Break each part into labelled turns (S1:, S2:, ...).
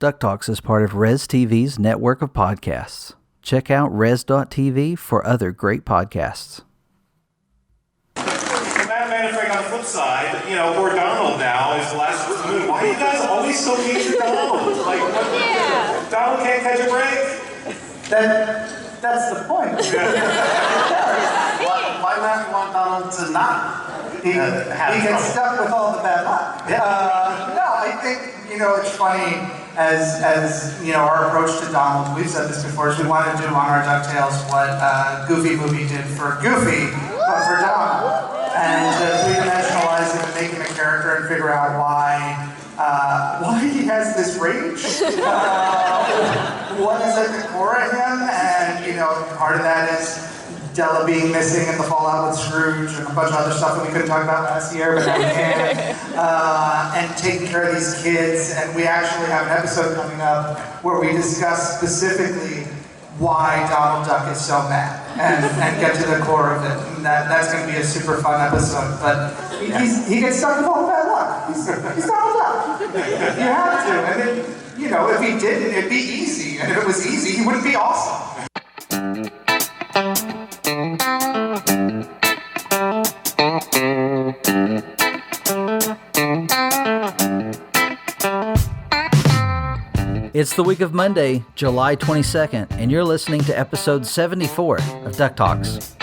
S1: DuckTalks is part of Res TV's network of podcasts. Check out res.tv for other great podcasts.
S2: Mad Frank, on the flip side, poor Donald now is the last to the moon. Why are you guys always so mean to Donald? Donald can't catch a break?
S3: That's the point. Why not want Donald to not? He gets stuck with all the bad luck. No, I think, it's funny. As our approach to Donald, we've said this before, is we want to do on our DuckTales what Goofy Movie did for Goofy, but for Donald. And three-dimensionalize him and make him a character and figure out why he has this rage, what is at the core of him, and part of that is Della being missing and the fallout with Scrooge and a bunch of other stuff that we couldn't talk about last year, but now we can. And taking care of these kids. And we actually have an episode coming up where we discuss specifically why Donald Duck is so mad and get to the core of it. And that's going to be a super fun episode. But he gets stuck with all the bad luck. He's Donald Duck. You have to. And then, if he didn't, it'd be easy. And if it was easy, he wouldn't be awesome.
S1: It's the week of Monday, July 22nd, and you're listening to episode 74 of DuckTalks.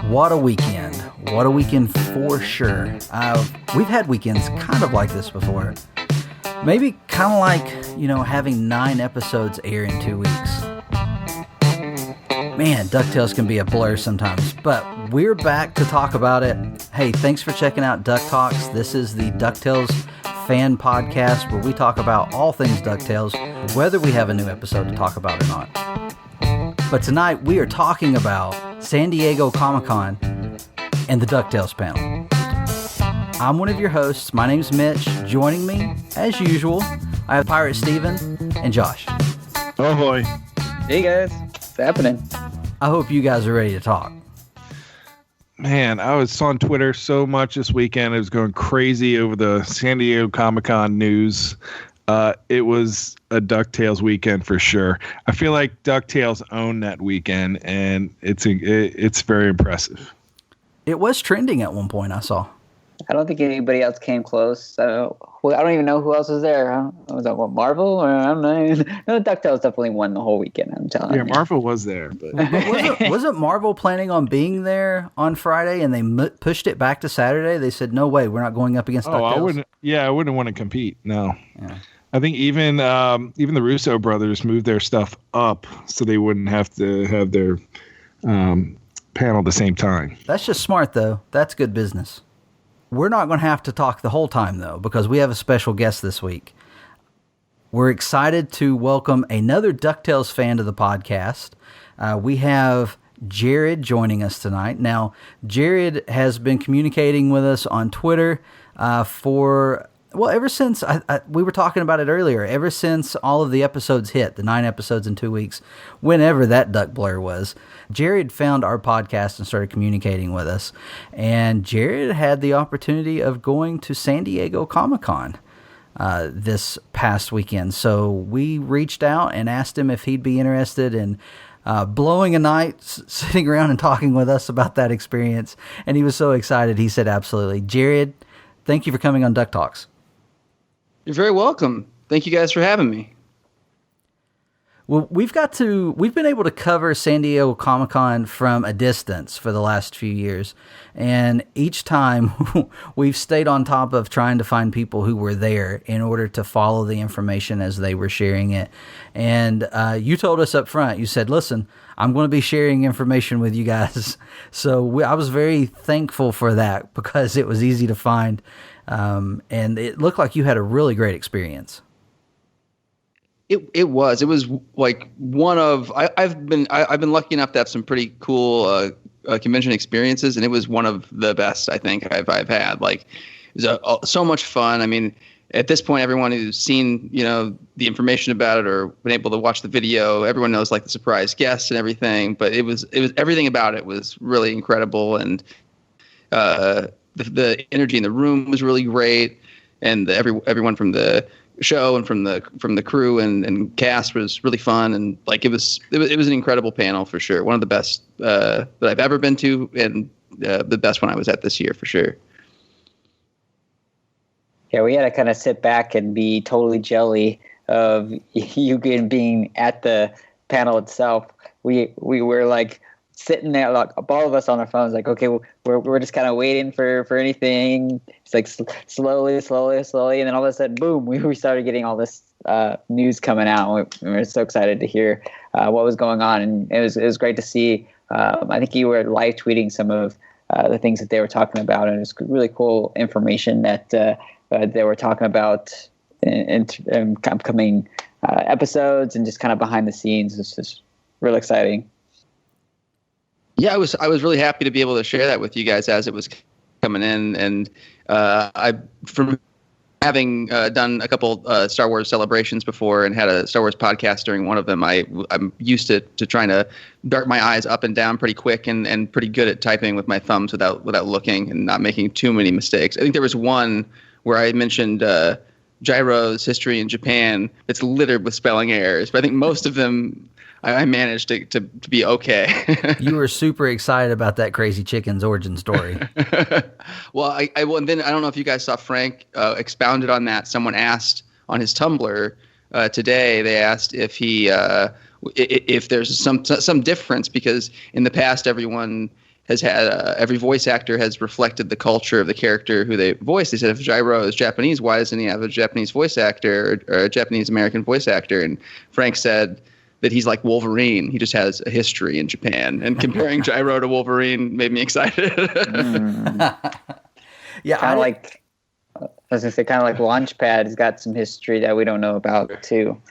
S1: What a weekend. What a weekend for sure. We've had weekends kind of like this before. Maybe kind of like, having 9 episodes air in 2 weeks. Man, DuckTales can be a blur sometimes, but we're back to talk about it. Hey, thanks for checking out DuckTalks. This is the DuckTales fan podcast where we talk about all things DuckTales, whether we have a new episode to talk about or not. But tonight we are talking about San Diego Comic-Con and the DuckTales panel. I'm one of your hosts. My name's Mitch. Joining me, as usual, I have Pirate Steven and Josh.
S4: Oh boy.
S5: Hey guys, what's happening?
S1: I hope you guys are ready to talk.
S4: Man, I was on Twitter so much this weekend. I was going crazy over the San Diego Comic-Con news. It was a DuckTales weekend for sure. I feel like DuckTales owned that weekend, and it's very impressive. It was trending at one point, I saw.
S5: I don't think anybody else came close. I don't even know who else was there. Was that Marvel? Or I don't know. No, DuckTales definitely won the whole weekend, I'm telling you.
S4: Yeah, Marvel was there. But
S1: wasn't Marvel planning on being there on Friday, and they pushed it back to Saturday? They said, no way, we're not going up against DuckTales.
S4: I wouldn't want to compete, no. Yeah. I think even the Russo brothers moved their stuff up so they wouldn't have to have their panel at the same time.
S1: That's just smart, though. That's good business. We're not going to have to talk the whole time, though, because we have a special guest this week. We're excited to welcome another DuckTales fan to the podcast. We have Jared joining us tonight. Now, Jared has been communicating with us on Twitter ever since, we were talking about it earlier, ever since all of the episodes hit, the 9 episodes in 2 weeks, whenever that duck blur was, Jared found our podcast and started communicating with us. And Jared had the opportunity of going to San Diego Comic-Con this past weekend. So we reached out and asked him if he'd be interested in blowing a night, sitting around and talking with us about that experience. And he was so excited, he said absolutely. Jared, thank you for coming on DuckTalks.
S6: You're very welcome. Thank you guys for having me.
S1: Well, we've been able to cover San Diego Comic-Con from a distance for the last few years. And each time we've stayed on top of trying to find people who were there in order to follow the information as they were sharing it. And you told us up front, you said, listen, I'm going to be sharing information with you guys. So I was very thankful for that because it was easy to find. And it looked like you had a really great experience.
S6: It was like one of I've been lucky enough to have some pretty cool convention experiences, and it was one of the best I think I've had. Like it was so much fun. I mean, at this point, everyone who's seen the information about it or been able to watch the video, everyone knows like the surprise guests and everything. But it was everything about it was really incredible, and the energy in the room was really great, and everyone from the show and from the crew and cast was really fun, and like it was an incredible panel for sure. One of the best that I've ever been to, and the best one I was at this year for sure.
S5: Yeah, we had to kind of sit back and be totally jelly of you being at the panel itself. We were like sitting there, like all of us on our phones, like, okay, we're just kind of waiting for anything. It's like slowly, and then all of a sudden, boom, we started getting all this news coming out. We were so excited to hear what was going on, and it was great to see. I think you were live tweeting some of the things that they were talking about, and it was really cool information that they were talking about in upcoming episodes and just kind of behind the scenes. It's just really exciting.
S6: Yeah, I was really happy to be able to share that with you guys as it was coming in, and from having done a couple Star Wars celebrations before and had a Star Wars podcast during one of them, I'm used to trying to dart my eyes up and down pretty quick and pretty good at typing with my thumbs without looking and not making too many mistakes. I think there was one where I mentioned Gyro's history in Japan. It's littered with spelling errors, but I think most of them I managed to be okay.
S1: You were super excited about that Crazy Chicken's origin story.
S6: Well, I don't know if you guys saw Frank expounded on that. Someone asked on his Tumblr today. They asked if there's some difference, because in the past everyone has had every voice actor has reflected the culture of the character who they voice. They said, if Gyro is Japanese, why doesn't he have a Japanese voice actor or a Japanese American voice actor? And Frank said that he's like Wolverine. He just has a history in Japan. And comparing Gyro to Wolverine made me excited.
S1: Yeah,
S5: kind of like, I was gonna say, kind of like Launchpad has got some history that we don't know about too.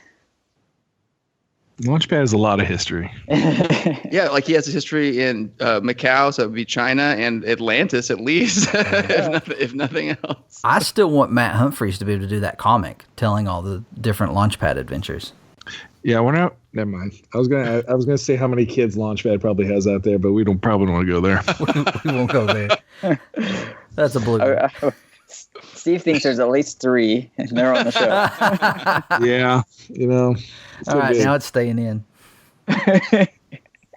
S4: Launchpad has a lot of history.
S6: Yeah, like he has a history in Macau, so it would be China, and Atlantis at least, if nothing else.
S1: I still want Matt Humphreys to be able to do that comic, telling all the different Launchpad adventures.
S4: Yeah, we're not. Never mind. I was gonna say how many kids Launchpad probably has out there, but we probably don't want to go there.
S1: We won't go there. That's a blue.
S5: Steve thinks there's at least 3, and they're on the show.
S4: Yeah,
S1: All right, now it's staying in.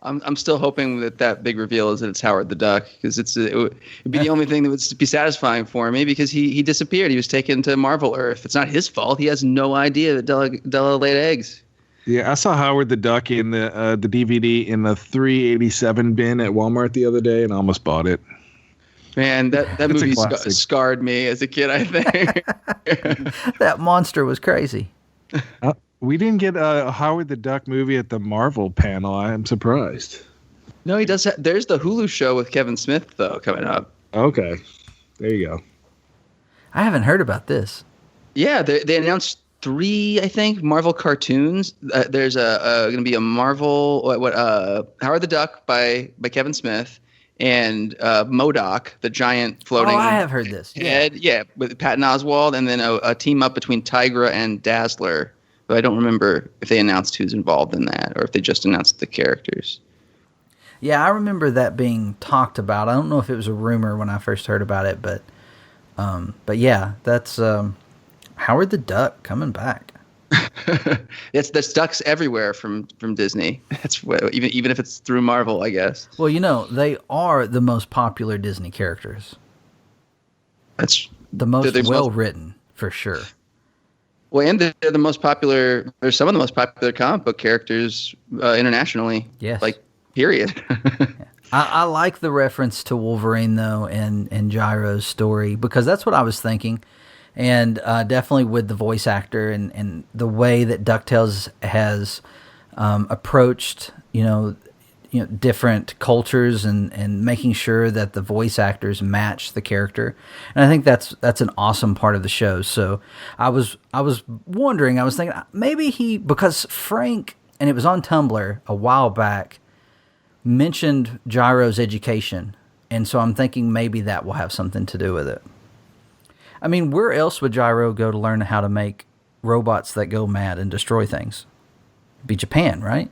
S6: I'm still hoping that big reveal is that it's Howard the Duck, because it would be the only thing that would be satisfying for me, because he disappeared. He was taken to Marvel Earth. It's not his fault. He has no idea that Della laid eggs. Yeah,
S4: I saw Howard the Duck in the DVD in the 387 bin at Walmart the other day and almost bought it.
S6: Man, that movie scarred me as a kid, I think.
S1: That monster was crazy.
S4: We didn't get a Howard the Duck movie at the Marvel panel. I am surprised.
S6: No, he does. There's the Hulu show with Kevin Smith, though, coming up.
S4: Okay. There you go.
S1: I haven't heard about this.
S6: Yeah, they announced 3, I think, Marvel cartoons. There's going to be a Marvel Howard the Duck by Kevin Smith, and MODOK, the giant floating.
S1: Oh, I have heard this.
S6: Head, yeah, with Patton Oswalt, and then a team up between Tigra and Dazzler. But I don't remember if they announced who's involved in that, or if they just announced the characters.
S1: Yeah, I remember that being talked about. I don't know if it was a rumor when I first heard about it, but yeah, that's Howard the Duck coming back.
S6: There's ducks everywhere from Disney. That's even if it's through Marvel, I guess.
S1: Well, they are the most popular Disney characters.
S6: That's
S1: the most well written, for sure.
S6: Well, and they're the most popular. They're some of the most popular comic book characters internationally.
S1: Yes.
S6: Like, period.
S1: Yeah. I like the reference to Wolverine, though, and Gyro's story, because that's what I was thinking. And definitely with the voice actor and the way that DuckTales has approached, different cultures and making sure that the voice actors match the character. And I think that's an awesome part of the show. So I was wondering, I was thinking maybe because Frank, and it was on Tumblr a while back, mentioned Gyro's education. And so I'm thinking maybe that will have something to do with it. I mean, where else would Gyro go to learn how to make robots that go mad and destroy things? It'd be Japan, right?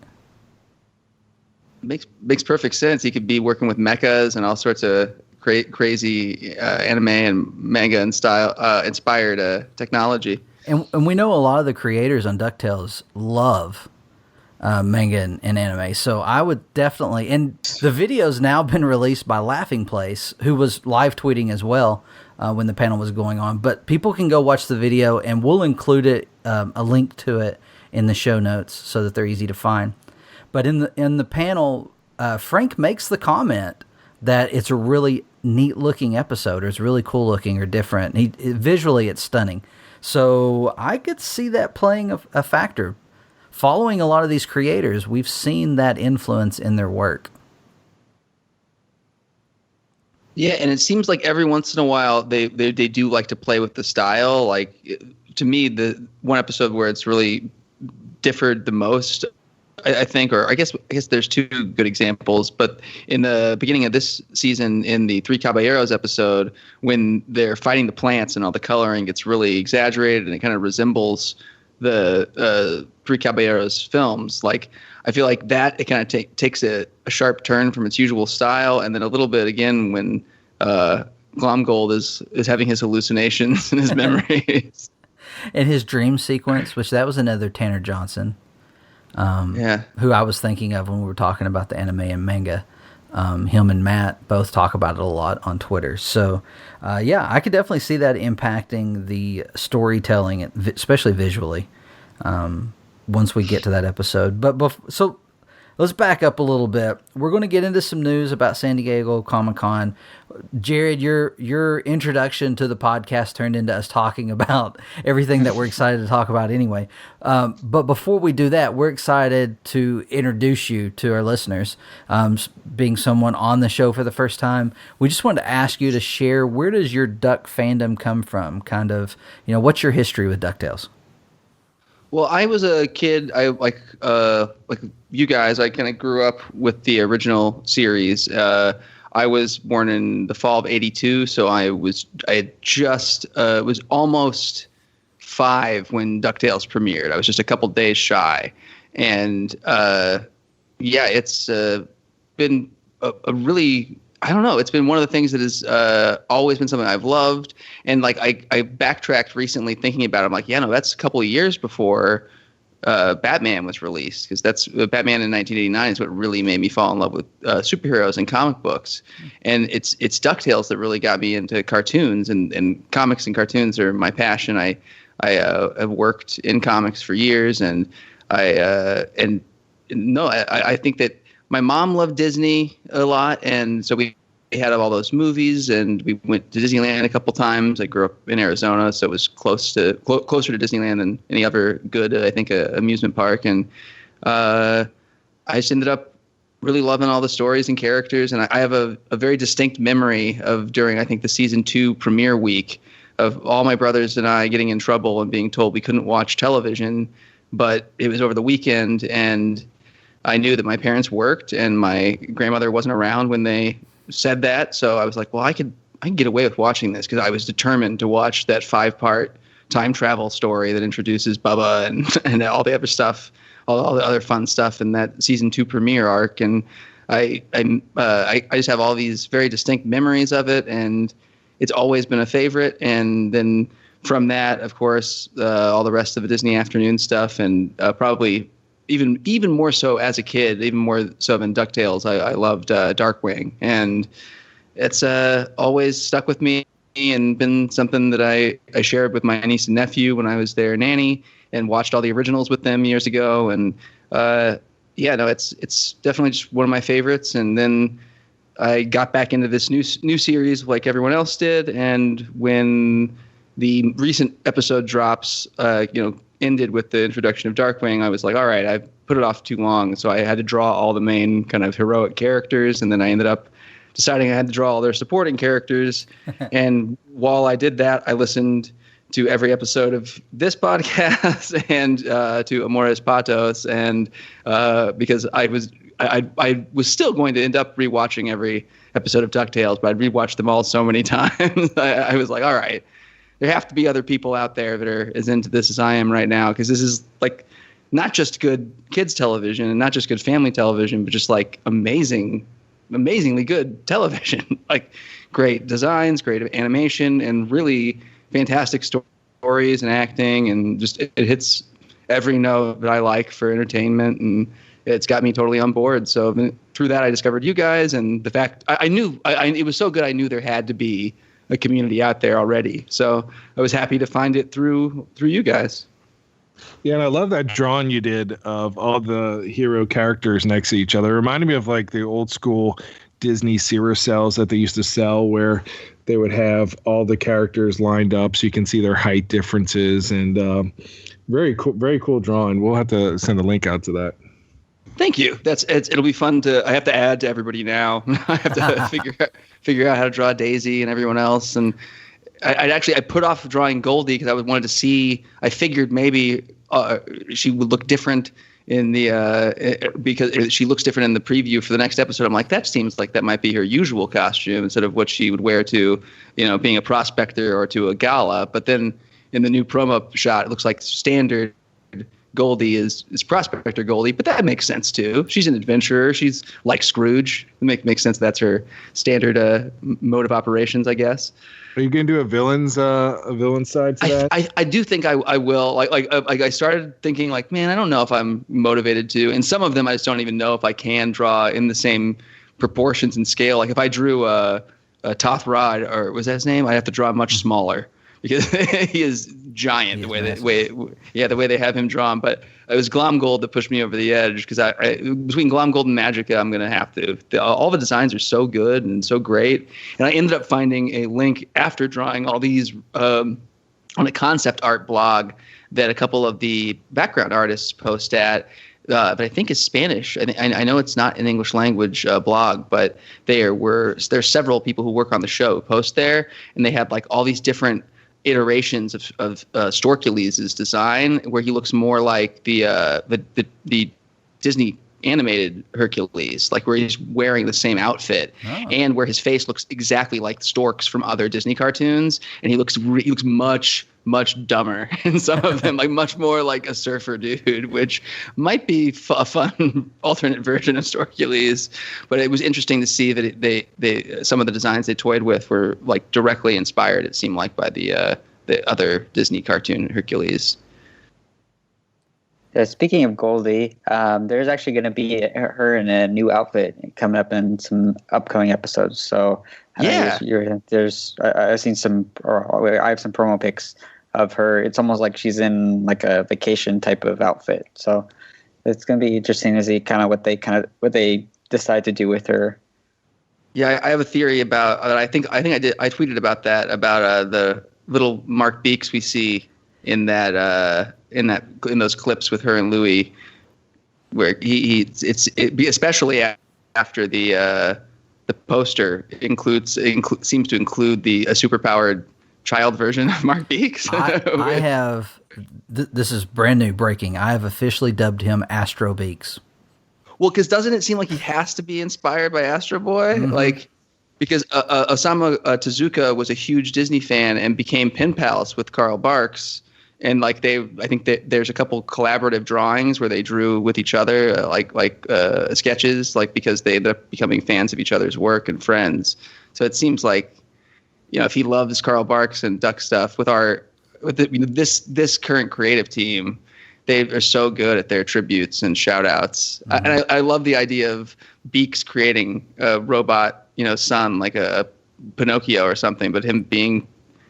S6: Makes perfect sense. He could be working with mechas and all sorts of crazy anime and manga and style inspired technology.
S1: And we know a lot of the creators on DuckTales love manga and anime. So I would definitely, and the video's now been released by Laughing Place, who was live tweeting as well when the panel was going on. But people can go watch the video, and we'll include it, a link to it in the show notes so that they're easy to find. But in the panel, Frank makes the comment that it's a really neat looking episode, or it's really cool looking or different. Visually, it's stunning. So I could see that playing a factor. Following a lot of these creators, we've seen that influence in their work.
S6: Yeah, and it seems like every once in a while they do like to play with the style. Like, to me, the one episode where it's really differed the most, I think, or I guess there's two good examples. But in the beginning of this season, in the Three Caballeros episode, when they're fighting the plants and all the coloring gets really exaggerated and it kind of resembles the Three Caballeros films, like, I feel like that it kind of takes a sharp turn from its usual style, and then a little bit again when Glomgold is having his hallucinations and his memories.
S1: And his dream sequence, which that was another Tanner Johnson, who I was thinking of when we were talking about the anime and manga. Him and Matt both talk about it a lot on Twitter. So, I could definitely see that impacting the storytelling, especially visually, once we get to that episode. So let's back up a little bit. We're going to get into some news about San Diego Comic-Con. Jared, your introduction to the podcast turned into us talking about everything that we're excited to talk about anyway. But before we do that, we're excited to introduce you to our listeners. Being someone on the show for the first time, we just wanted to ask you to share, where does your Duck fandom come from? Kind of, what's your history with DuckTales?
S6: Well, I was a kid. I like you guys. I kind of grew up with the original series. I was born in the fall of '82, so I had just was almost 5 when DuckTales premiered. I was just a couple days shy, and it's been a really, I don't know. It's been one of the things that has always been something I've loved. And like I backtracked recently thinking about it. I'm like, that's a couple of years before Batman was released, because that's Batman in 1989 is what really made me fall in love with superheroes and comic books. And it's DuckTales that really got me into cartoons, and comics and cartoons are my passion. I have worked in comics for years, and I think that my mom loved Disney a lot, and so we had all those movies, and we went to Disneyland a couple times. I grew up in Arizona, so it was closer to Disneyland than any other good, amusement park. And I just ended up really loving all the stories and characters. And I have a very distinct memory of during, I think, the season 2 premiere week, of all my brothers and I getting in trouble and being told we couldn't watch television, but it was over the weekend, and I knew that my parents worked and my grandmother wasn't around when they said that. So I was like, well, I can get away with watching this, because I was determined to watch that 5-part time travel story that introduces Bubba and all the other stuff, all the other fun stuff in that season 2 premiere arc. And I just have all these very distinct memories of it, and it's always been a favorite. And then from that, of course, all the rest of the Disney afternoon stuff, and probably even more so as a kid, even more so than DuckTales, I loved Darkwing. And it's always stuck with me and been something that I shared with my niece and nephew when I was their nanny, and watched all the originals with them years ago. And it's definitely just one of my favorites. And then I got back into this new series like everyone else did. And when the recent episode drops, ended with the introduction of Darkwing, I was like, all right, I've put it off too long. So I had to draw all the main kind of heroic characters, and then I ended up deciding I had to draw all their supporting characters. And while I did that, I listened to every episode of this podcast and to Amores Patos, and because I was still going to end up rewatching every episode of DuckTales, but I'd rewatched them all so many times. I was like, all right, there have to be other people out there that are as into this as I am right now, because this is like not just good kids television and not just good family television, but just like amazingly good television. Like great designs, great animation, and really fantastic stories and acting, and just it hits every note that I like for entertainment, and it's got me totally on board. So through that, I discovered you guys, and the fact I knew it was so good. I knew there had to be a community out there already. So I was happy to find it through you guys.
S4: Yeah, and I love that drawing you did of all the hero characters next to each other. It reminded me of like the old school Disney Cells that they used to sell, where they would have all the characters lined up so you can see their height differences, and very cool drawing. We'll have to send a link out to that.
S6: Thank you. It'll be fun I have to add to everybody now. I have to figure out how to draw Daisy and everyone else. And I put off drawing Goldie because I wanted to see. I figured maybe she would look different in the because she looks different in the preview for the next episode. I'm like, that seems like that might be her usual costume instead of what she would wear to, being a prospector or to a gala. But then in the new promo shot, it looks like standard Goldie is prospector Goldie, but that makes sense too. She's an adventurer. She's like Scrooge. It makes sense. That's her standard mode of operations, I guess.
S4: Are you going to do a villain side to that?
S6: I do think I will. Like I started thinking like, man, I don't know if I'm motivated to. And some of them I just don't even know if I can draw in the same proportions and scale. Like if I drew a Toth Rod, or was that his name? I'd have to draw much smaller because he is giant the way they have him drawn. But it was Glomgold that pushed me over the edge because between Glomgold and Magica, I'm going to have to. All the designs are so good and so great. And I ended up finding a link after drawing all these on a concept art blog that a couple of the background artists post at. But I think it's Spanish. I know it's not an English language blog, but there's several people who work on the show who post there, and they had like all these different iterations of Storkules' design, where he looks more like the Disney animated Hercules, like where he's wearing the same outfit, and where his face looks exactly like Storks from other Disney cartoons, and he looks much dumber in some of them, like much more like a surfer dude, which might be a fun alternate version of Storkules. But it was interesting to see that they some of the designs they toyed with were like directly inspired, it seemed like, by the other Disney cartoon Hercules.
S5: Speaking of Goldie, there's actually going to be her in a new outfit coming up in some upcoming episodes. So
S6: yeah,
S5: I've seen some, or I have some promo pics of her. It's almost like she's in like a vacation type of outfit. So it's going to be interesting to see what they decide to do with her.
S6: Yeah, I have a theory about that. I tweeted about that, about the little Mark Beeks we see in those clips with her and Louis, where especially after the poster seems to include a superpowered child version of Mark Beeks.
S1: I have this is brand new breaking. I have officially dubbed him Astro Beeks.
S6: Well, because doesn't it seem like he has to be inspired by Astro Boy? Mm-hmm. Like, because Osamu Tezuka was a huge Disney fan and became pen pals with Carl Barks. And like I think that there's a couple collaborative drawings where they drew with each other, sketches, like because they ended up becoming fans of each other's work and friends. So it seems like, if he loves Carl Barks and Duck stuff this current creative team, they are so good at their tributes and shout outs. Mm-hmm. And I love the idea of Beeks creating a robot, son, like a Pinocchio or something, but him being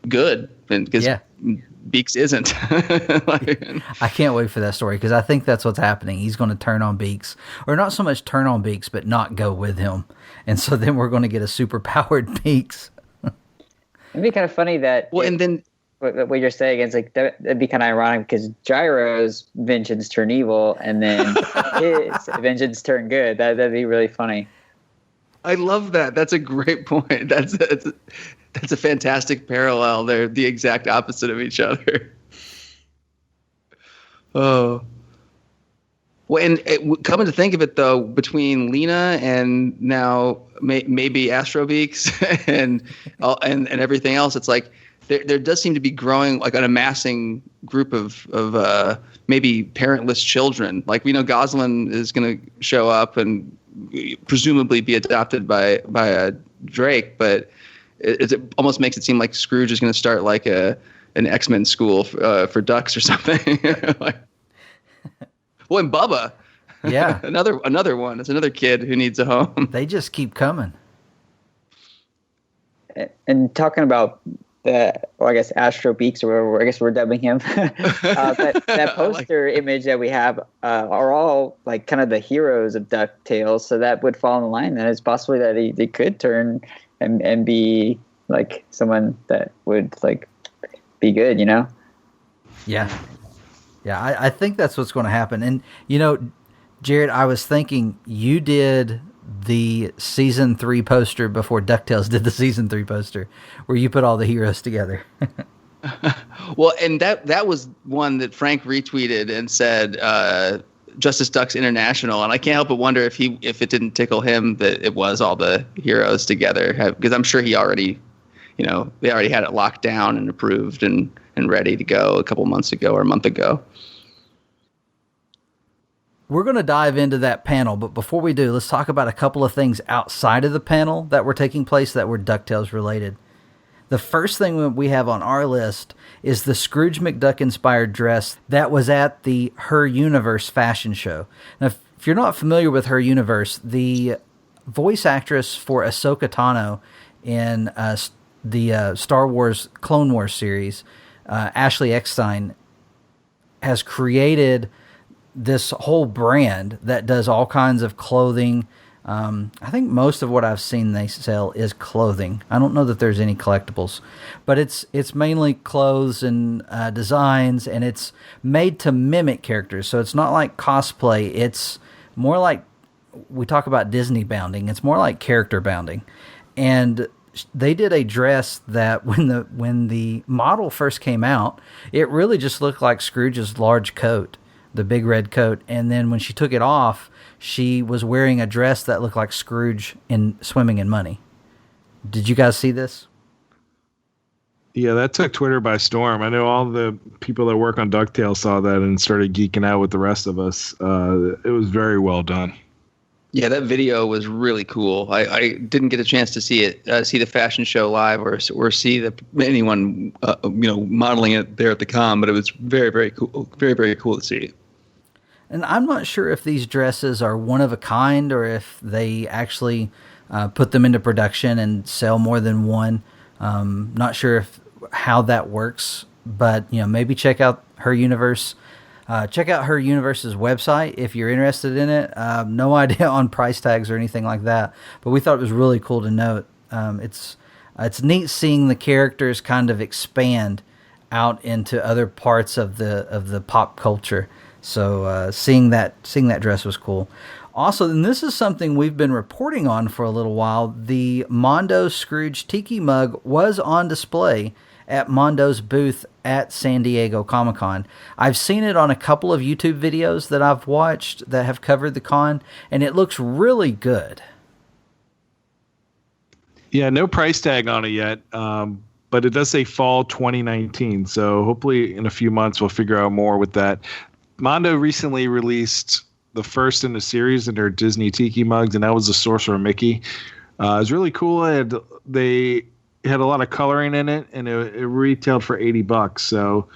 S6: good, and because Beeks isn't.
S1: I can't wait for that story, because I think that's what's happening. He's going to turn on Beeks, or not so much turn on Beeks, but not go with him. And so then we're going to get a super powered Beeks.
S5: It'd be kind of funny that.
S6: Well, and then
S5: what you're saying is like that'd be kind of ironic, because Gyro's vengeance turn evil, and then his vengeance turn good. That'd be really funny.
S6: I love that. That's a great point. That's a fantastic parallel. They're the exact opposite of each other. Oh. Well, and coming to think of it, though, between Lena and now maybe Astro Beeks and everything else, it's like there does seem to be growing like an amassing group of maybe parentless children. Like we know Gosalyn is going to show up and presumably be adopted by Drake, but it almost makes it seem like Scrooge is going to start like a an X-Men school for ducks or something. Like, well, and Bubba.
S1: Yeah.
S6: another one. It's another kid who needs a home.
S1: They just keep coming.
S5: And talking about I guess Astro Beaks, or whatever, I guess we're dubbing him. that poster image that we have are all like kind of the heroes of DuckTales, so that would fall in the line. Then it's possibly that they could turn and be like someone that would like be good, you know?
S1: Yeah. I think that's what's going to happen. And Jared, I was thinking you did the season 3 poster before DuckTales did the season 3 poster, where you put all the heroes together.
S6: Well, and that was one that Frank retweeted and said Justice Ducks International, and I can't help but wonder if it didn't tickle him that it was all the heroes together, because I'm sure he already, they already had it locked down and approved and ready to go a couple months ago or a month ago.
S1: We're going to dive into that panel, but before we do, let's talk about a couple of things outside of the panel that were taking place that were DuckTales related. The first thing we have on our list is the Scrooge McDuck-inspired dress that was at the Her Universe fashion show. Now, if you're not familiar with Her Universe, the voice actress for Ahsoka Tano in the Star Wars Clone Wars series, Ashley Eckstein, has created this whole brand that does all kinds of clothing. I think most of what I've seen they sell is clothing. I don't know that there's any collectibles, but it's mainly clothes and designs, and it's made to mimic characters. So it's not like cosplay. It's more like, we talk about Disney bounding. It's more like character bounding. And they did a dress that when the model first came out, it really just looked like Scrooge's large coat, the big red coat. And then when she took it off, she was wearing a dress that looked like Scrooge swimming in money. Did you guys see this?
S4: Yeah, that took Twitter by storm. I know all the people that work on DuckTales saw that and started geeking out with the rest of us. It was very well done.
S6: Yeah, that video was really cool. I didn't get a chance to see it, see the fashion show live, or see anyone modeling it there at the con. But it was very, very cool, very, very cool to see.
S1: And I'm not sure if these dresses are one of a kind or if they actually put them into production and sell more than one. Not sure how that works, but maybe check out Her Universe. Check out Her Universe's website if you're interested in it. No idea on price tags or anything like that, but we thought it was really cool to note. It's neat seeing the characters kind of expand out into other parts of the pop culture. So seeing that dress was cool. Also, and this is something we've been reporting on for a little while, the Mondo Scrooge Tiki mug was on display at Mondo's booth at San Diego Comic-Con. I've seen it on a couple of YouTube videos that I've watched that have covered the con, and it looks really good.
S4: Yeah, no price tag on it yet, but it does say fall 2019, so hopefully in a few months we'll figure out more with that. Mondo recently released the first in the series in their Disney Tiki mugs, and that was the Sorcerer Mickey. It was really cool. They had a lot of coloring in it, and it retailed for $80. So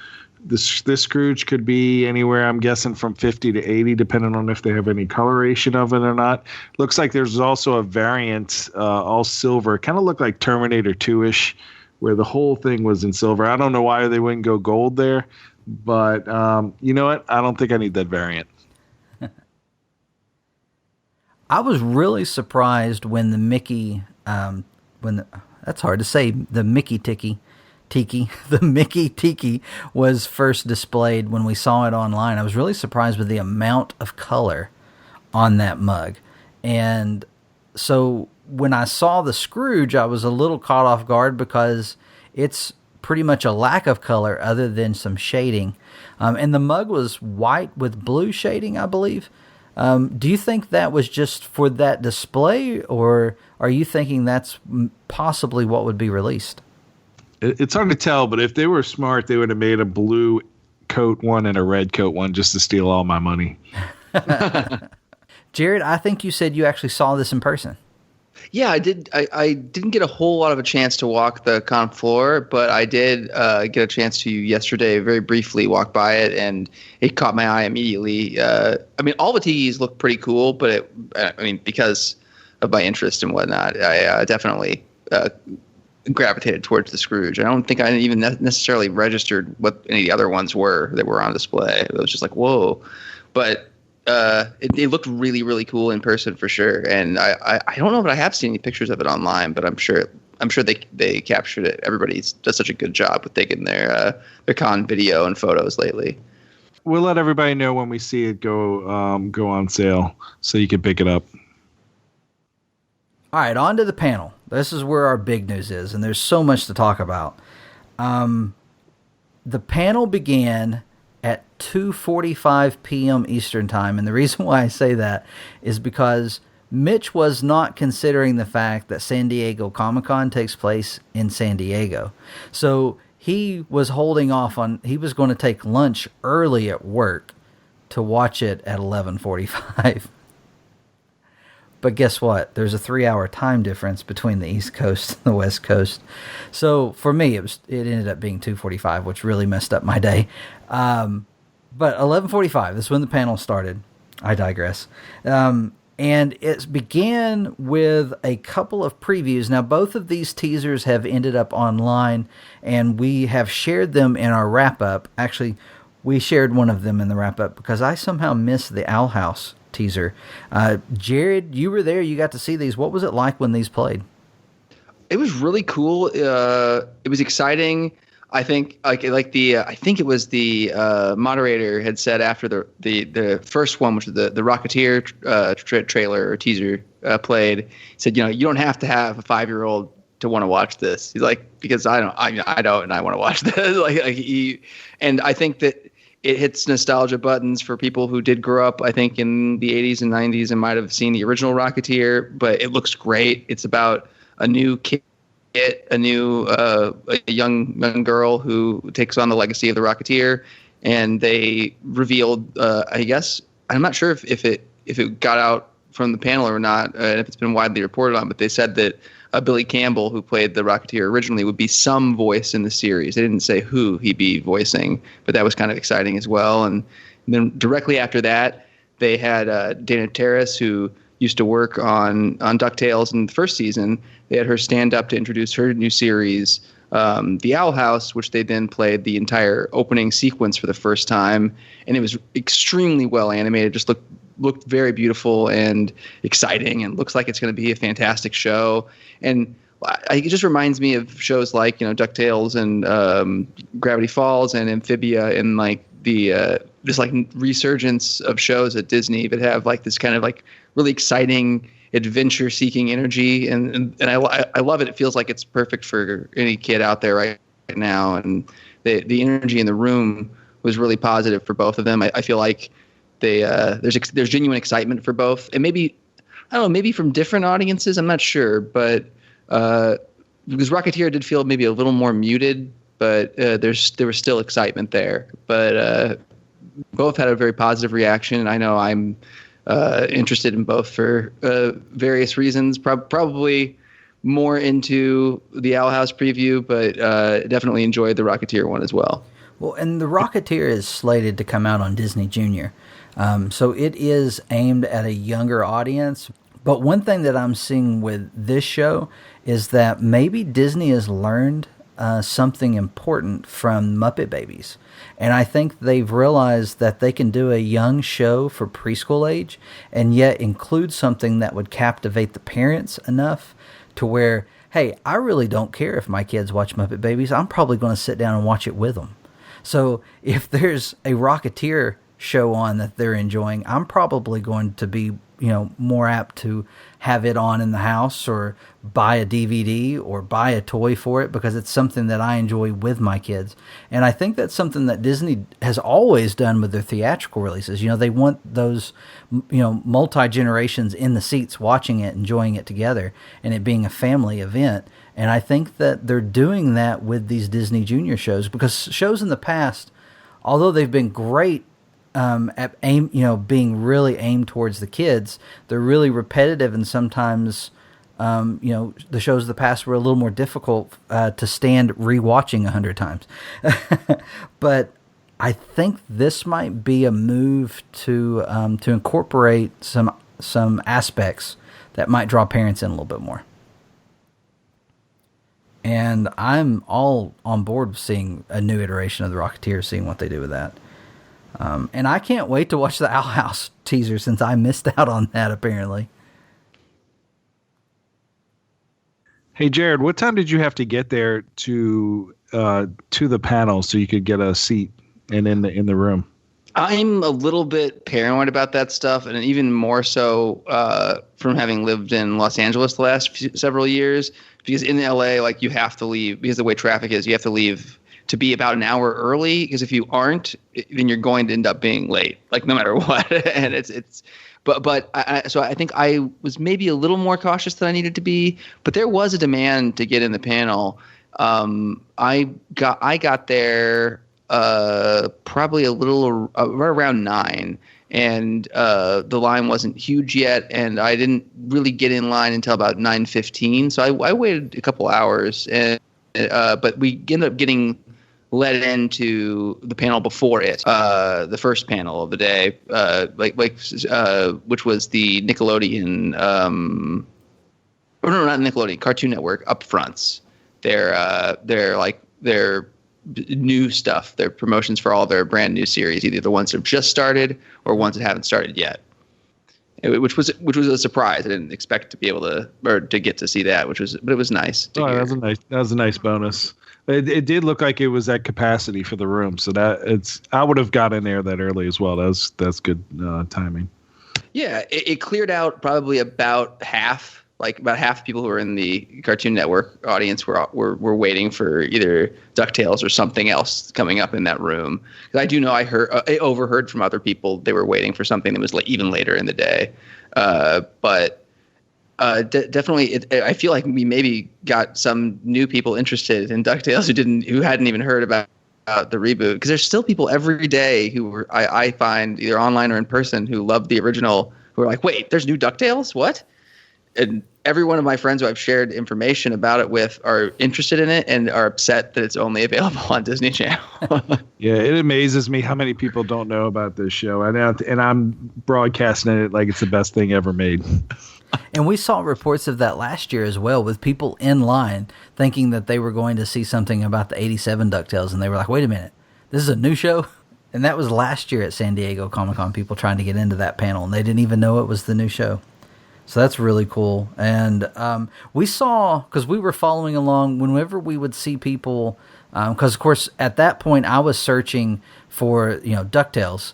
S4: this Scrooge could be anywhere, I'm guessing, from 50 to 80, depending on if they have any coloration of it or not. Looks like there's also a variant, all silver. Kind of looked like Terminator 2-ish, where the whole thing was in silver. I don't know why they wouldn't go gold there, but you know what? I don't think I need that variant.
S1: I was really surprised when the Mickey, that's hard to say, the Mickey Tiki, the Mickey Tiki was first displayed when we saw it online. I was really surprised with the amount of color on that mug. And so when I saw the Scrooge, I was a little caught off guard because it's pretty much a lack of color other than some shading. And the mug was white with blue shading, I believe. Do you think that was just for that display, or are you thinking that's possibly what would be released?
S4: It's hard to tell, but if they were smart, they would have made a blue coat one and a red coat one just to steal all my money.
S1: Jared, I think you said you actually saw this in person.
S6: Yeah, I did. I didn't get a whole lot of a chance to walk the con floor, but I did get a chance to yesterday, very briefly walk by it, and it caught my eye immediately. I mean, all the TVs look pretty cool, but because of my interest and whatnot, I definitely gravitated towards the Scrooge. I don't think I even necessarily registered what any of the other ones were that were on display. It was just like, whoa. But it looked really, really cool in person for sure. And I don't know if I have seen any pictures of it online, but I'm sure they captured it. Everybody does such a good job with taking their con video and photos lately.
S4: We'll let everybody know when we see it go on sale so you can pick it up.
S1: All right, on to the panel. This is where our big news is, and there's so much to talk about. The panel began at 2:45 p.m. Eastern Time, and the reason why I say that is because Mitch was not considering the fact that San Diego Comic-Con takes place in San Diego. So he was holding off he was going to take lunch early at work to watch it at 11:45. But guess what? There's a 3-hour time difference between the East Coast and the West Coast. So for me, it ended up being 2:45, which really messed up my day. But 11:45, that's when the panel started. I digress. And it began with a couple of previews. Now, both of these teasers have ended up online, and we have shared them in our wrap-up. Actually, we shared one of them in the wrap-up because I somehow missed the Owl House teaser. Jared, you were there. You got to see these. What was it like when these played?
S6: It was really cool. It was exciting. I think I think it was the moderator had said after the first one, which was the Rocketeer trailer or teaser played, said, you don't have to have a 5-year-old to want to watch this. He's like, because I don't, and I want to watch this. And I think that it hits nostalgia buttons for people who did grow up, I think, in the 80s and 90s and might have seen the original Rocketeer, but it looks great. It's about a new kid, a young girl who takes on the legacy of the Rocketeer, and they revealed, I guess, I'm not sure if it got out from the panel or not, and if it's been widely reported on, but they said that Billy Campbell, who played the Rocketeer originally, would be some voice in the series. They didn't say who he'd be voicing, but that was kind of exciting as well. And then directly after that, they had Dana Terrace, who used to work on DuckTales in the first season. They had her stand up to introduce her new series, The Owl House, which they then played the entire opening sequence for the first time. And it was extremely well animated, just looked very beautiful and exciting, and looks like it's going to be a fantastic show. And it just reminds me of shows like, DuckTales and Gravity Falls and Amphibia, and like the just like resurgence of shows at Disney that have like this kind of like really exciting adventure-seeking energy, and I love it. It feels like it's perfect for any kid out there right now, and the energy in the room was really positive for both of them. I feel like there's genuine excitement for both, and maybe from different audiences. I'm not sure, but because Rocketeer did feel maybe a little more muted, but there was still excitement there. But both had a very positive reaction, and I know I'm interested in both for various reasons. Probably more into the Owl House preview, but definitely enjoyed the Rocketeer one as well.
S1: Well, and the Rocketeer is slated to come out on Disney Junior. So it is aimed at a younger audience. But one thing that I'm seeing with this show is that maybe Disney has learned something important from Muppet Babies. And I think they've realized that they can do a young show for preschool age and yet include something that would captivate the parents enough to where, hey, I really don't care if my kids watch Muppet Babies. I'm probably going to sit down and watch it with them. So if there's a Rocketeer show on that they're enjoying, I'm probably going to be, more apt to have it on in the house or buy a DVD or buy a toy for it because it's something that I enjoy with my kids. And I think that's something that Disney has always done with their theatrical releases. They want those, multi-generations in the seats watching it, enjoying it together, and it being a family event. And I think that they're doing that with these Disney Junior shows, because shows in the past, although they've been great at being really aimed towards the kids, they're really repetitive and sometimes the shows of the past were a little more difficult to stand rewatching 100 times. But I think this might be a move to incorporate some aspects that might draw parents in a little bit more. And I'm all on board with seeing a new iteration of The Rocketeer, seeing what they do with that. And I can't wait to watch the Owl House teaser since I missed out on that, apparently.
S4: Hey, Jared, what time did you have to get there to the panel so you could get a seat and in the room?
S6: I'm a little bit paranoid about that stuff, and even more so from having lived in Los Angeles the last several years. Because in LA, like, you have to leave, because the way traffic is, you have to leave to be about an hour early. Because if you aren't, then you're going to end up being late, like, no matter what. And so I think I was maybe a little more cautious than I needed to be. But there was a demand to get in the panel. I got there probably a little right around 9. And the line wasn't huge yet, and I didn't really get in line until about 9:15. So I waited a couple hours, but we ended up getting let into the panel before it, the first panel of the day, which was the Nickelodeon, or no, not Nickelodeon, Cartoon Network upfronts. Their new stuff, their promotions for all their brand new series, either the ones that have just started or ones that haven't started yet. Which was a surprise. I didn't expect to be able to get to see that, but it was nice.
S4: That was a nice bonus. It did look like it was at capacity for the room, so I would have got in there that early as well. That's good timing.
S6: Yeah, it cleared out probably about half. Like, about half the people who were in the Cartoon Network audience were waiting for either DuckTales or something else coming up in that room. Because I do know I overheard from other people they were waiting for something that was even later in the day. But definitely, I feel like we maybe got some new people interested in DuckTales who hadn't even heard about the reboot. Because there's still people every day who I find either online or in person who love the original, who are like, wait, there's new DuckTales? What? And every one of my friends who I've shared information about it with are interested in it and are upset that it's only available on Disney Channel.
S4: Yeah, it amazes me how many people don't know about this show. And I'm broadcasting it like it's the best thing ever made.
S1: And we saw reports of that last year as well, with people in line thinking that they were going to see something about the 87 DuckTales, and they were like, wait a minute, this is a new show? And that was last year at San Diego Comic-Con, people trying to get into that panel, and they didn't even know it was the new show. So that's really cool. And we saw, because we were following along, whenever we would see people, because, of course, at that point, I was searching for, DuckTales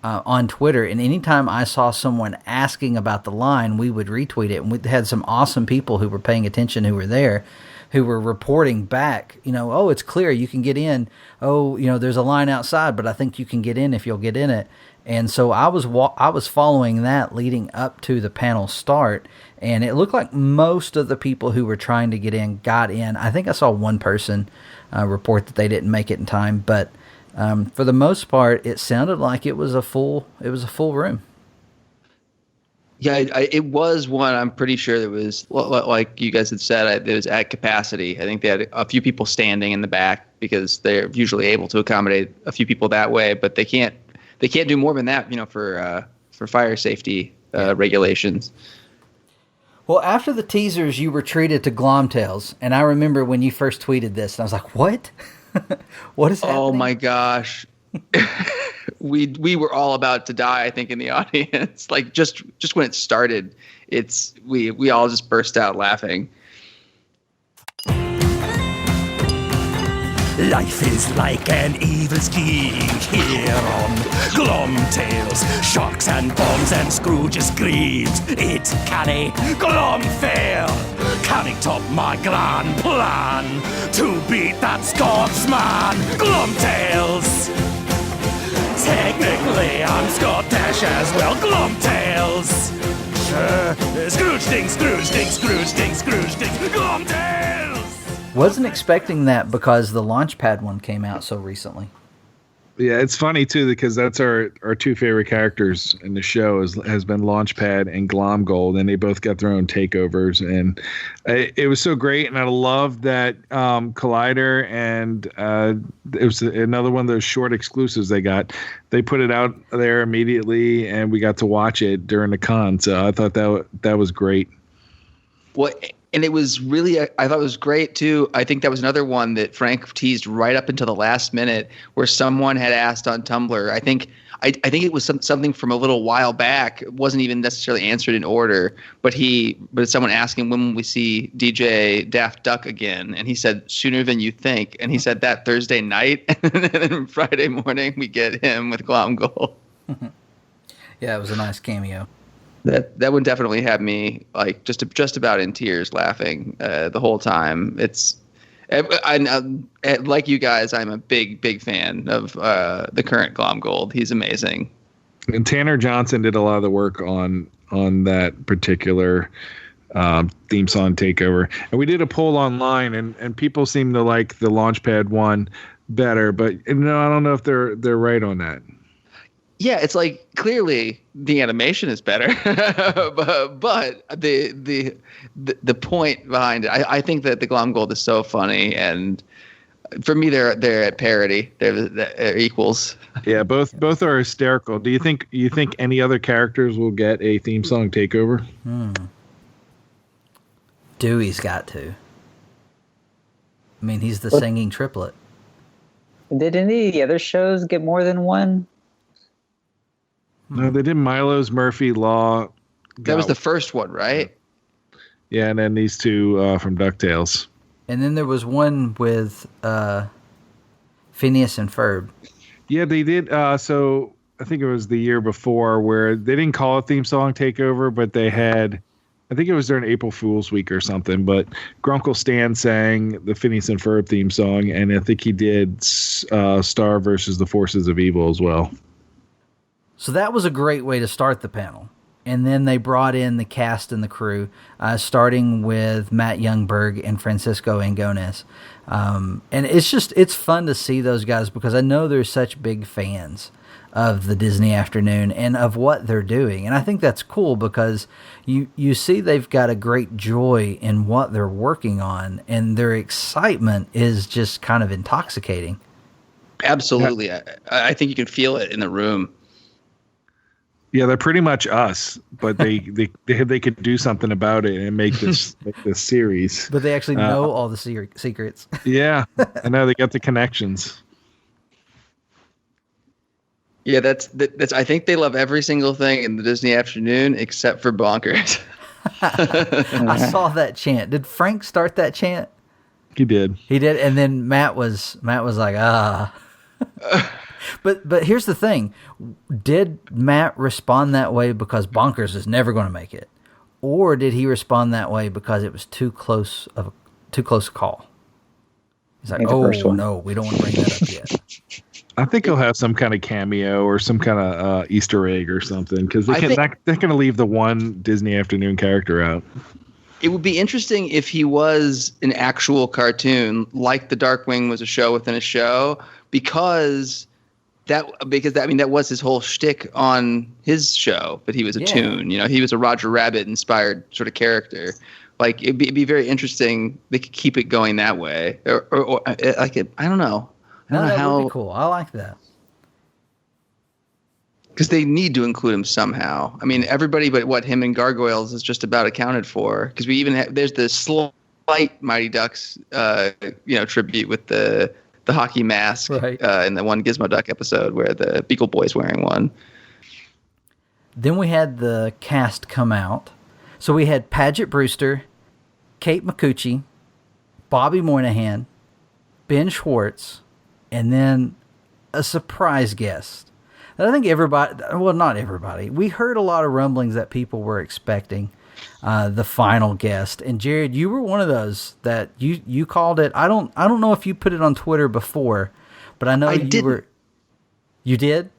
S1: on Twitter. And anytime I saw someone asking about the line, we would retweet it. And we had some awesome people who were paying attention, who were there, who were reporting back, oh, it's clear, you can get in. Oh, there's a line outside, but I think you can get in if you'll get in it. And so I was following that leading up to the panel start, and it looked like most of the people who were trying to get in got in. I think I saw one person report that they didn't make it in time, but for the most part, it sounded like it was a full room.
S6: Yeah, it was one. I'm pretty sure that was, like you guys had said, it was at capacity. I think they had a few people standing in the back because they're usually able to accommodate a few people that way, but they can't do more than that, for fire safety regulations.
S1: Well, after the teasers, you were treated to Glomtails, and I remember when you first tweeted this, and I was like, "What? What is happening?"
S6: Oh my gosh, we were all about to die, I think, in the audience. Like just when it started, we all just burst out laughing.
S7: Life is like an evil scheme here on Glomtails. Sharks and bombs and Scrooge's screams. It's canny Glomfair. Canning top my grand plan to beat that Scotsman Glomtails. Technically I'm Scottish as well, Glomtails. Scrooge ding, Scrooge ding, Scrooge ding, Scrooge ding, Glomtails.
S1: Wasn't expecting that because the Launchpad one came out so recently.
S4: Yeah, it's funny too because that's our two favorite characters in the show has been Launchpad and Glomgold, and they both got their own takeovers, and it was so great. And I love that Collider and it was another one of those short exclusives they got. They put it out there immediately, and we got to watch it during the con. So I thought that was great.
S6: Well, and it was really, I thought it was great too. I think that was another one that Frank teased right up until the last minute, where someone had asked on Tumblr. I think it was something from a little while back. It wasn't even necessarily answered in order, but someone asking when will we see DJ Daft Duck again, and he said sooner than you think, and he said that Thursday night, and then Friday morning we get him with Glomgold.
S1: Yeah, it was a nice cameo.
S6: That would definitely have me like just about in tears, laughing the whole time. Like you guys, I'm a big fan of the current Glomgold. He's amazing.
S4: And Tanner Johnson did a lot of the work on that particular theme song takeover. And we did a poll online, and people seem to like the Launchpad one better. But I don't know if they're right on that.
S6: Yeah, it's like clearly the animation is better, but the point behind it, I think that the Glomgold is so funny, and for me, they're at parity. They're equals.
S4: Yeah, both are hysterical. Do you think any other characters will get a theme song takeover?
S1: Dewey's got to. I mean, he's the singing triplet.
S5: Did any of the other shows get more than one?
S4: No, they did Milo's Murphy Law.
S6: That was the first one, right?
S4: Yeah, and then these two from DuckTales.
S1: And then there was one with Phineas and Ferb.
S4: Yeah, they did. So I think it was the year before where they didn't call it theme song takeover, but they had, I think it was during April Fool's Week or something, but Grunkle Stan sang the Phineas and Ferb theme song, and I think he did Star versus the Forces of Evil as well.
S1: So that was a great way to start the panel. And then they brought in the cast and the crew, starting with Matt Youngberg and Francisco Angones. And it's fun to see those guys because I know they're such big fans of the Disney Afternoon and of what they're doing. And I think that's cool because you see they've got a great joy in what they're working on, and their excitement is just kind of intoxicating.
S6: Absolutely. I think you can feel it in the room.
S4: Yeah, they're pretty much us, but they could do something about it and make this series.
S1: But they actually know all the secrets.
S4: Yeah, I know they got the connections.
S6: Yeah, that's. I think they love every single thing in the Disney Afternoon except for Bonkers.
S1: I saw that chant. Did Frank start that chant?
S4: He did.
S1: He did, and then Matt was like, ah. But here's the thing. Did Matt respond that way because Bonkers is never going to make it? Or did he respond that way because it was too close a call? He's like, no, we don't want to bring that up yet.
S4: I think he'll have some kind of cameo or some kind of Easter egg or something because they're going to leave the one Disney Afternoon character out.
S6: It would be interesting if he was an actual cartoon, like the Darkwing was a show within a show, because that was his whole shtick on his show, but he was a toon. He was a Roger Rabbit inspired sort of character. Like it'd be very interesting. They could keep it going that way, or like it, I don't know. I don't know how.
S1: Would be cool. I like that
S6: because they need to include him somehow. I mean, everybody but him and Gargoyles is just about accounted for. Because we even have there's the slight Mighty Ducks, tribute with the hockey mask,
S1: right,
S6: in the one Gizmo Duck episode where the Beagle Boy's wearing one.
S1: Then we had the cast come out. So we had Paget Brewster, Kate McCucci, Bobby Moynihan, Ben Schwartz, and then a surprise guest. And I think not everybody. We heard a lot of rumblings that people were expecting the final guest. And Jared, you were one of those that you called it. I don't know if you put it on Twitter before, but I know You did?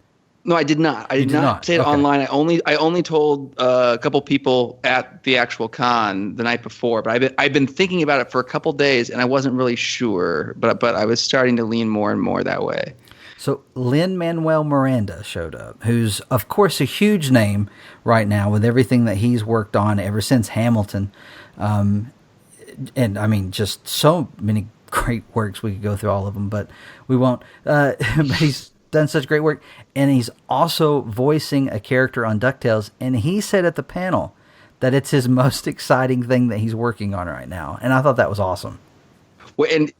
S6: No, I did not. I did not say it online. I only told a couple people at the actual con the night before. But I've been thinking about it for a couple days, and I wasn't really sure. But I was starting to lean more and more that way.
S1: So Lin-Manuel Miranda showed up, who's, of course, a huge name right now with everything that he's worked on ever since Hamilton. And, I mean, just so many great works. We could go through all of them, but we won't. But he's done such great work. And he's also voicing a character on DuckTales. And he said at the panel that it's his most exciting thing that he's working on right now. And I thought that was awesome.
S6: Well, and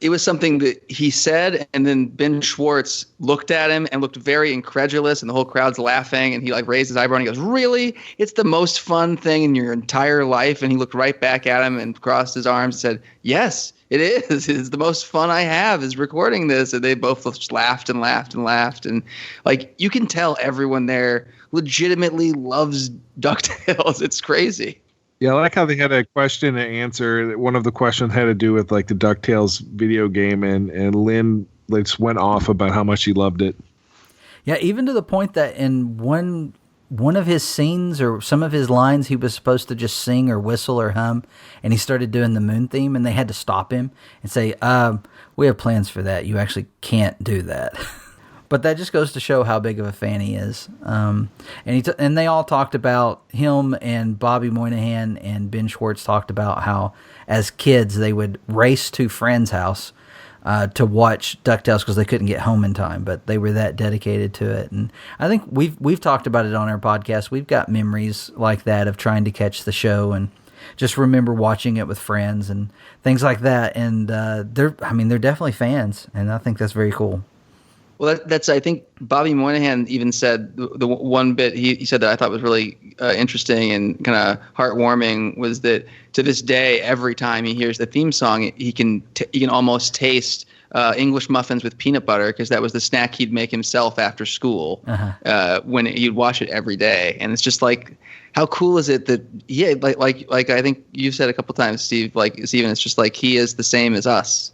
S6: it was something that he said, and then Ben Schwartz looked at him and looked very incredulous, and the whole crowd's laughing, and he like raised his eyebrow and he goes, "Really? It's the most fun thing in your entire life?" And he looked right back at him and crossed his arms and said, "Yes, it is. It's the most fun I have is recording this." And they both just laughed and laughed and laughed. And like, you can tell everyone there legitimately loves DuckTales. It's crazy.
S4: Yeah, I like how they had a question and answer. One of the questions had to do with like the DuckTales video game, and Lynn just went off about how much he loved it.
S1: Yeah, even to the point that in one of his scenes or some of his lines, he was supposed to just sing or whistle or hum, and he started doing the moon theme, and they had to stop him and say, "We have plans for that. You actually can't do that." But that just goes to show how big of a fan he is. And they all talked about him, and Bobby Moynihan and Ben Schwartz talked about how as kids they would race to friends' house to watch DuckTales because they couldn't get home in time, but they were that dedicated to it. And I think we've talked about it on our podcast. We've got memories like that of trying to catch the show and just remember watching it with friends and things like that. And they're definitely fans, and I think that's very cool.
S6: Well, that's I think Bobby Moynihan even said the one bit he said that I thought was really interesting and kind of heartwarming was that to this day, every time he hears the theme song, he can almost taste English muffins with peanut butter because that was the snack he'd make himself after school when he'd watch it every day. And it's just like, how cool is it that like I think you said a couple times, Steve, like Steven, it's just like he is the same as us.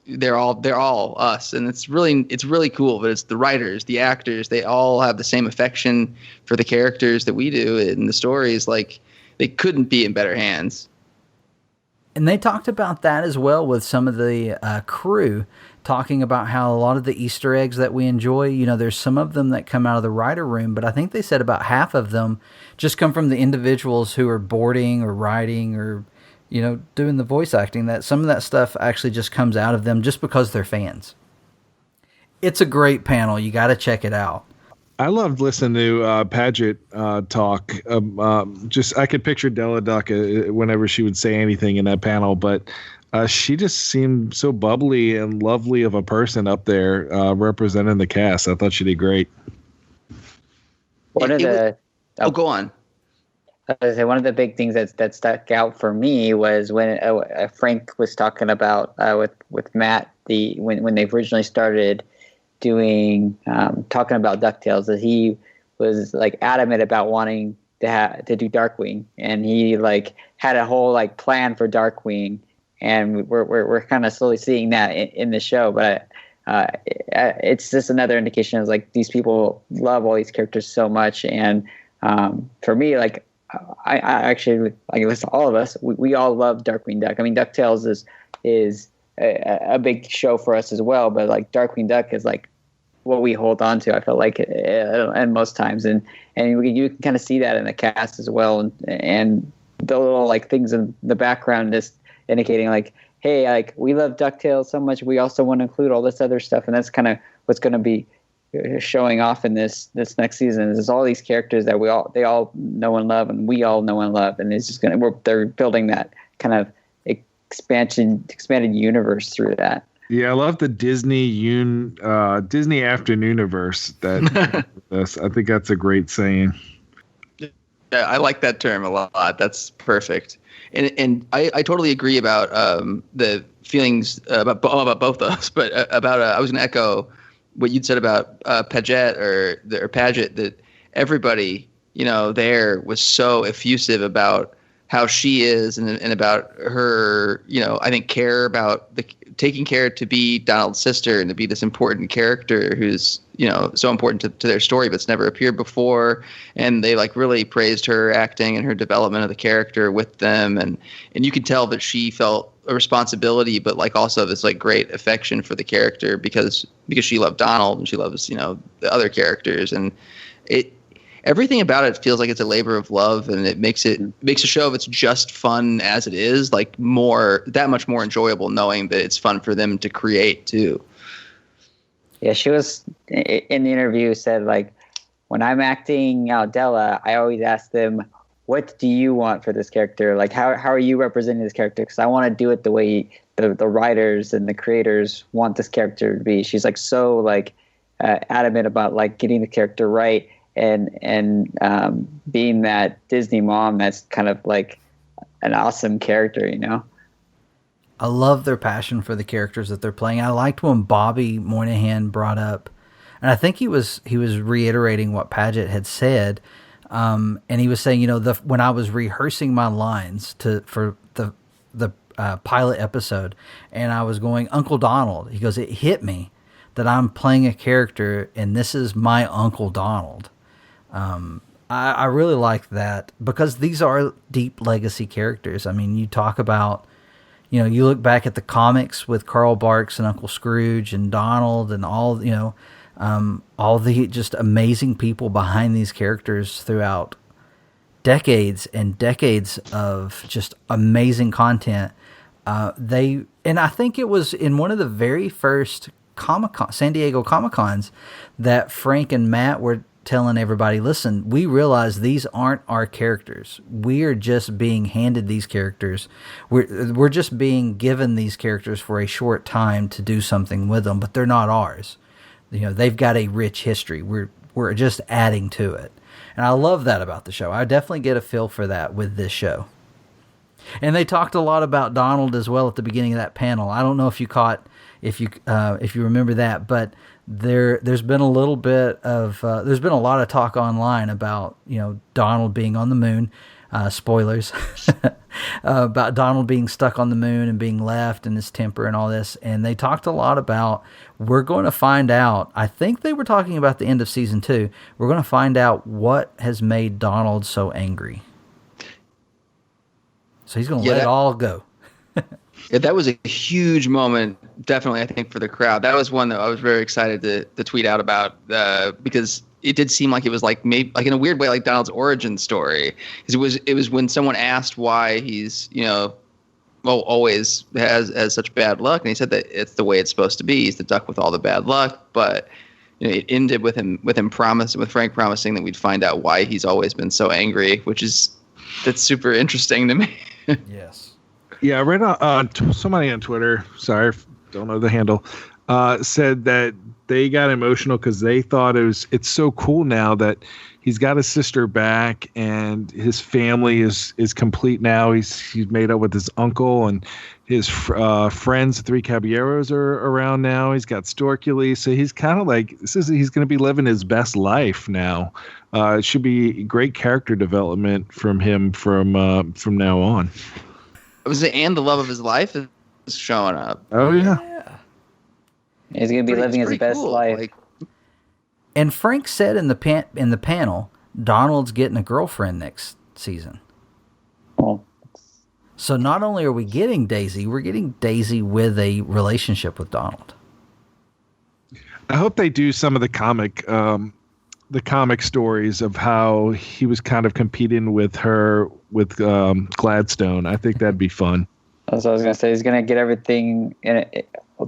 S6: They're all us, and it's really cool. But it's the writers, the actors, they all have the same affection for the characters that we do, and the stories, like they couldn't be in better hands.
S1: And they talked about that as well with some of the crew, talking about how a lot of the Easter eggs that we enjoy, there's some of them that come out of the writer room, but I think they said about half of them just come from the individuals who are boarding or writing or doing the voice acting, that some of that stuff actually just comes out of them just because they're fans. It's a great panel. You got to check it out.
S4: I loved listening to Paget talk. I could picture Della Duck whenever she would say anything in that panel, but she just seemed so bubbly and lovely of a person up there representing the cast. I thought she did great.
S6: Go on.
S5: One of the big things that stuck out for me was when Frank was talking about with Matt when they originally started doing talking about DuckTales, that he was like adamant about wanting to do Darkwing, and he like had a whole like plan for Darkwing, and we're kind of slowly seeing that in the show, but. It's just another indication of like these people love all these characters so much, and for me, like. I actually, like listen to all of us, we all love Darkwing Duck. I mean, DuckTales is a big show for us as well, but like Darkwing Duck is like what we hold on to, I feel like, and most times. And you can kind of see that in the cast as well. And the little like things in the background just indicating like, hey, like we love DuckTales so much, we also want to include all this other stuff. And that's kind of what's going to be showing off in this next season is all these characters that they all know and love, and we all know and love, and it's just they're building that kind of expanded universe through that.
S4: Yeah, I love the Disney Afternooniverse. That I think that's a great saying.
S6: Yeah, I like that term a lot. That's perfect. And I totally agree about the feelings about both of us, but I was going to echo what you'd said about Paget or Paget, that everybody there was so effusive about how she is and about her, I think care about taking care to be Donald's sister and to be this important character who's, so important to their story but's never appeared before. And they like really praised her acting and her development of the character with them. And you could tell that she felt a responsibility, but like also this like great affection for the character because she loved Donald and she loves, you know, the other characters, and everything about it feels like it's a labor of love, and it makes a show if it's just fun as it is, like that much more enjoyable knowing that it's fun for them to create too.
S5: Yeah, she was in the interview said like, when I'm acting out Della, I always ask them, what do you want for this character? Like, how are you representing this character? Because I want to do it the way the writers and the creators want this character to be. She's like so like adamant about like getting the character right and being that Disney mom that's kind of like an awesome character, you know?
S1: I love their passion for the characters that they're playing. I liked when Bobby Moynihan brought up, and I think he was reiterating what Padgett had said, and he was saying, you know, when I was rehearsing my lines for the pilot episode, and I was going, Uncle Donald, he goes, it hit me that I'm playing a character, and this is my Uncle Donald. I really like that because these are deep legacy characters. I mean, you talk about, you know, you look back at the comics with Carl Barks and Uncle Scrooge and Donald and all, you know, all the just amazing people behind these characters throughout decades and decades of just amazing content. And I think it was in one of the very first San Diego Comic-Cons that Frank and Matt were telling everybody, listen, we realize these aren't our characters. We are just being handed these characters. We're just being given these characters for a short time to do something with them, but they're not ours. You know, they've got a rich history. We're just adding to it. And I love that about the show. I definitely get a feel for that with this show. And they talked a lot about Donald as well at the beginning of that panel. I don't know if you remember that, but there's been a little bit of there's been a lot of talk online about, you know, Donald being on the moon, spoilers, about Donald being stuck on the moon and being left and his temper and all this. And they talked a lot about, we're going to find out, I think they were talking about the end of season 2, we're going to find out what has made Donald so angry. So he's going to let it all go.
S6: Yeah, that was a huge moment, definitely, I think, for the crowd. That was one that I was very excited to tweet out about because it did seem like it was like maybe like in a weird way like Donald's origin story. Because it was when someone asked why he's, you know, always has such bad luck, and he said that it's the way it's supposed to be. He's the duck with all the bad luck, but you know, it ended with Frank promising that we'd find out why he's always been so angry, that's super interesting to me.
S1: Yes.
S4: Yeah, I read on somebody on Twitter, sorry, don't know the handle, said that they got emotional because they thought it's so cool now that he's got his sister back and his family is complete now. He's made up with his uncle and his friends, the Three Caballeros, are around now. He's got Storkily, so he's kind of like he's going to be living his best life now. It should be great character development from him from now on.
S6: And the love of his life is showing up.
S4: Oh yeah.
S5: He's going to be living his best life.
S1: And Frank said in the panel, Donald's getting a girlfriend next season.
S5: Oh.
S1: So not only are we getting Daisy, we're getting Daisy with a relationship with Donald.
S4: I hope they do some of the comic stories of how he was kind of competing with her with Gladstone. I think that'd be fun.
S5: That's what I was going to say. He's going to get everything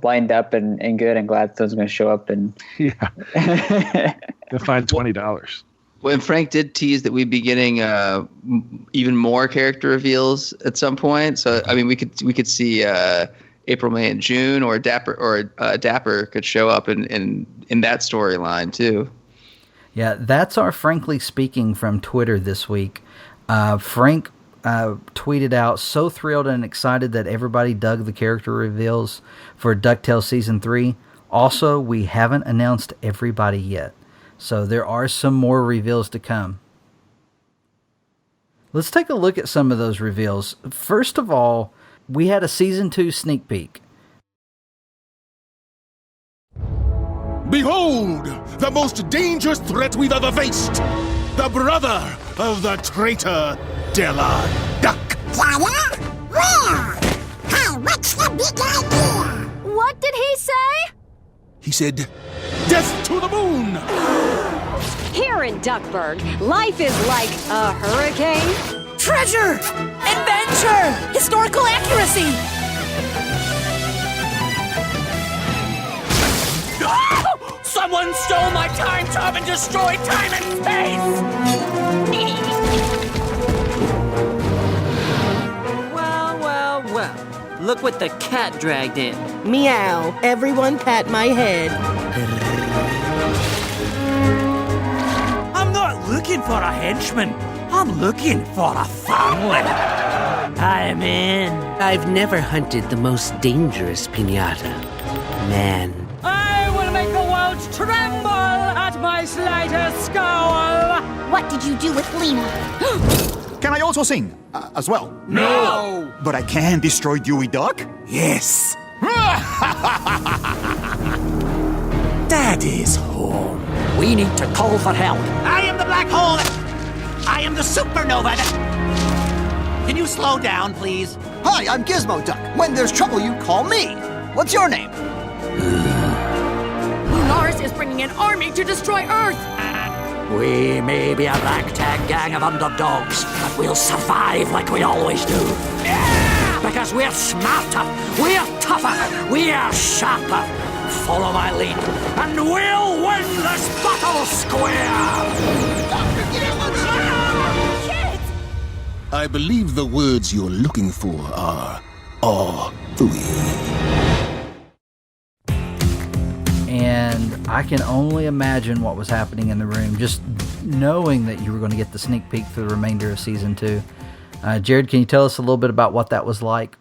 S5: lined up and good, and Gladstone's going to show up and
S4: they'll find $20.
S6: When Frank did tease that we'd be getting even more character reveals at some point, so I mean we could see April, May, and June, or Dapper could show up in that storyline too.
S1: Yeah, that's our Frankly Speaking from Twitter this week. Frank tweeted out, so thrilled and excited that everybody dug the character reveals for DuckTales Season 3. Also, we haven't announced everybody yet, so there are some more reveals to come. Let's take a look at some of those reveals. First of all, we had a Season 2 sneak peek.
S7: Behold, the most dangerous threat we've ever faced. The brother of the traitor, Della Duck.
S8: Della? Where? How what's the big idea?
S9: What did he say?
S7: He said, "Death to the moon!"
S9: Here in Duckburg, life is like a hurricane.
S10: Treasure! Adventure! Historical accuracy! Someone stole my time tub and destroyed time and space!
S11: Well. Look what the cat dragged in.
S10: Meow. Everyone pat my head.
S7: I'm not looking for a henchman. I'm looking for a family. I'm in.
S11: I've never hunted the most dangerous piñata. Man.
S10: I will make the world tremble at my slightest scowl!
S8: What did you do with Lena?
S12: Can I also sing as well?
S7: No!
S12: But I can destroy Dewey Duck?
S7: Yes. Daddy's home.
S10: We need to call for help. I am the black hole. I am the supernova. Can you slow down, please?
S12: Hi, I'm Gizmo Duck. When there's trouble, you call me. What's your name?
S10: Lars is bringing an army to destroy Earth. We may be a ragtag gang of underdogs, but we'll survive like we always do. Yeah! Because we're smarter, we're tougher, we're sharper. Follow my lead, and we'll win this battle square!
S8: Kids!
S7: I believe the words you're looking for are all three.
S1: And I can only imagine what was happening in the room, just knowing that you were going to get the sneak peek for the remainder of season 2. Jared, can you tell us a little bit about what that was like?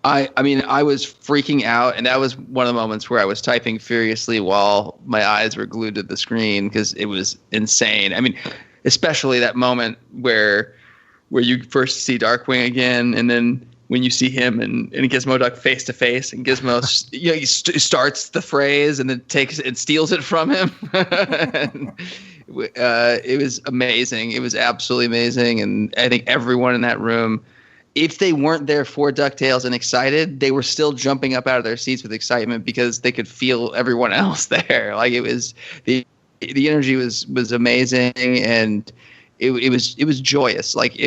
S6: I mean, I was freaking out, and that was one of the moments where I was typing furiously while my eyes were glued to the screen because it was insane. I mean, especially that moment where you first see Darkwing again, and then when you see him and Gizmo Duck face to face, and Gizmo he starts the phrase and then takes it and steals it from him. It was amazing. It was absolutely amazing, and I think everyone in that room, if they weren't there for DuckTales and excited, they were still jumping up out of their seats with excitement because they could feel everyone else there. Like it was the energy was amazing, and it was joyous. Like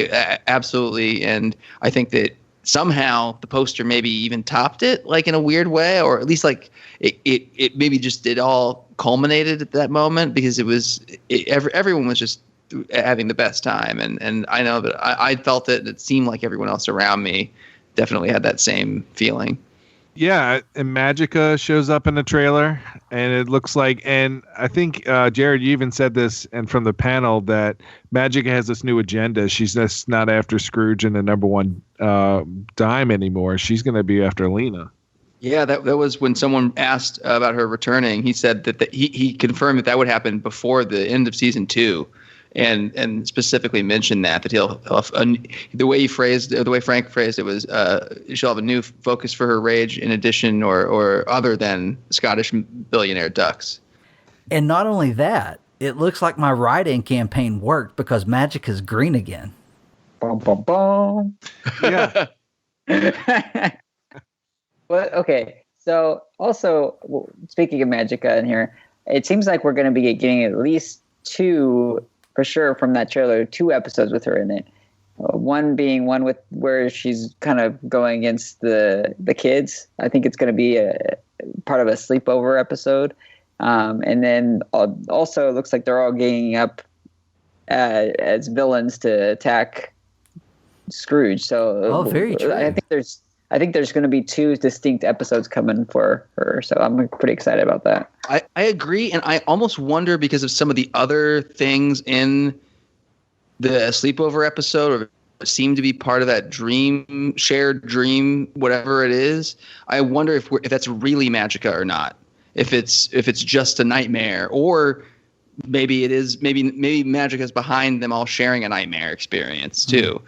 S6: absolutely, and I think that somehow the poster maybe even topped it, like in a weird way, or at least like it maybe just it all culminated at that moment because everyone was just having the best time, and I know that I felt it. It seemed like everyone else around me definitely had that same feeling.
S4: Yeah, and Magica shows up in the trailer, and it looks like, and I think, Jared, you even said this, and from the panel, that Magica has this new agenda. She's just not after Scrooge and the number one dime anymore. She's going to be after Lena.
S6: Yeah, that was when someone asked about her returning. He said that he confirmed that would happen before the end of season 2. And specifically mentioned that he'll the way Frank phrased it was she'll have a new focus for her rage in addition or other than Scottish billionaire ducks.
S1: And not only that, it looks like my write-in campaign worked because Magica's green again.
S5: Bum, bum, bum.
S4: Yeah.
S5: Well, okay. So also speaking of Magica in here, it seems like we're going to be getting at least 2. For sure, from that trailer, 2 episodes with her in it. One being one with where she's kind of going against the kids. I think it's going to be a part of a sleepover episode. And then also it looks like they're all ganging up as villains to attack Scrooge. So
S1: very true.
S5: I think there's going to be 2 distinct episodes coming for her, so I'm pretty excited about that.
S6: I agree, and I almost wonder because of some of the other things in the sleepover episode, or seem to be part of that shared dream, whatever it is. I wonder if that's really Magica or not. If it's just a nightmare, or maybe it is. Maybe Magica's behind them all sharing a nightmare experience too. Mm-hmm.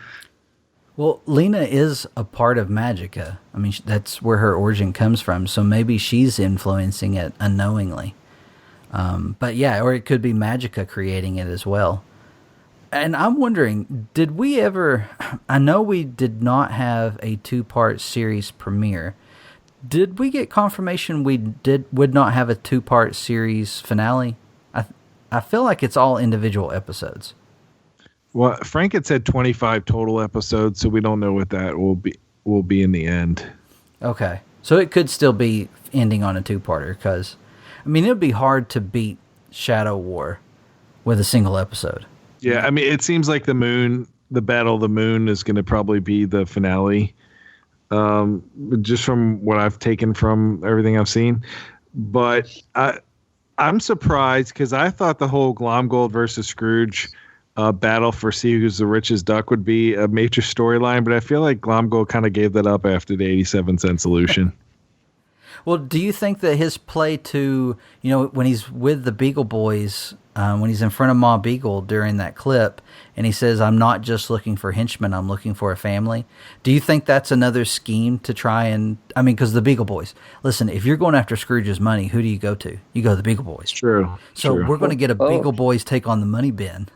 S1: Well, Lena is a part of Magica. I mean, that's where her origin comes from. So maybe she's influencing it unknowingly. But yeah, or it could be Magica creating it as well. And I'm wondering, did we ever? I know we did not have a 2-part series premiere. Did we get confirmation would not have a 2-part series finale? I feel like it's all individual episodes.
S4: Well, Frank had said 25 total episodes, so we don't know what that will be in the end.
S1: Okay, so it could still be ending on a 2-parter, because I mean, it would be hard to beat Shadow War with a single episode.
S4: Yeah, I mean, it seems like the Battle of the Moon is going to probably be the finale, just from what I've taken from everything I've seen. But I'm surprised, because I thought the whole Glomgold versus Scrooge battle for see who's the richest duck would be a major storyline, but I feel like Glomgold kind of gave that up after the 87-cent solution.
S1: Well, do you think that his play to, when he's with the Beagle Boys, when he's in front of Ma Beagle during that clip, and he says, "I'm not just looking for henchmen, I'm looking for a family." Do you think that's another scheme to try and, because the Beagle Boys, listen, if you're going after Scrooge's money, who do you go to? You go to the Beagle Boys.
S4: True.
S1: So we're going to get a Beagle Boys take on the money bin.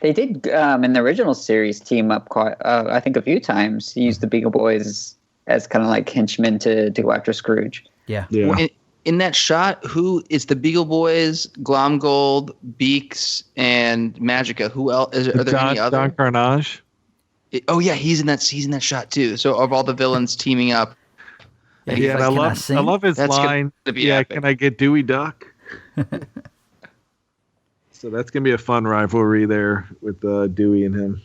S5: They did, in the original series, team up quite, I think, a few times. Use the Beagle Boys as kind of like henchmen to go after Scrooge.
S1: Yeah.
S6: Well, in that shot, who is the Beagle Boys, Glomgold, Beaks, and Magica? Who else? Are there any other?
S4: Don Carnage?
S6: He's in that shot too. So of all the villains teaming up.
S4: Yeah, and I love his line. Yeah, epic. Can I get Dewey Duck? So that's going to be a fun rivalry there with Dewey and him.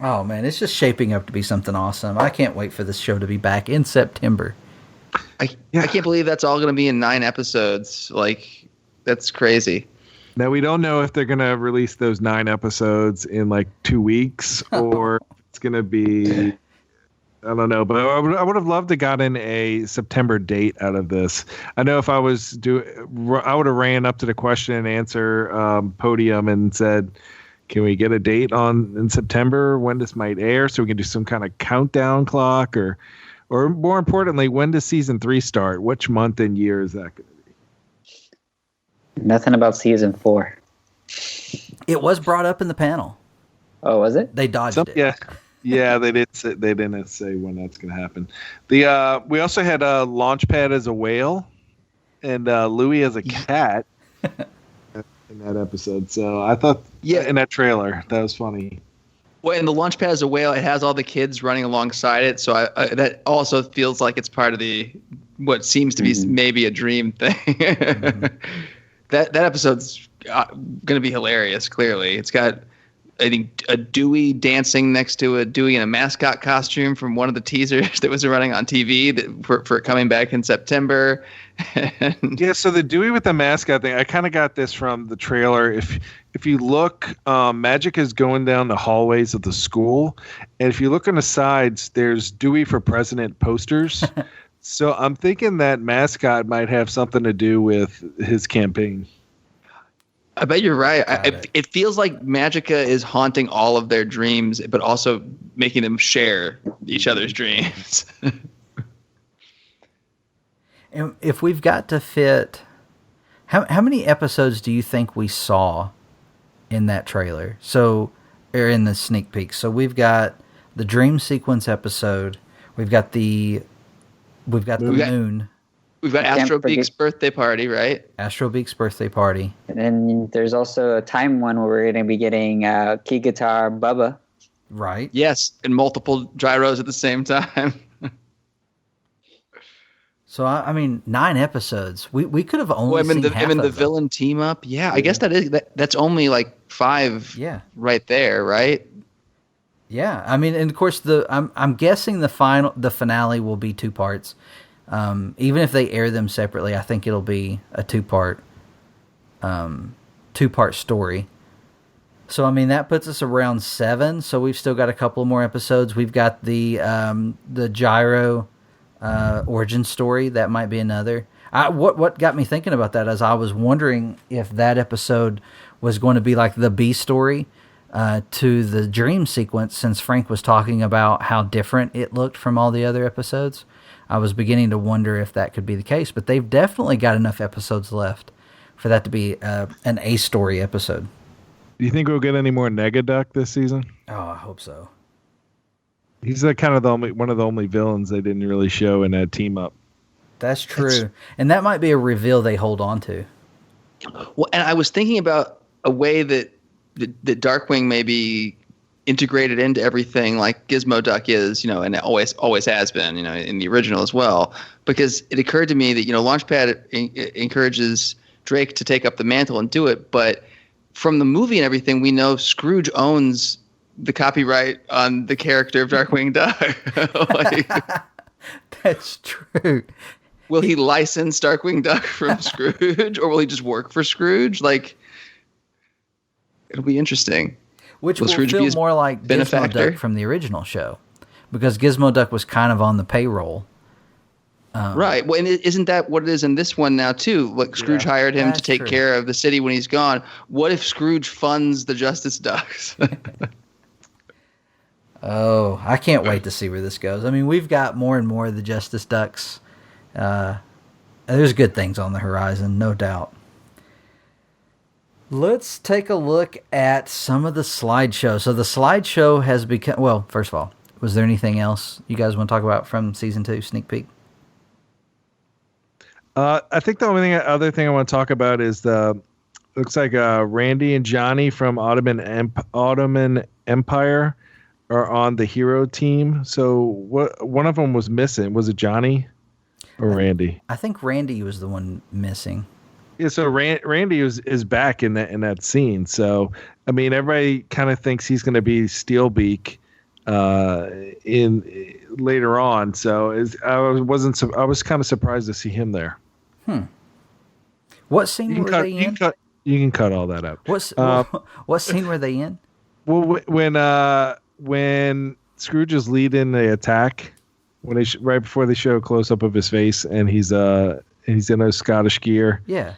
S1: Oh, man, it's just shaping up to be something awesome. I can't wait for this show to be back in September.
S6: I can't believe that's all going to be in 9 episodes. Like, that's crazy.
S4: Now, we don't know if they're going to release those 9 episodes in like 2 weeks or it's going to be, I don't know. But I would have loved to gotten a September date out of this. I know if I was I would have ran up to the question and answer podium and said, can we get a date in September when this might air so we can do some kind of countdown clock or more importantly, when does season 3 start? Which month and year is that going to be?
S5: Nothing about season 4.
S1: It was brought up in the panel.
S5: Oh, was it?
S1: They dodged it.
S4: Yeah, they didn't say when that's going to happen. We also had Launchpad as a whale and Louie as a cat in that episode. So I thought, in that trailer, that was funny.
S6: Well, and the Launchpad as a whale, it has all the kids running alongside it, so that also feels like it's part of what seems to be maybe a dream thing. That episode's going to be hilarious. Clearly, it's got, I think, a Dewey dancing next to a Dewey in a mascot costume from one of the teasers that was running on TV for coming back in September.
S4: Yeah, so the Dewey with the mascot thing, I kind of got this from the trailer. If you look, Magic is going down the hallways of the school, and if you look on the sides, there's Dewey for President posters. So I'm thinking that mascot might have something to do with his campaign.
S6: I bet you're right. It feels like Magica is haunting all of their dreams, but also making them share each other's dreams.
S1: And if we've got to fit, how many episodes do you think we saw in that trailer? Or in the sneak peek. So we've got the dream sequence episode. We've got the moon.
S6: We've got Astro Beak's birthday party, right?
S1: Astro Beak's birthday party.
S5: And then there's also a time one where we're going to be getting Key Guitar Bubba.
S1: Right.
S6: Yes, and multiple gyros at the same time.
S1: So, 9 episodes. We could have only seen half of
S6: the villain team up. Yeah, I guess that's only like 5 right there, right?
S1: Yeah, and of course I'm guessing the finale will be 2 parts. Even if they air them separately, I think it'll be a 2-part story. So that puts us around 7. So we've still got a couple more episodes. We've got the gyro origin story. That might be another. What got me thinking about that is I was wondering if that episode was going to be like the B story to the dream sequence, since Frank was talking about how different it looked from all the other episodes. I was beginning to wonder if that could be the case, but they've definitely got enough episodes left for that to be an A story episode.
S4: Do you think we'll get any more Negaduck this season?
S1: Oh, I hope so.
S4: He's like kind of one of the only villains they didn't really show in that team up.
S1: That's true. And that might be a reveal they hold on to.
S6: Well, and I was thinking about a way that Darkwing may be integrated into everything like Gizmo Duck is, and it always has been, in the original as well. Because it occurred to me that, Launchpad encourages Drake to take up the mantle and do it. But from the movie and everything, we know Scrooge owns the copyright on the character of Darkwing Duck.
S1: That's true.
S6: Will he license Darkwing Duck from Scrooge, or will he just work for Scrooge? It'll be interesting.
S1: Which will feel more like Gizmo Duck from the original show, because Gizmo Duck was kind of on the payroll.
S6: Right. Well, and isn't that what it is in this one now, too? Like, Scrooge hired him to take care of the city when he's gone. What if Scrooge funds the Justice Ducks?
S1: Oh, I can't wait to see where this goes. I mean, we've got more and more of the Justice Ducks. There's good things on the horizon, no doubt. Let's take a look at some of the slideshow. So the slideshow has become... Well, first of all, was there anything else you guys want to talk about from Season 2, sneak peek?
S4: I think the only other thing I want to talk about is looks like Randy and Johnny from Ottoman Empire are on the hero team. So one of them was missing. Was it Johnny or Randy?
S1: I think Randy was the one missing.
S4: Yeah, so Randy is back in that scene. So I mean, everybody kind of thinks he's going to be Steelbeak in later on. So I was kind of surprised to see him there.
S1: What scene were they in?
S4: You can cut all that out.
S1: What scene were they in?
S4: Well, when Scrooge is leading the attack, right before they show a close up of his face, and he's in a Scottish gear.
S1: Yeah.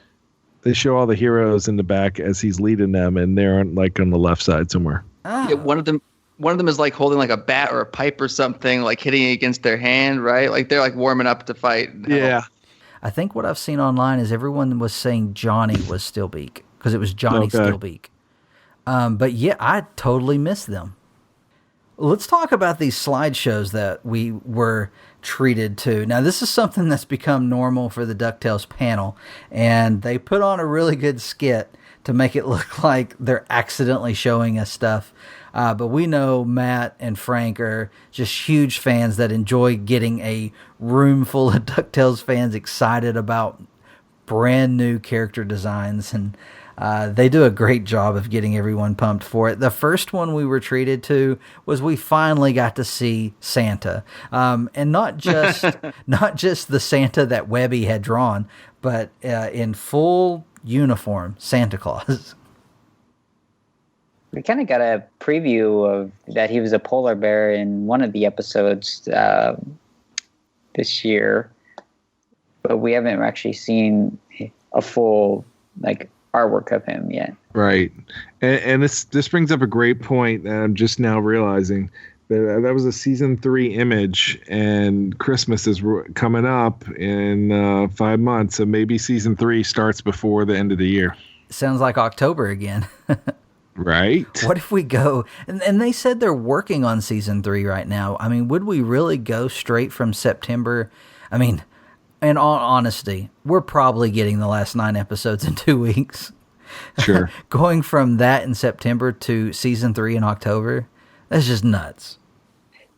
S4: They show all the heroes in the back as he's leading them, and they're on the left side somewhere.
S1: Oh.
S6: Yeah, one of them is like holding like a bat or a pipe or something, like hitting it against their hand, right? Like they're like warming up to fight.
S4: Yeah.
S1: I think what I've seen online is everyone was saying Johnny was Steelbeak because it was Johnny Steelbeak. But yeah, I totally missed them. Let's talk about these slideshows that we were treated to. Now, this is something that's become normal for the DuckTales panel, and they put on a really good skit to make it look like they're accidentally showing us stuff. But we know Matt and Frank are just huge fans that enjoy getting a room full of DuckTales fans excited about brand new character designs, and they do a great job of getting everyone pumped for it. The first one we were treated to was we finally got to see Santa, and not just the Santa that Webby had drawn, but in full uniform, Santa Claus.
S5: We kind of got a preview of that he was a polar bear in one of the episodes this year, but we haven't actually seen a full artwork of him yet.
S4: Right, and this brings up a great point that I'm just now realizing that was a season 3 image, and Christmas is coming up in 5 months, so maybe season 3 starts before the end of the year.
S1: Sounds like October again.
S4: Right.
S1: What if we go, and they said they're working on season 3 right now. I mean, would we really go straight from September? I mean, in all honesty, we're probably getting the last 9 episodes in 2 weeks.
S4: Sure.
S1: Going from that in September to season 3 in October, that's just nuts.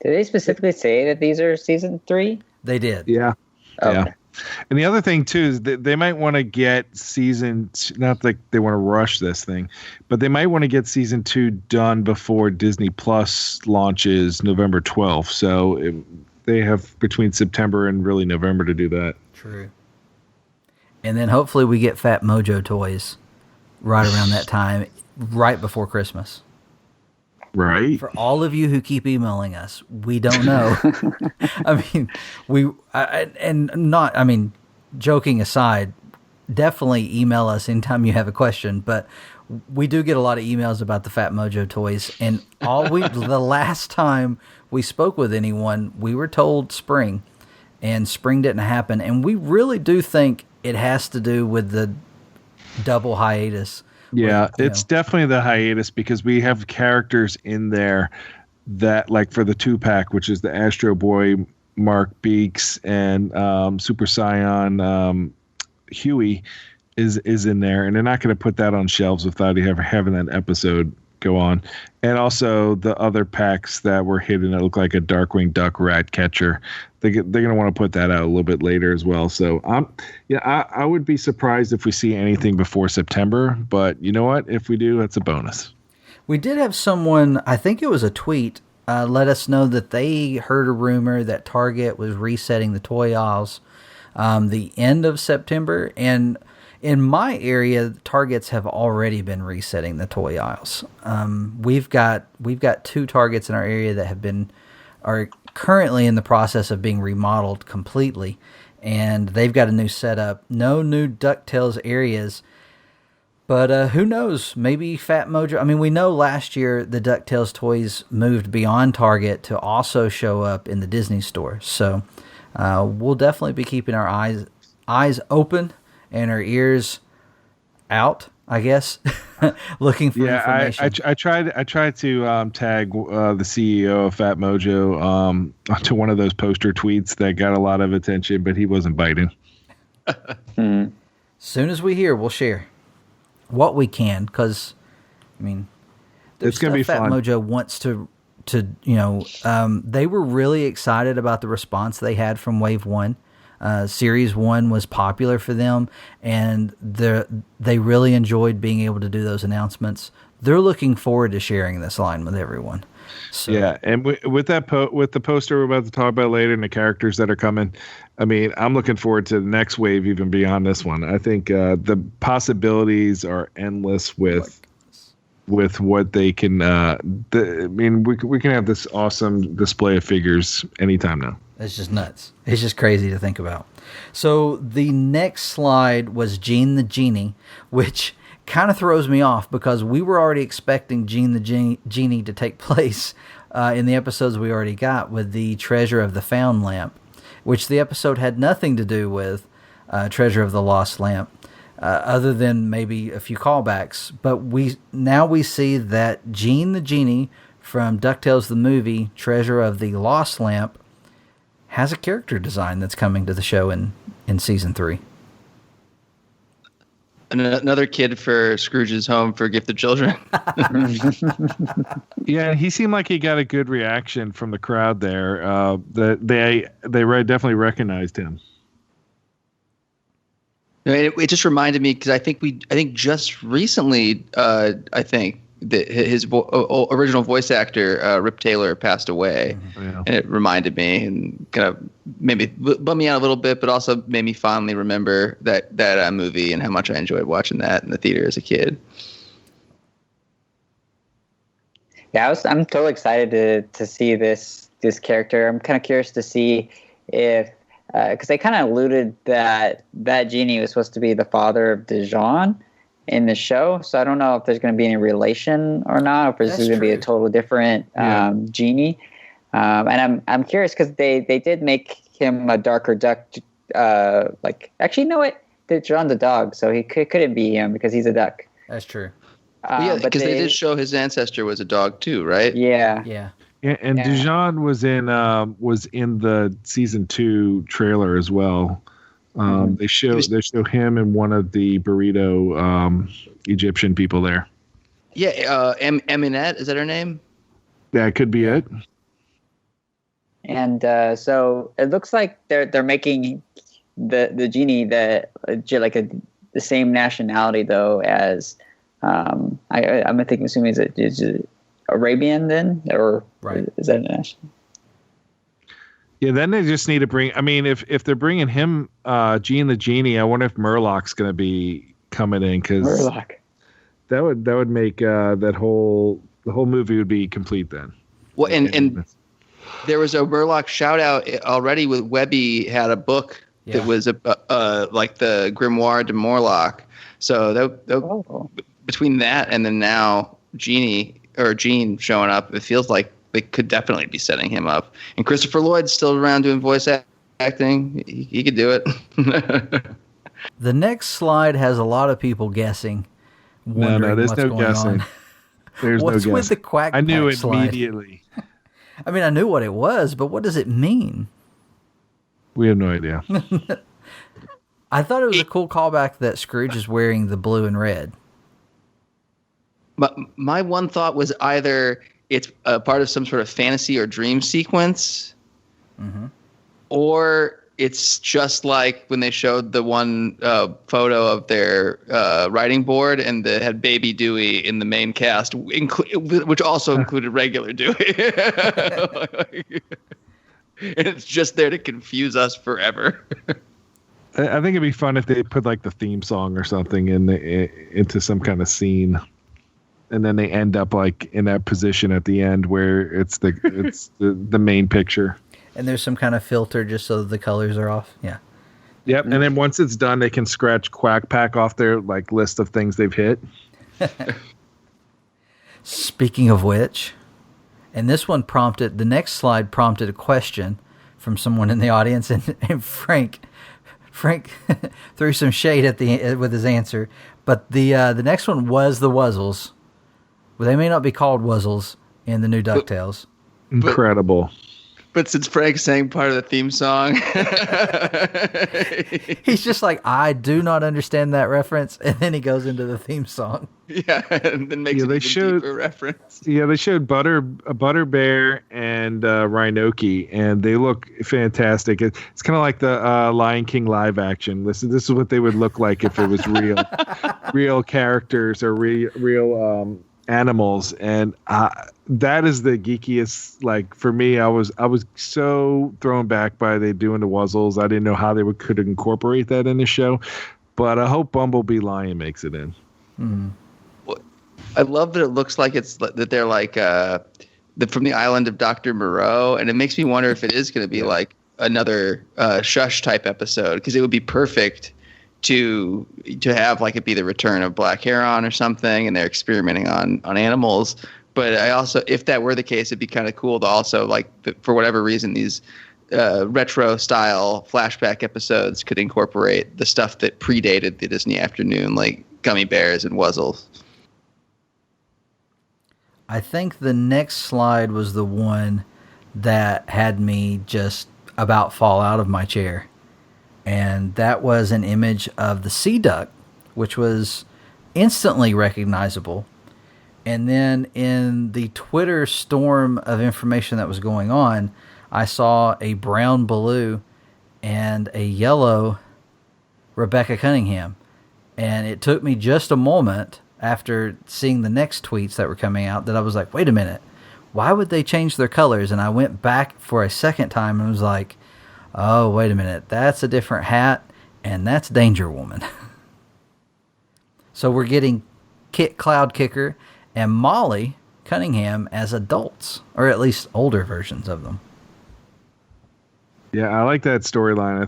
S5: Did they specifically say that these are season 3?
S1: They did.
S4: Yeah.
S5: Okay.
S4: Yeah. And the other thing, too, is that they might want to get not like they want to rush this thing, but they might want to get season 2 done before Disney Plus launches November 12th. So they have between September and really November to do that.
S1: True. And then hopefully we get Fat Mojo toys right around that time, right before Christmas.
S4: Right.
S1: For all of you who keep emailing us, we don't know. I mean, joking aside, definitely email us anytime you have a question, but we do get a lot of emails about the Fat Mojo toys, and the last time we spoke with anyone, we were told spring, and spring didn't happen, and we really do think it has to do with the double hiatus
S4: Yeah, it's definitely the hiatus because we have characters in there that, like for the 2-pack, which is the Astro Boy, Mark Beeks, and Super Scion Huey is in there, and they're not going to put that on shelves without having that episode go on. And also the other packs that were hidden that look like a Darkwing Duck Rat Catcher, they're going to want to put that out a little bit later as well. So I would be surprised if we see anything before September, but you know what? If we do, that's a bonus.
S1: We did have someone, I think it was a tweet, let us know that they heard a rumor that Target was resetting the toy aisles the end of September, and in my area, Targets have already been resetting the toy aisles. We've got 2 Targets in our area that are currently in the process of being remodeled completely, and they've got a new setup. No new DuckTales areas, but who knows? Maybe Fat Mojo. I mean, we know last year the DuckTales toys moved beyond Target to also show up in the Disney store. So we'll definitely be keeping our eyes open and our ears out, I guess, looking for information.
S4: I tried to tag the CEO of Fat Mojo onto one of those poster tweets that got a lot of attention, but he wasn't biting.
S1: Soon as we hear, we'll share what we can, because I mean,
S4: it's going to be
S1: Fat
S4: fun.
S1: Mojo wants to they were really excited about the response they had from Wave 1. Series 1 was popular for them, and they really enjoyed being able to do those announcements. They're looking forward to sharing this line with everyone. So,
S4: yeah, and with the poster we're about to talk about later and the characters that are coming, I mean, I'm looking forward to the next wave even beyond this one. I think the possibilities are endless with what they can. We can have this awesome display of figures anytime now.
S1: It's just nuts. It's just crazy to think about. So the next slide was Gene the Genie, which kind of throws me off because we were already expecting Gene the Genie to take place in the episodes we already got with the Treasure of the Found Lamp, which the episode had nothing to do with Treasure of the Lost Lamp, other than maybe a few callbacks. But we see that Gene the Genie from DuckTales the movie, Treasure of the Lost Lamp, has a character design that's coming to the show in season 3.
S6: Another kid for Scrooge's Home for Gifted Children.
S4: Yeah, he seemed like he got a good reaction from the crowd there. They definitely recognized him.
S6: It just reminded me because I think just recently his original voice actor Rip Taylor passed away, and it reminded me and kind of maybe bummed me out a little bit, but also made me fondly remember that movie and how much I enjoyed watching that in the theater as a kid.
S5: Yeah, I'm totally excited to see this character. I'm kind of curious to see if because they kind of alluded that genie was supposed to be the father of Dijon in the show, so I don't know if there's going to be any relation or not, or if this is going to be a total different genie. And I'm curious because they did make him a darker duck. Actually, you know what? Dijon's a dog, so he couldn't be him because he's a duck.
S1: That's true.
S6: Because they did show his ancestor was a dog too, right?
S5: Yeah.
S4: Yeah, and Dijon was in the season 2 trailer as well. They show him and one of the burrito Egyptian people there.
S6: Yeah, Eminette, is that her name?
S4: That could be it.
S5: And so it looks like they're making the genie the same nationality though as I'm assuming is it Arabian then, or is that a national?
S4: Yeah, then they just need to bring. I mean, if they're bringing him, Gene the Genie, I wonder if Murloc's going to be coming in because
S5: Murloc.
S4: That would make the whole movie would be complete then.
S6: Well, and there was a Murloc shout out already with Webby had a book that was like the Grimoire de Morlock. So between that and then now Gene showing up, it feels like they could definitely be setting him up. And Christopher Lloyd's still around doing voice acting. He could do it.
S1: The next slide has a lot of people guessing wondering
S4: there's
S1: what's
S4: no
S1: going
S4: guessing.
S1: on.
S4: There's
S1: What's
S4: no
S1: with
S4: guessing.
S1: the quack
S4: I knew
S1: pack
S4: it
S1: slide?
S4: immediately.
S1: I mean, I knew what it was, but what does it mean?
S4: We have no idea.
S1: I thought it was a cool callback that Scrooge is wearing the blue and red.
S6: My one thought was either it's a part of some sort of fantasy or dream sequence, or it's just like when they showed the one photo of their writing board and they had Baby Dewey in the main cast, which also included regular Dewey. And it's just there to confuse us forever.
S4: I think it'd be fun if they put like the theme song or something into some kind of scene, and then they end up like in that position at the end where it's the main picture.
S1: And there's some kind of filter just so the colors are off. Yeah.
S4: Yep. And then once it's done, they can scratch Quack Pack off their like list of things they've hit.
S1: Speaking of which, and the next slide prompted a question from someone in the audience, and Frank threw some shade with his answer. But the next one was the Wuzzles. Well, they may not be called Wuzzles in the new DuckTales.
S4: Incredible.
S6: But since Frank sang part of the theme song,
S1: he's just like, I do not understand that reference, and then he goes into the theme song.
S6: Yeah, and then makes an even deeper reference.
S4: Yeah, they showed Butter Bear and Rhinoki, and they look fantastic. It's kind of like the Lion King live action. This is what they would look like if it was real characters or real animals, and that is the geekiest. Like for me, I was so thrown back by they doing the Wuzzles. I didn't know how they could incorporate that in the show, but I hope Bumblebee Lion makes it in.
S1: Mm-hmm.
S6: I love that it looks like that they're like from the island of Dr. Moreau, and it makes me wonder if it is going to be like another Shush type episode, because it would be perfect to have like it be the return of Black Heron or something, and they're experimenting on animals. But I also, if that were the case, it'd be kind of cool to also like for whatever reason these retro style flashback episodes could incorporate the stuff that predated the Disney Afternoon, like Gummy Bears and Wuzzles.
S1: I think the next slide was the one that had me just about fall out of my chair. And that was an image of the sea duck, which was instantly recognizable. And then in the Twitter storm of information that was going on, I saw a brown Baloo and a yellow Rebecca Cunningham. And it took me just a moment after seeing the next tweets that were coming out that I was like, wait a minute, why would they change their colors? And I went back for a second time and was like, oh, wait a minute, that's a different hat, and that's Danger Woman. So we're getting Cloud Kicker and Molly Cunningham as adults, or at least older versions of them.
S4: Yeah, I like that storyline.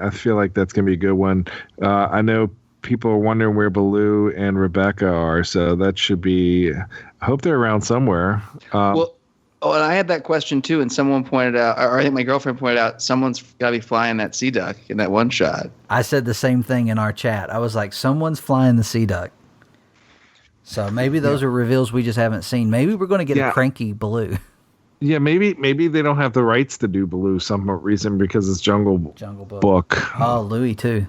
S4: I feel like that's going to be a good one. I know people are wondering where Baloo and Rebecca are, so that should be. I hope they're around somewhere.
S6: And I had that question too, and someone pointed out, or I think my girlfriend pointed out, someone's got to be flying that sea duck in that one shot.
S1: I said the same thing in our chat. I was like, someone's flying the sea duck. So maybe those are reveals we just haven't seen. Maybe we're going to get a cranky Baloo.
S4: Yeah, maybe they don't have the rights to do Baloo some reason because it's Jungle Book.
S1: Oh, Louie too.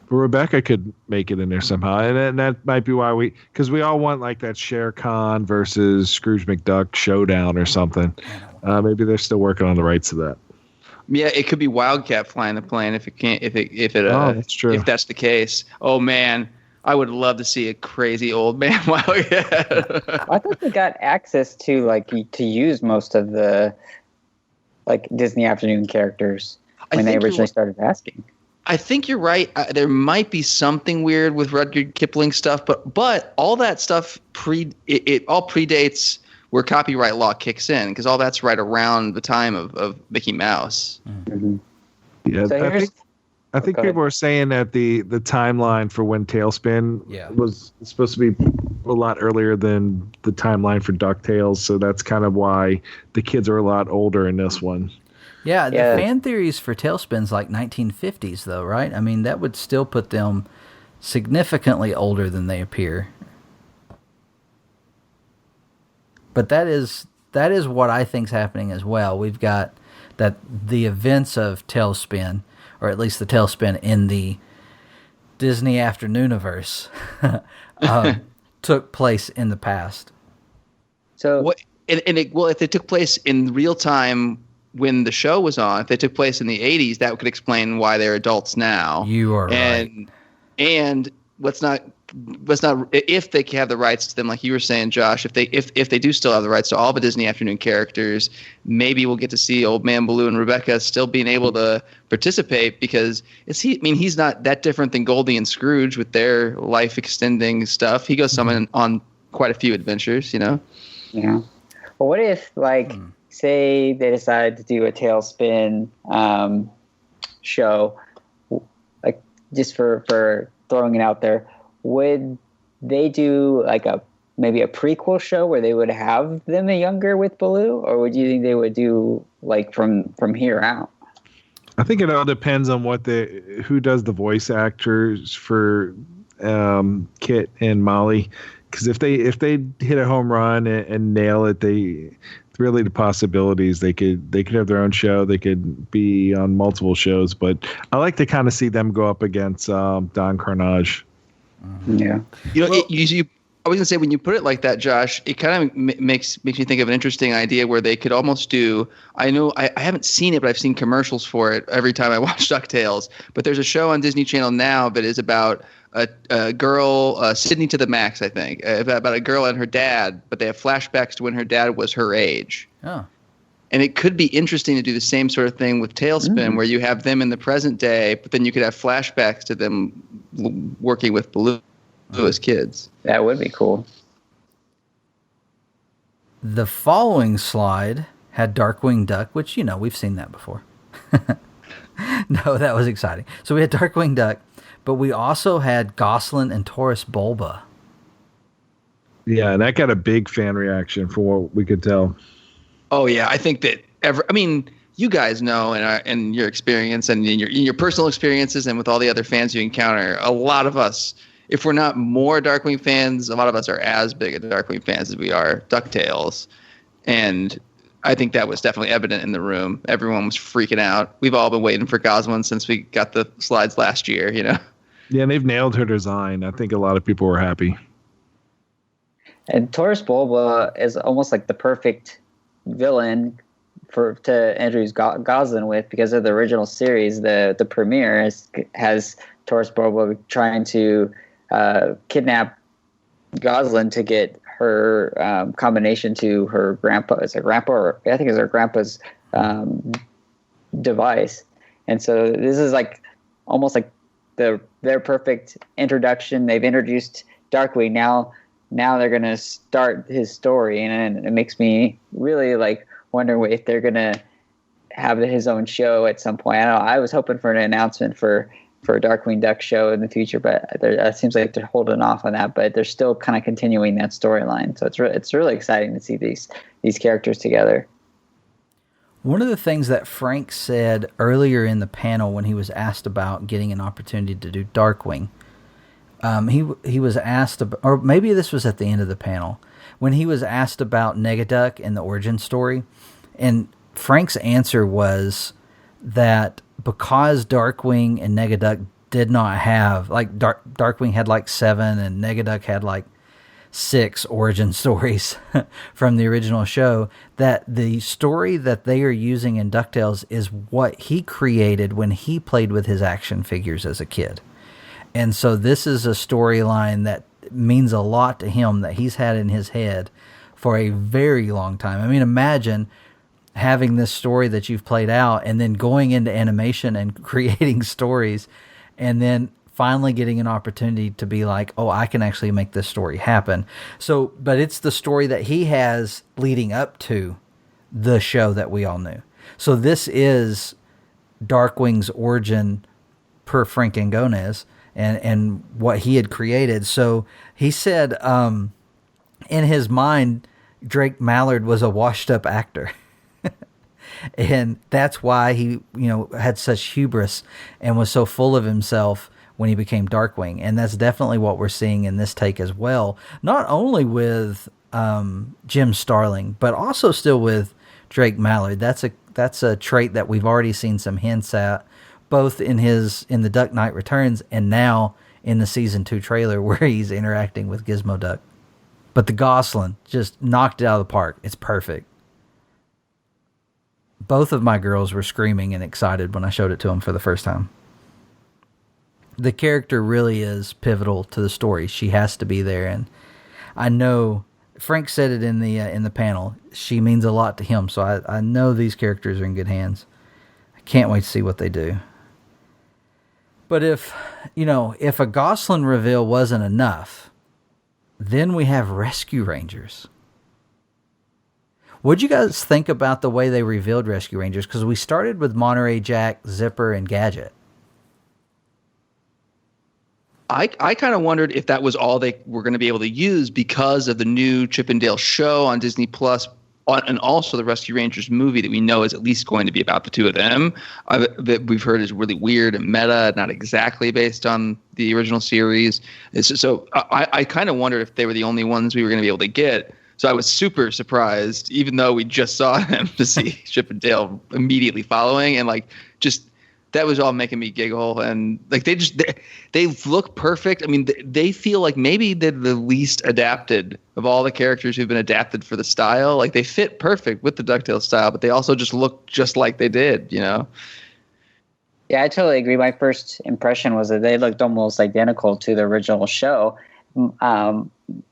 S4: Rebecca could make it in there somehow, and that might be why because we all want like that Shere Khan versus Scrooge McDuck showdown or something. Maybe they're still working on the rights to that.
S6: Yeah, it could be Wildcat flying the plane if that's true. If that's the case. Oh man, I would love to see a crazy old man Wildcat.
S5: I thought they got access to use most of the Disney Afternoon characters when they originally started asking.
S6: I think you're right. There might be something weird with Rudyard Kipling stuff, but all that stuff all predates where copyright law kicks in, because all that's right around the time of Mickey Mouse.
S5: Mm-hmm.
S4: Yeah, so I think people are saying that the timeline for when TailSpin was supposed to be a lot earlier than the timeline for DuckTales, so that's kind of why the kids are a lot older in this one.
S1: Yeah, the fan theories for TailSpin's like 1950s, though, right? I mean, that would still put them significantly older than they appear. But that is what I think is happening as well. We've got that the events of TailSpin, or at least the TailSpin in the Disney Afternooniverse, took place in the past.
S6: So, if they took place in real time when the show was on, if they took place in the 80s, that could explain why they're adults now.
S1: You are right.
S6: And let's not if they have the rights to them, like you were saying, Josh, if they do still have the rights to all the Disney Afternoon characters, maybe we'll get to see Old Man Baloo and Rebecca still being able to participate, because he's not that different than Goldie and Scrooge with their life extending stuff. He goes on quite a few adventures,
S5: Yeah. Well, what if, say they decide to do a TailSpin show, like just for throwing it out there, would they do maybe a prequel show where they would have them younger with Baloo, or would you think they would do from here out?
S4: I think it all depends on who does the voice actors for Kit and Molly, because if they hit a home run and nail it, really the possibilities they could have their own show. They could be on multiple shows, but I like to kind of see them go up against Don Carnage.
S5: Yeah.
S6: I was gonna say, when you put it like that, Josh, it kind of makes me think of an interesting idea where they could almost do. I know I haven't seen it, but I've seen commercials for it every time I watch DuckTales. But there's a show on Disney Channel now that is about a girl, Sydney to the Max, I think, about a girl and her dad, but they have flashbacks to when her dad was her age.
S1: Oh.
S6: And it could be interesting to do the same sort of thing with TailSpin, where you have them in the present day, but then you could have flashbacks to them working with Baloo as kids.
S5: That would be cool.
S1: The following slide had Darkwing Duck, which, we've seen that before. No, that was exciting. So we had Darkwing Duck, but we also had Gosalyn and Taurus Bulba.
S4: Yeah, and that got a big fan reaction from what we could tell.
S6: Oh yeah, I think that you guys know in your experience and in your personal experiences and with all the other fans you encounter, a lot of us, if we're not more Darkwing fans, a lot of us are as big a Darkwing fans as we are DuckTales. And I think that was definitely evident in the room. Everyone was freaking out. We've all been waiting for Gosalyn since we got the slides last year, Yeah,
S4: and they've nailed her design. I think a lot of people were happy.
S5: And Taurus Bulba is almost like the perfect villain to introduce Gosalyn with, because of the original series. The premiere has Taurus Bulba trying to kidnap Gosalyn to get her combination to her grandpa. Is it grandpa? Or I think it's her grandpa's device. And so this is almost like their perfect introduction. They've introduced Darkwing. Now they're going to start his story, and it makes me really wonder if they're going to have his own show at some point. I don't know. I was hoping for an announcement for a Darkwing Duck show in the future, but it seems like they're holding off on that. But they're still kind of continuing that storyline, so it's really exciting to see these characters together.
S1: One of the things that Frank said earlier in the panel when he was asked about getting an opportunity to do Darkwing, he was asked about, or maybe this was at the end of the panel, when he was asked about Negaduck and the origin story, and Frank's answer was that because Darkwing and Negaduck did not have, Darkwing had 7 and Negaduck had 6 origin stories from the original show, that the story that they are using in DuckTales is what he created when he played with his action figures as a kid. And so this is a storyline that means a lot to him, that he's had in his head for a very long time. I mean, imagine having this story that you've played out and then going into animation and creating stories and then finally getting an opportunity to be like, oh, I can actually make this story happen. So, but it's the story that he has leading up to the show that we all knew. So this is Darkwing's origin per Frank Angones and what he had created. So he said in his mind, Drake Mallard was a washed up actor. And that's why he, had such hubris and was so full of himself when he became Darkwing. And that's definitely what we're seeing in this take as well. Not only with Jim Starling, but also still with Drake Mallard. That's a trait that we've already seen some hints at, both in the Duck Knight Returns and now in the season 2 trailer where he's interacting with Gizmo Duck. But the Gosalyn just knocked it out of the park. It's perfect. Both of my girls were screaming and excited when I showed it to them for the first time. The character really is pivotal to the story. She has to be there, and I know Frank said it in the panel. She means a lot to him, so I know these characters are in good hands. I can't wait to see what they do. But if a Gosalyn reveal wasn't enough, then we have Rescue Rangers. What'd you guys think about the way they revealed Rescue Rangers? Because we started with Monterey Jack, Zipper, and Gadget.
S6: I kind of wondered if that was all they were going to be able to use because of the new Chip and Dale show on Disney Plus, and also the Rescue Rangers movie that we know is at least going to be about the two of them. That we've heard is really weird and meta, not exactly based on the original series. So I kind of wondered if they were the only ones we were going to be able to get. So I was super surprised, even though we just saw them, to see Chip and Dale immediately following, and just. That was all making me giggle, and they look perfect. I mean, they feel like maybe they're the least adapted of all the characters who've been adapted for the style. Like, they fit perfect with the DuckTales style, but they also just look just like they did, Yeah,
S5: I totally agree. My first impression was that they looked almost identical to the original show. I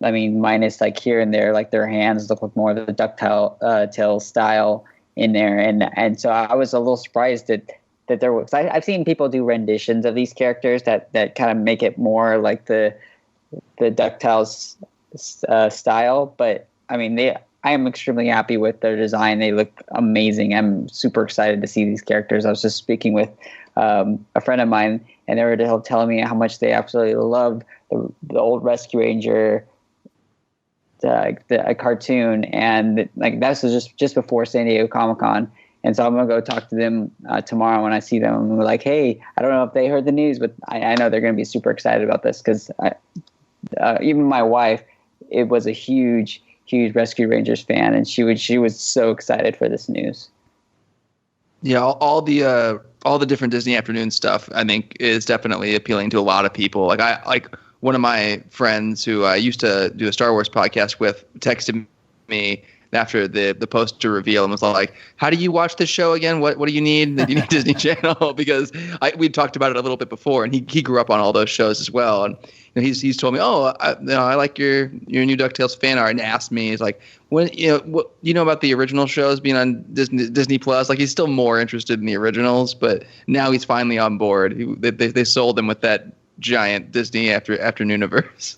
S5: mean, minus here and there, their hands look like more of the DuckTales style in there, and so I was a little surprised that there was. I've seen people do renditions of these characters that kind of make it more like the DuckTales style. But I mean, I am extremely happy with their design. They look amazing. I'm super excited to see these characters. I was just speaking with a friend of mine, and they were telling me how much they absolutely love the old Rescue Ranger the cartoon, and that was just before San Diego Comic-Con. And so I'm going to go talk to them tomorrow when I see them. And we're like, hey, I don't know if they heard the news, but I know they're going to be super excited about this because even my wife, it was a huge, huge Rescue Rangers fan, and she was so excited for this news.
S6: Yeah, all the different Disney Afternoon stuff, I think, is definitely appealing to a lot of people. Like one of my friends who I used to do a Star Wars podcast with texted me after the poster reveal and was like, how do you watch this show again? What do you need? Do you need Disney Channel? Because we talked about it a little bit before, and he grew up on all those shows as well. And he's told me, I like your new DuckTales fan art, and asked me, he's like, what about the original shows being on Disney Plus? Like, he's still more interested in the originals, but now he's finally on board. They sold him with that giant Disney Afternooniverse.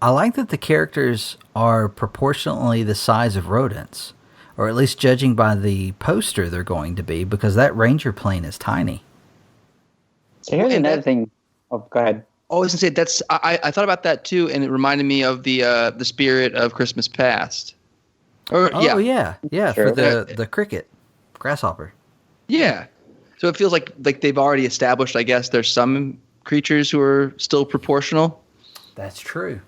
S1: I like that the characters are proportionally the size of rodents, or at least judging by the poster they're going to be, because that Ranger plane is tiny.
S5: So here's another thing. Oh, go ahead.
S6: I was going to say, I thought about that too, and it reminded me of the Spirit of Christmas Past.
S1: Yeah, sure. For the cricket, grasshopper.
S6: Yeah. So it feels like they've already established, I guess, there's some creatures who are still proportional.
S1: That's true.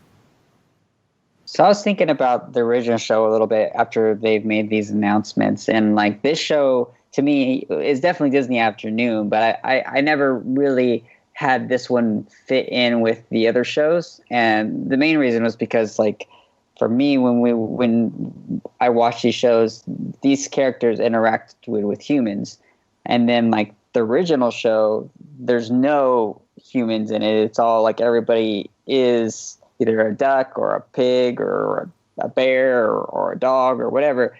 S5: So I was thinking about the original show a little bit after they've made these announcements, and this show to me is definitely Disney Afternoon, but I never really had this one fit in with the other shows, and the main reason was because for me when I watch these shows, these characters interact with humans, and then the original show, there's no humans in it. It's all everybody is either a duck or a pig or a bear or a dog or whatever.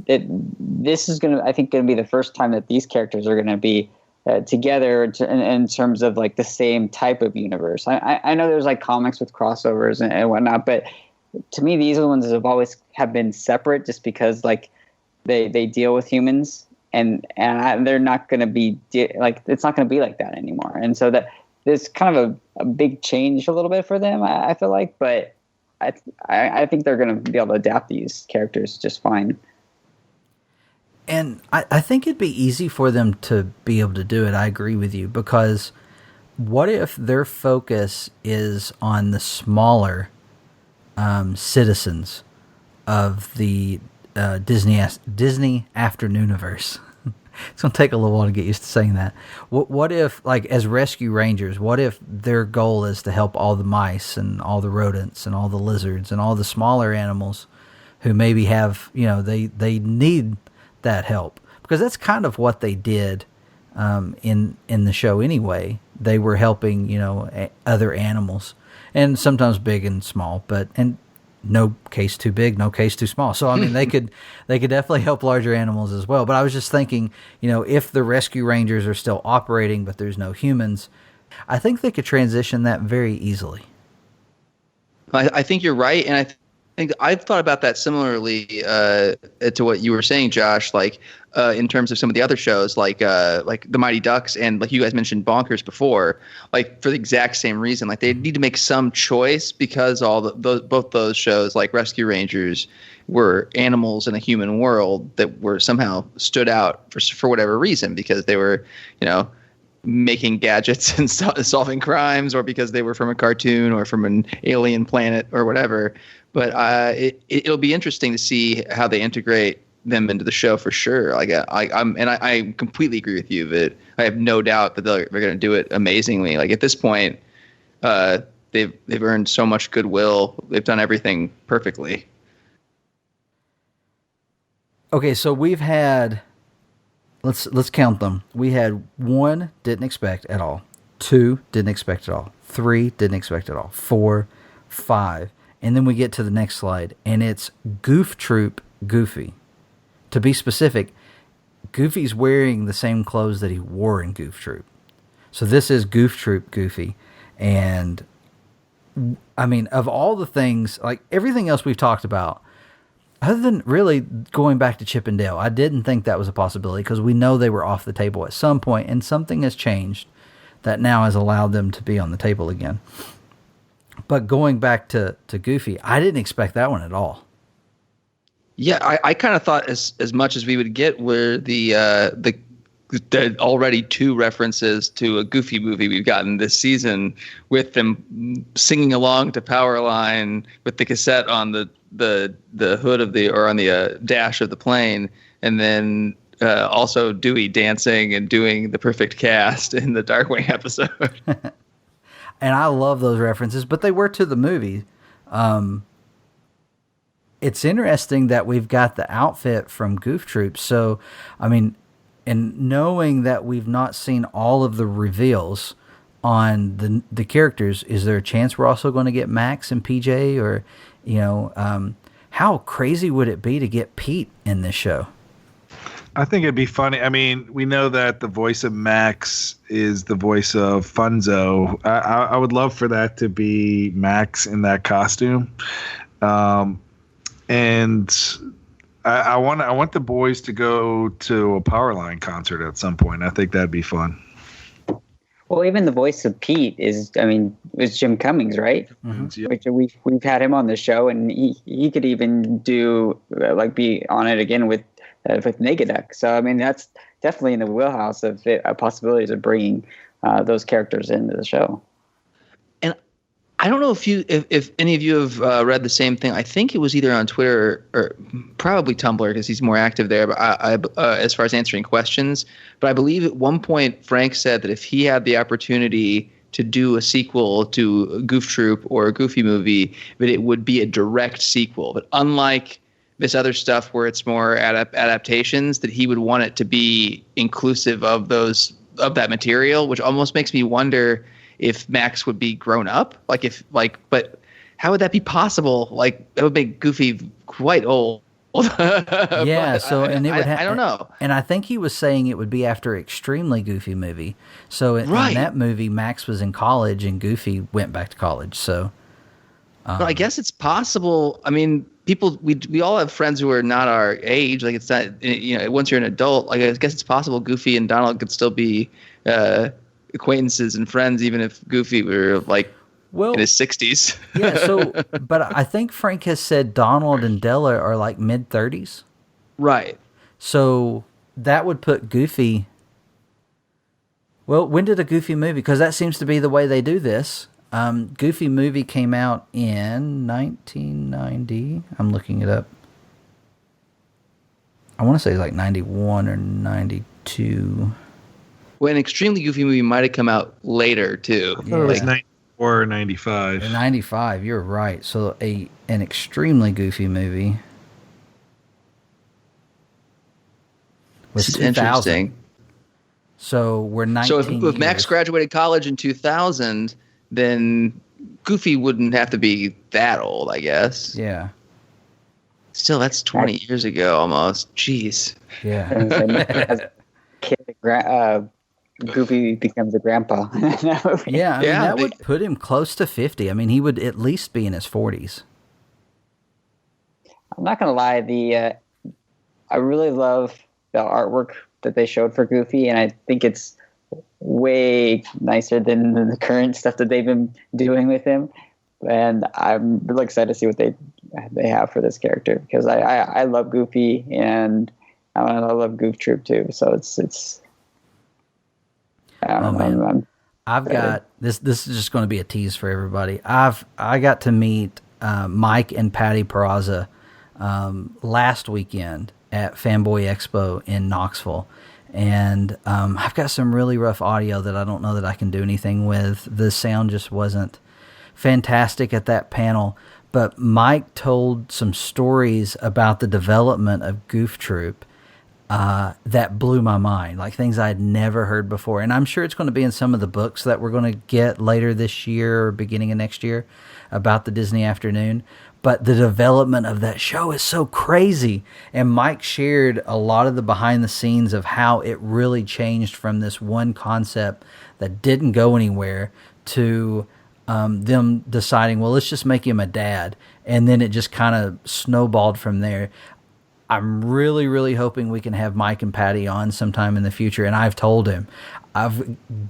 S5: This is I think going to be the first time that these characters are going to be together in terms of the same type of universe. I know there's comics with crossovers and whatnot, but to me these ones have been separate just because they deal with humans and they're not going to be it's not going to be like that anymore. And so that there's kind of a big change a little bit for them, I feel like, but I think they're going to be able to adapt these characters just fine.
S1: And I think it'd be easy for them to be able to do it. I agree with you, because what if their focus is on the smaller citizens of the Disney Afternooniverse? It's going to take a little while to get used to saying that. What if, like, as rescue rangers, what if their goal is to help all the mice and all the rodents and all the lizards and all the smaller animals who maybe have, they need that help? Because that's kind of what they did in the show anyway. They were helping, other animals, and sometimes big and small, and no case too big, no case too small. So, I mean, they could definitely help larger animals as well. But I was just thinking, if the rescue rangers are still operating, but there's no humans, I think they could transition that very easily.
S6: I think you're right. And I think I've thought about that similarly to what you were saying, Josh, like in terms of some of the other shows, like the Mighty Ducks, and like you guys mentioned Bonkers before, like for the exact same reason. Like they need to make some choice, because both those shows, like Rescue Rangers, were animals in a human world that were somehow stood out for whatever reason, because they were, making gadgets and solving crimes, or because they were from a cartoon or from an alien planet or whatever. But it'll be interesting to see how they integrate them into the show for sure. Like I completely agree with you, but I have no doubt that they're going to do it amazingly. Like at this point, they've earned so much goodwill. They've done everything perfectly.
S1: Okay, so we've had, let's count them. We had 1, didn't expect at all. 2, didn't expect at all. 3, didn't expect at all. 4, 5. And then we get to the next slide, and it's Goof Troop Goofy. To be specific, Goofy's wearing the same clothes that he wore in Goof Troop. So this is Goof Troop Goofy. And, I mean, of all the things, like everything else we've talked about, other than really going back to Chip and Dale, I didn't think that was a possibility, because we know they were off the table at some point, and something has changed that now has allowed them to be on the table again. But going back to Goofy, I didn't expect that one at all.
S6: Yeah, I kind of thought as much as we would get were the already 2 references to a Goofy movie we've gotten this season, with them singing along to Powerline with the cassette on the hood of on the dash of the plane, and then also Dewey dancing and doing the perfect cast in the Darkwing episode.
S1: And I love those references, but they were to the movie. It's interesting that we've got the outfit from Goof Troop. So, I mean, and knowing that we've not seen all of the reveals on the characters, is there a chance we're also going to get Max and PJ? Or, how crazy would it be to get Pete in this show?
S4: I think it'd be funny. I mean, we know that the voice of Max is the voice of Funzo. I would love for that to be Max in that costume. And I want the boys to go to a Powerline concert at some point. I think that'd be fun.
S5: Well, even the voice of Pete is Jim Cummings, right?
S4: Mm-hmm.
S5: Which we've had him on the show, and he could even do be on it again with Negaduck. So I mean, that's definitely in the wheelhouse of possibilities of bringing those characters into the show.
S6: And I don't know if any of you have read the same thing. I think it was either on Twitter or probably Tumblr, because he's more active there. But I as far as answering questions, but I believe at one point Frank said that if he had the opportunity to do a sequel to a Goof Troop or a Goofy movie, that it would be a direct sequel. But unlike this other stuff where it's more adaptations, that he would want it to be inclusive of that material, which almost makes me wonder if Max would be grown up. But how would that be possible? Like, that would make Goofy quite old.
S1: Yeah, so and it would
S6: I don't know.
S1: And I think he was saying it would be after Extremely Goofy movie. So in that movie, Max was in college and Goofy went back to college. So,
S6: but I guess it's possible. I mean, we all have friends who are not our age. Like, it's not, once you're an adult, like, I guess it's possible Goofy and Donald could still be acquaintances and friends, even if Goofy were in his 60s.
S1: Yeah. So, but I think Frank has said Donald and Della are like mid-30s.
S6: Right.
S1: So that would put Goofy. Well, when did a Goofy movie? Because that seems to be the way they do this. Goofy movie came out in 1990. I'm looking it up. I want to say like 91 or 92.
S6: Well, an extremely Goofy movie might have come out later too.
S4: It was 94 or 95.
S1: 95, you're right. So an extremely Goofy movie was 2000.
S6: Interesting.
S1: So we're 19
S6: So if Max
S1: years.
S6: graduated college in 2000, then Goofy wouldn't have to be that old, I guess.
S1: Yeah.
S6: Still, that's 20 years ago almost. Jeez.
S1: Yeah.
S5: As a kid, Goofy becomes a grandpa.
S1: Yeah, I mean, that would put him close to 50. I mean, he would at least be in his 40s.
S5: I'm not gonna lie, I really love the artwork that they showed for Goofy, and I think it's way nicer than the current stuff that they've been doing with him. And I'm really excited to see what they have for this character, because I love Goofy, and I love Goof Troop too. So it's.
S1: I've got this. This is just going to be a tease for everybody. I got to meet Mike and Patty Peraza last weekend at Fanboy Expo in Knoxville, and I've got some really rough audio that I don't know that I can do anything with. The sound just wasn't fantastic at that panel, but Mike told some stories about the development of Goof Troop that blew my mind, like things I had never heard before. And I'm sure it's going to be in some of the books that we're going to get later this year or beginning of next year about the Disney Afternoon. But the development of that show is so crazy. And Mike shared a lot of the behind the scenes of how it really changed from this one concept that didn't go anywhere to them deciding, well, let's just make him a dad. And then it just kind of snowballed from there. I'm really, really hoping we can have Mike and Patty on sometime in the future. And I've told him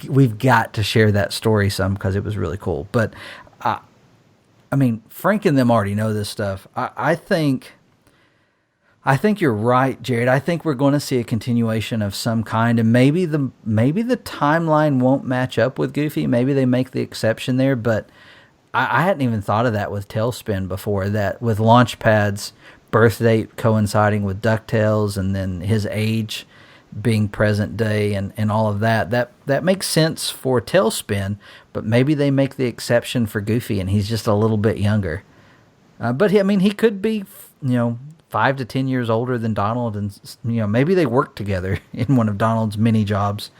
S1: we've got to share that story some, because it was really cool. But I mean, Frank and them already know this stuff. I think you're right, Jared. I think we're going to see a continuation of some kind, and maybe the timeline won't match up with Goofy. Maybe they make the exception there, but I hadn't even thought of that with TailSpin before. That with Launchpad's birth date coinciding with DuckTales, and then his age being present day, and all of that makes sense for TailSpin, but maybe they make the exception for Goofy, and he's just a little bit younger. But he could be, 5 to 10 years older than Donald, and maybe they work together in one of Donald's mini jobs.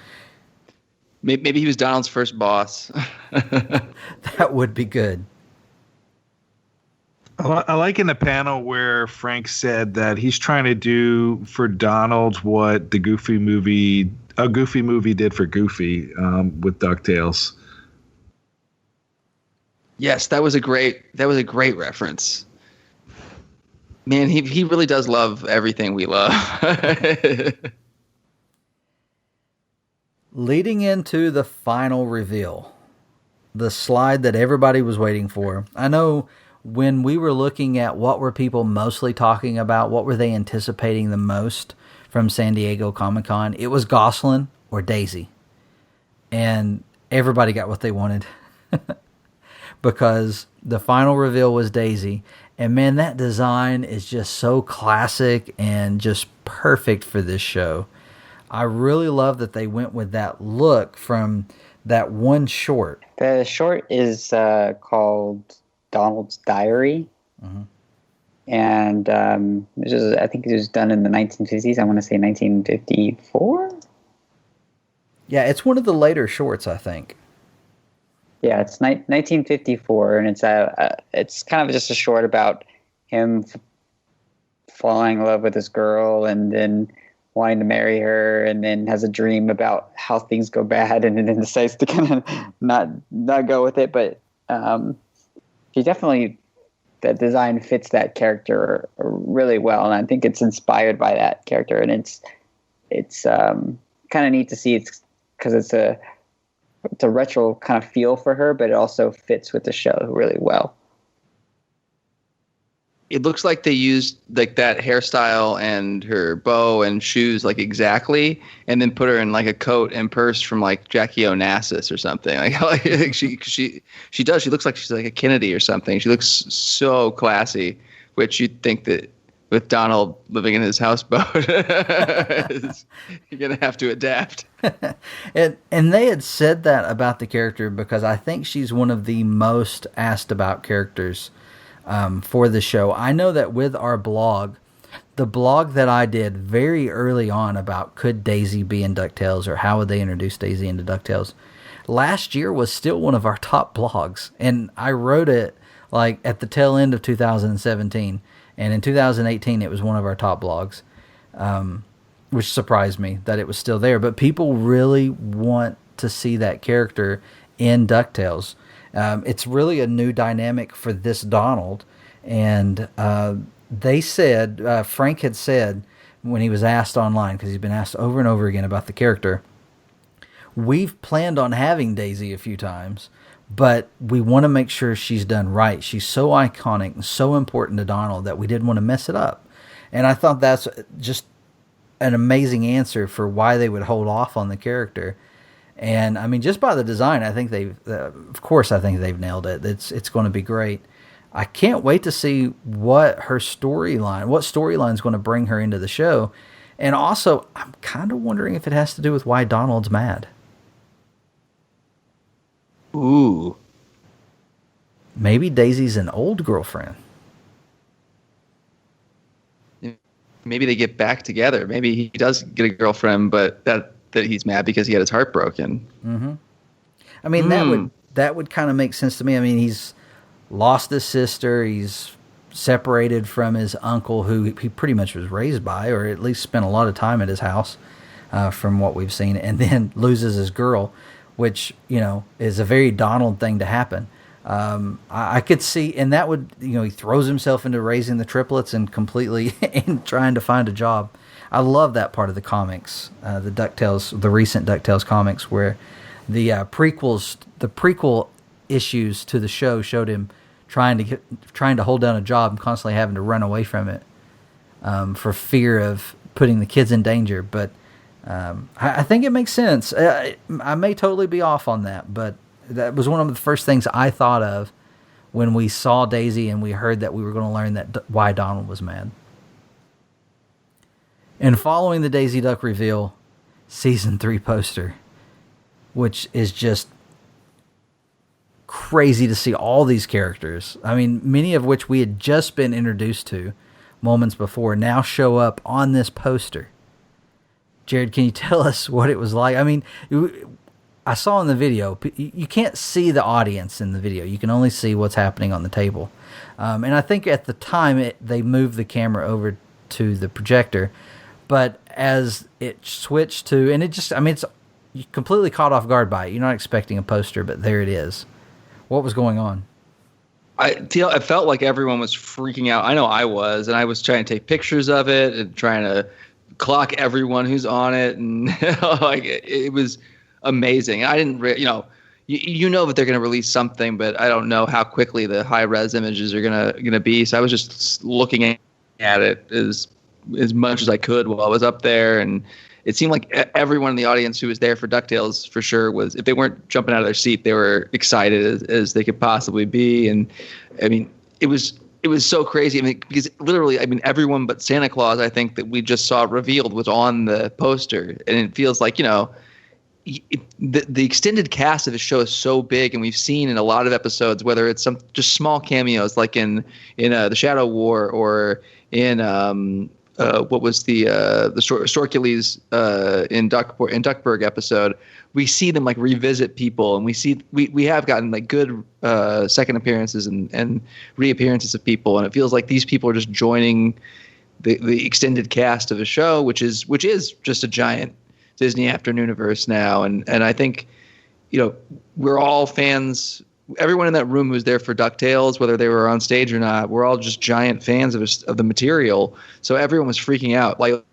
S6: Maybe he was Donald's first boss.
S1: That would be good.
S4: I like in the panel where Frank said that he's trying to do for Donald what a Goofy movie did for Goofy with DuckTales.
S6: Yes, that was a great reference. Man, he really does love everything we love.
S1: Leading into the final reveal, the slide that everybody was waiting for. I know when we were looking at what were people mostly talking about, what were they anticipating the most from San Diego Comic-Con, it was Gosalyn or Daisy. And everybody got what they wanted. Because the final reveal was Daisy. And man, that design is just so classic and just perfect for this show. I really love that they went with that look from that one short.
S5: The short is called Donald's Diary.
S1: Mm-hmm.
S5: And I think it was done in the 1950s. I want to say 1954.
S1: Yeah, it's one of the later shorts, I think.
S5: Yeah, it's 1954, and it's kind of just a short about him falling in love with this girl, and then wanting to marry her, and then has a dream about how things go bad, and then decides to kind of not go with it. But he definitely, that design fits that character really well, and I think it's inspired by that character, and it's kind of neat to see. It's because it's a retro kind of feel for her, but it also fits with the show really well.
S6: it looks like they used like that hairstyle and her bow and shoes like exactly, and then put her in like a coat and purse from like Jackie Onassis or something. Like she does. She looks like she's like a Kennedy or something. She looks so classy, which you'd think that with Donald living in his houseboat, you're gonna have to adapt.
S1: And they had said that about the character because I think she's one of the most asked about characters for the show. I know that with our blog, the blog that I did very early on about could Daisy be in DuckTales or how would they introduce Daisy into DuckTales, last year was still one of our top blogs. And I wrote it like at the tail end of 2017. And in 2018, it was one of our top blogs, which surprised me that it was still there. But people really want to see that character in DuckTales. It's really a new dynamic for this Donald. And they said, Frank had said when he was asked online, because he's been asked over and over again about the character, we've planned on having Daisy a few times, but we want to make sure she's done right. She's so iconic and so important to Donald that we didn't want to mess it up. And I thought that's just an amazing answer for why they would hold off on the character. And I mean, just by the design, I think of course, I think they've nailed it. It's going to be great. I can't wait to see what storyline is going to bring her into the show. And also, I'm kind of wondering if it has to do with why Donald's mad.
S6: Ooh.
S1: Maybe Daisy's an old girlfriend.
S6: Maybe they get back together. Maybe he does get a girlfriend, but that he's mad because he had his heart broken.
S1: Mm-hmm. I mean, that would kind of make sense to me. I mean, he's lost his sister. He's separated from his uncle, who he pretty much was raised by, or at least spent a lot of time at his house, from what we've seen, and then loses his girl, which, is a very Donald thing to happen. I could see, and that would, he throws himself into raising the triplets and completely and trying to find a job. I love that part of the comics, the recent DuckTales comics, where the prequel issues to the show showed him trying to hold down a job and constantly having to run away from it for fear of putting the kids in danger. But I think it makes sense. I may totally be off on that, but that was one of the first things I thought of when we saw Daisy and we heard that we were going to learn why Donald was mad. And following the Daisy Duck reveal, Season 3 poster, which is just crazy to see all these characters. I mean, many of which we had just been introduced to moments before now show up on this poster. Jared, can you tell us what it was like? I mean, I saw in the video, you can't see the audience in the video. You can only see what's happening on the table. And I think at the time they moved the camera over to the projector. But as it switched to, and it's completely caught off guard by it. You're not expecting a poster, but there it is. What was going on?
S6: I felt like everyone was freaking out. I know I was, and I was trying to take pictures of it and trying to clock everyone who's on it, and it was amazing. I didn't, you know that they're going to release something, but I don't know how quickly the high res images are gonna be. So I was just looking at it as much as I could while I was up there, and it seemed like everyone in the audience who was there for DuckTales for sure was, if they weren't jumping out of their seat, they were excited as they could possibly be. And I mean, it was so crazy. I mean, because literally, everyone but Santa Claus, I think, that we just saw revealed was on the poster, and it feels like, the extended cast of the show is so big, and we've seen in a lot of episodes, whether it's some just small cameos like in the Shadow War or in what was the Storkules in Duckburg episode, we see them like revisit people, and we have gotten like good second appearances and reappearances of people, and it feels like these people are just joining the extended cast of the show, which is just a giant Disney Afternooniverse now, and I think we're all fans. Everyone in that room who was there for DuckTales, whether they were on stage or not, we're all just giant fans of the material. So everyone was freaking out. Like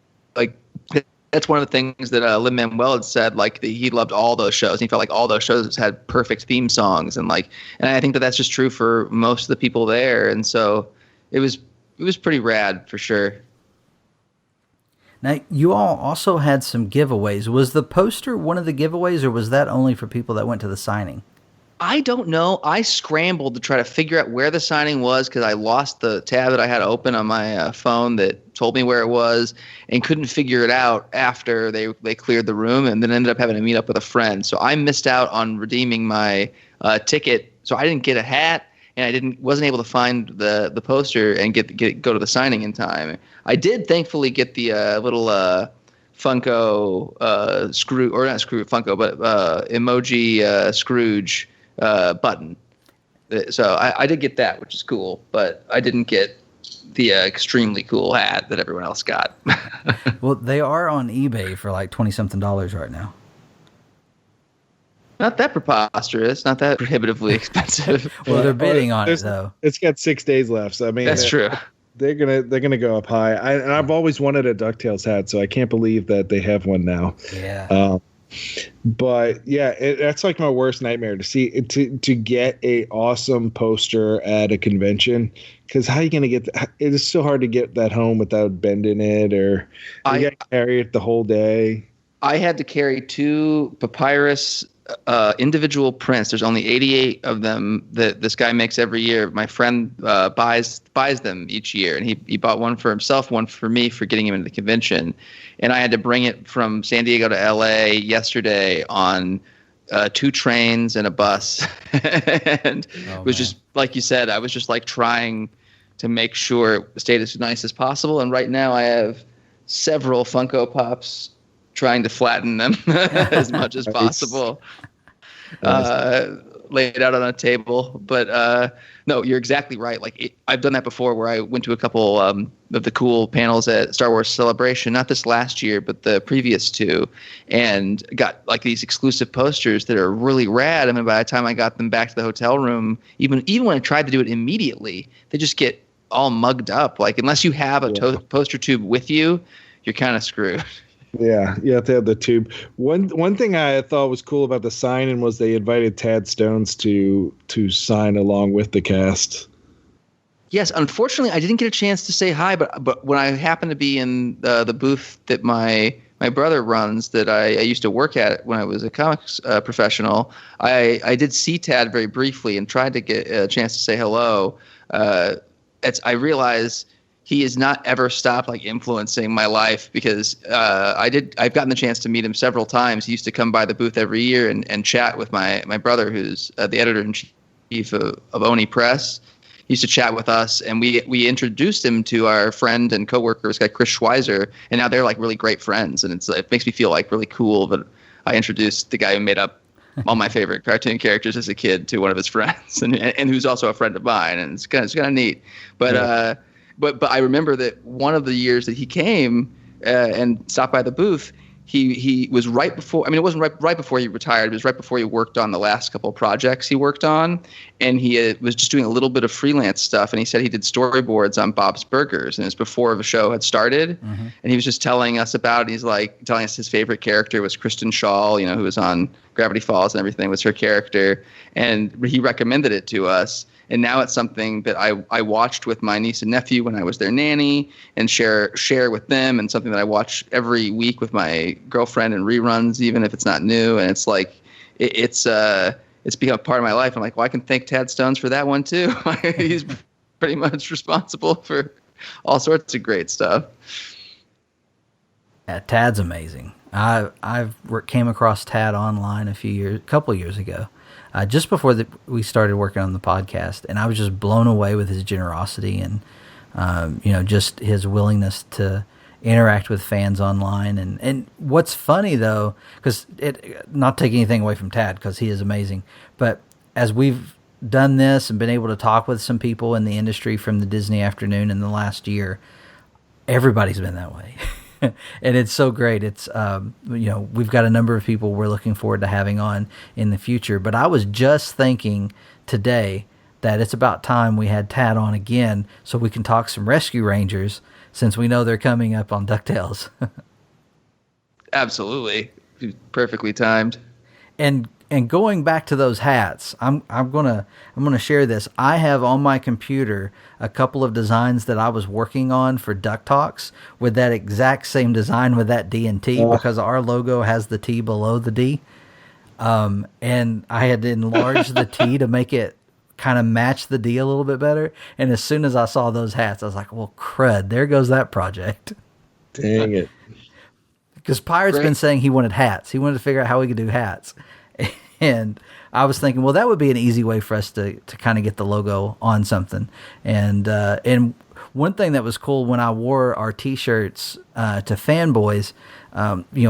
S6: that's one of the things that Lin-Manuel had said. Like he loved all those shows. He felt like all those shows had perfect theme songs, and I think that's just true for most of the people there. And so it was was pretty rad for sure.
S1: Now, you all also had some giveaways. Was the poster one of the giveaways, or was that only for people that went to the signing?
S6: I don't know. I scrambled to try to figure out where the signing was because I lost the tab that I had open on my phone that told me where it was and couldn't figure it out after they cleared the room, and then ended up having to meet up with a friend. So I missed out on redeeming my ticket. So I didn't get a hat, and I wasn't able to find the poster and go to the signing in time. I did thankfully get the little Funko emoji Scrooge button. So I did get that, which is cool, but I didn't get the extremely cool hat that everyone else got.
S1: Well, they are on eBay for like $20-something right now.
S6: Not that preposterous, not that prohibitively expensive.
S1: Well, they're bidding on it though.
S4: It's got 6 days left, so I mean
S6: that's true.
S4: They're gonna go up high. I've always wanted a DuckTales hat, so I can't believe that they have one now.
S1: Yeah.
S4: But yeah, that's like my worst nightmare to get a awesome poster at a convention. Because how are you gonna get? It is so hard to get that home without bending it, or you gotta carry it the whole day.
S6: I had to carry 2 papyrus individual prints. There's only 88 of them that this guy makes every year. My friend buys them each year, and he bought one for himself, one for me for getting him into the convention. And I had to bring it from San Diego to LA yesterday on 2 trains and a bus. And it was just like you said, I was just like trying to make sure it stayed as nice as possible. And right now I have several Funko Pops trying to flatten them as much as possible, laid out on a table. But no, you're exactly right. Like I've done that before, where I went to a couple of the cool panels at Star Wars Celebration, not this last year, but the previous 2, and got like these exclusive posters that are really rad. I mean, by the time I got them back to the hotel room, even when I tried to do it immediately, they just get all mugged up. Like unless you have a poster tube with you, you're kind of screwed.
S4: Yeah, you have to have the tube. One thing I thought was cool about the signing was they invited Tad Stones to sign along with the cast.
S6: Yes, unfortunately, I didn't get a chance to say hi, but when I happened to be in the booth that my brother runs, that I used to work at when I was a comics professional, I did see Tad very briefly and tried to get a chance to say hello. I realized he has not ever stopped like influencing my life, because I've gotten the chance to meet him several times. He used to come by the booth every year and chat with my brother, who's the editor-in-chief of Oni Press. He used to chat with us, and we introduced him to our friend and coworker, this guy Chris Schweizer, and now they're like really great friends, and it makes me feel like really cool that I introduced the guy who made up all my favorite cartoon characters as a kid to one of his friends, and who's also a friend of mine, and it's kind of neat. But
S4: yeah.
S6: But I remember that one of the years that he came and stopped by the booth, he was right before. I mean, it wasn't right before he retired. It was right before he worked on the last couple of projects he worked on, and he was just doing a little bit of freelance stuff. And he said he did storyboards on Bob's Burgers, and it was before the show had started. Mm-hmm. And he was just telling us about it. He's like telling us his favorite character was Kristen Schaal, who was on Gravity Falls and everything, was her character, and he recommended it to us. And now it's something that I watched with my niece and nephew when I was their nanny, and share with them, and something that I watch every week with my girlfriend in reruns, even if it's not new. And it's like it's become part of my life. I'm like, well, I can thank Tad Stones for that one too. He's pretty much responsible for all sorts of great stuff.
S1: Yeah, Tad's amazing. I've came across Tad online a couple of years ago. Just before we started working on the podcast, and I was just blown away with his generosity and, just his willingness to interact with fans online. And what's funny though, because not taking anything away from Tad, because he is amazing, but as we've done this and been able to talk with some people in the industry from the Disney Afternoon in the last year, everybody's been that way. And it's so great. It's, we've got a number of people we're looking forward to having on in the future. But I was just thinking today that it's about time we had Tad on again so we can talk some Rescue Rangers, since we know they're coming up on DuckTales.
S6: Absolutely. Perfectly timed.
S1: And And going back to those hats, I'm gonna share this. I have on my computer a couple of designs that I was working on for DuckTalks with that exact same design with that D and T, because our logo has the T below the D. And I had to enlarge the T to make it kind of match the D a little bit better. And as soon as I saw those hats, I was like, well, crud, there goes that project.
S4: Dang it.
S1: Because Pirate's been saying he wanted hats. He wanted to figure out how we could do hats. And I was thinking, well, that would be an easy way for us to kind of get the logo on something. And one thing that was cool when I wore our T-shirts to fanboys,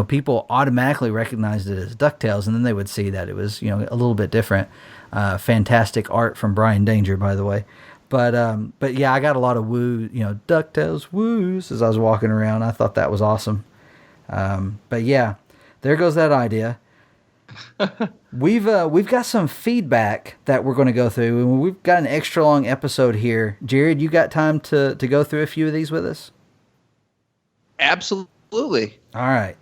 S1: people automatically recognized it as DuckTales, and then they would see that it was, a little bit different. Fantastic art from Brian Danger, by the way. But yeah, I got a lot of woo, DuckTales woos as I was walking around. I thought that was awesome. But yeah, there goes that idea. We've got some feedback that we're going to go through, and we've got an extra long episode here. Jared, you got time to go through a few of these with us?
S6: Absolutely.
S1: All right.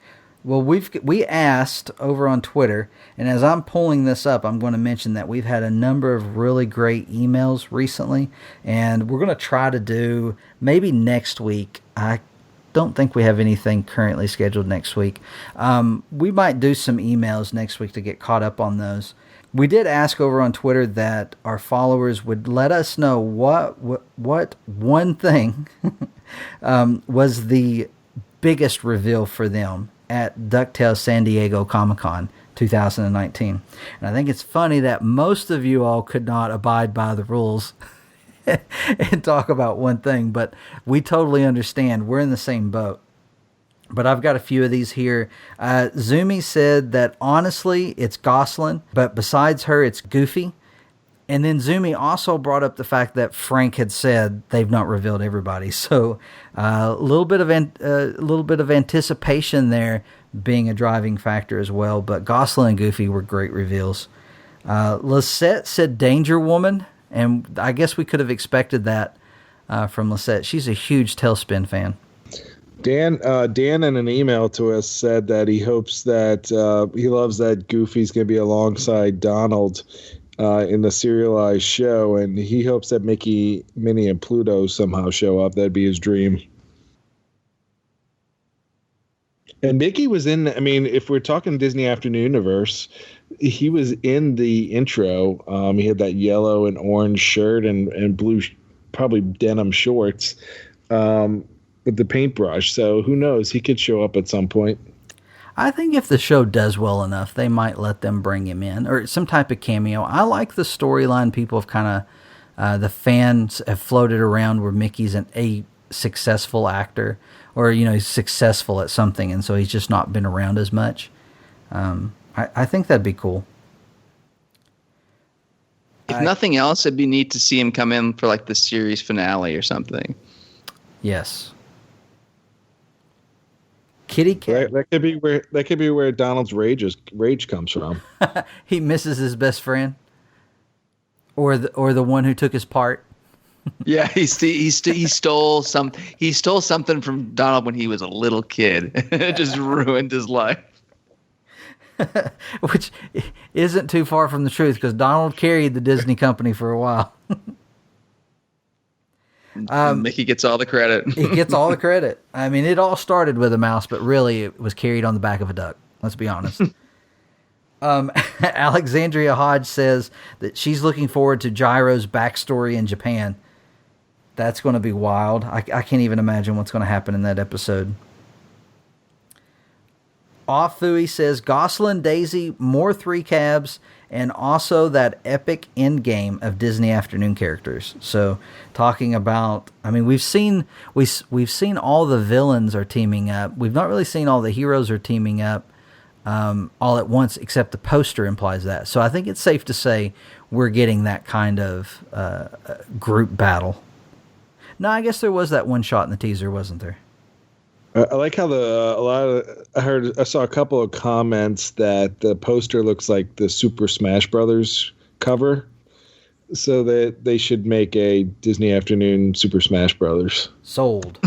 S1: Well, we asked over on Twitter, and as I'm pulling this up, I'm going to mention that we've had a number of really great emails recently, and we're going to try to do maybe next week. I don't think we have anything currently scheduled next week. We might do some emails next week to get caught up on those. We did ask over on Twitter that our followers would let us know what one thing was the biggest reveal for them at DuckTales San Diego Comic-Con 2019. And I think it's funny that most of you all could not abide by the rules and talk about one thing, but we totally understand. We're in the same boat. But I've got a few of these here. Zumi said that honestly, it's Gosalyn, but besides her, it's Goofy. And then Zumi also brought up the fact that Frank had said they've not revealed everybody. So a little bit of anticipation there being a driving factor as well. But Gosalyn and Goofy were great reveals. Lisette said Danger Woman. And I guess we could have expected that from Lisette. She's a huge TailSpin fan.
S4: Dan in an email to us said that he hopes that he loves that Goofy's going to be alongside Donald in the serialized show, and he hopes that Mickey, Minnie, and Pluto somehow show up. That'd be his dream. And Mickey was in, if we're talking Disney Afternoon Universe, he was in the intro. He had that yellow and orange shirt and blue, probably denim shorts with the paintbrush. So who knows? He could show up at some point.
S1: I think if the show does well enough, they might let them bring him in or some type of cameo. I like the storyline people have kind of, the fans have floated around where Mickey's a successful actor, or he's successful at something, and so he's just not been around as much. I think that'd be cool.
S6: If nothing else, it'd be neat to see him come in for like the series finale or something.
S1: Yes. Kitty Cat.
S4: That could be where Donald's rage comes from.
S1: He misses his best friend, or the one who took his part.
S6: Yeah, he stole something from Donald when he was a little kid. It just ruined his life.
S1: Which isn't too far from the truth, because Donald carried the Disney company for a while.
S6: Mickey gets all the credit.
S1: He gets all the credit. It all started with a mouse, but really it was carried on the back of a duck. Let's be honest. Alexandria Hodge says that she's looking forward to Gyro's backstory in Japan. That's going to be wild. I can't even imagine what's going to happen in that episode. Offui says Gosalyn, Daisy, more 3 cabs, and also that epic end game of Disney Afternoon characters. So talking about, we've seen all the villains are teaming up. We've not really seen all the heroes are teaming up all at once, except the poster implies that. So I think it's safe to say we're getting that kind of group battle. No, I guess there was that one shot in the teaser, wasn't there?
S4: I like how I saw a couple of comments that the poster looks like the Super Smash Brothers cover, so that they should make a Disney Afternoon Super Smash Brothers.
S1: Sold.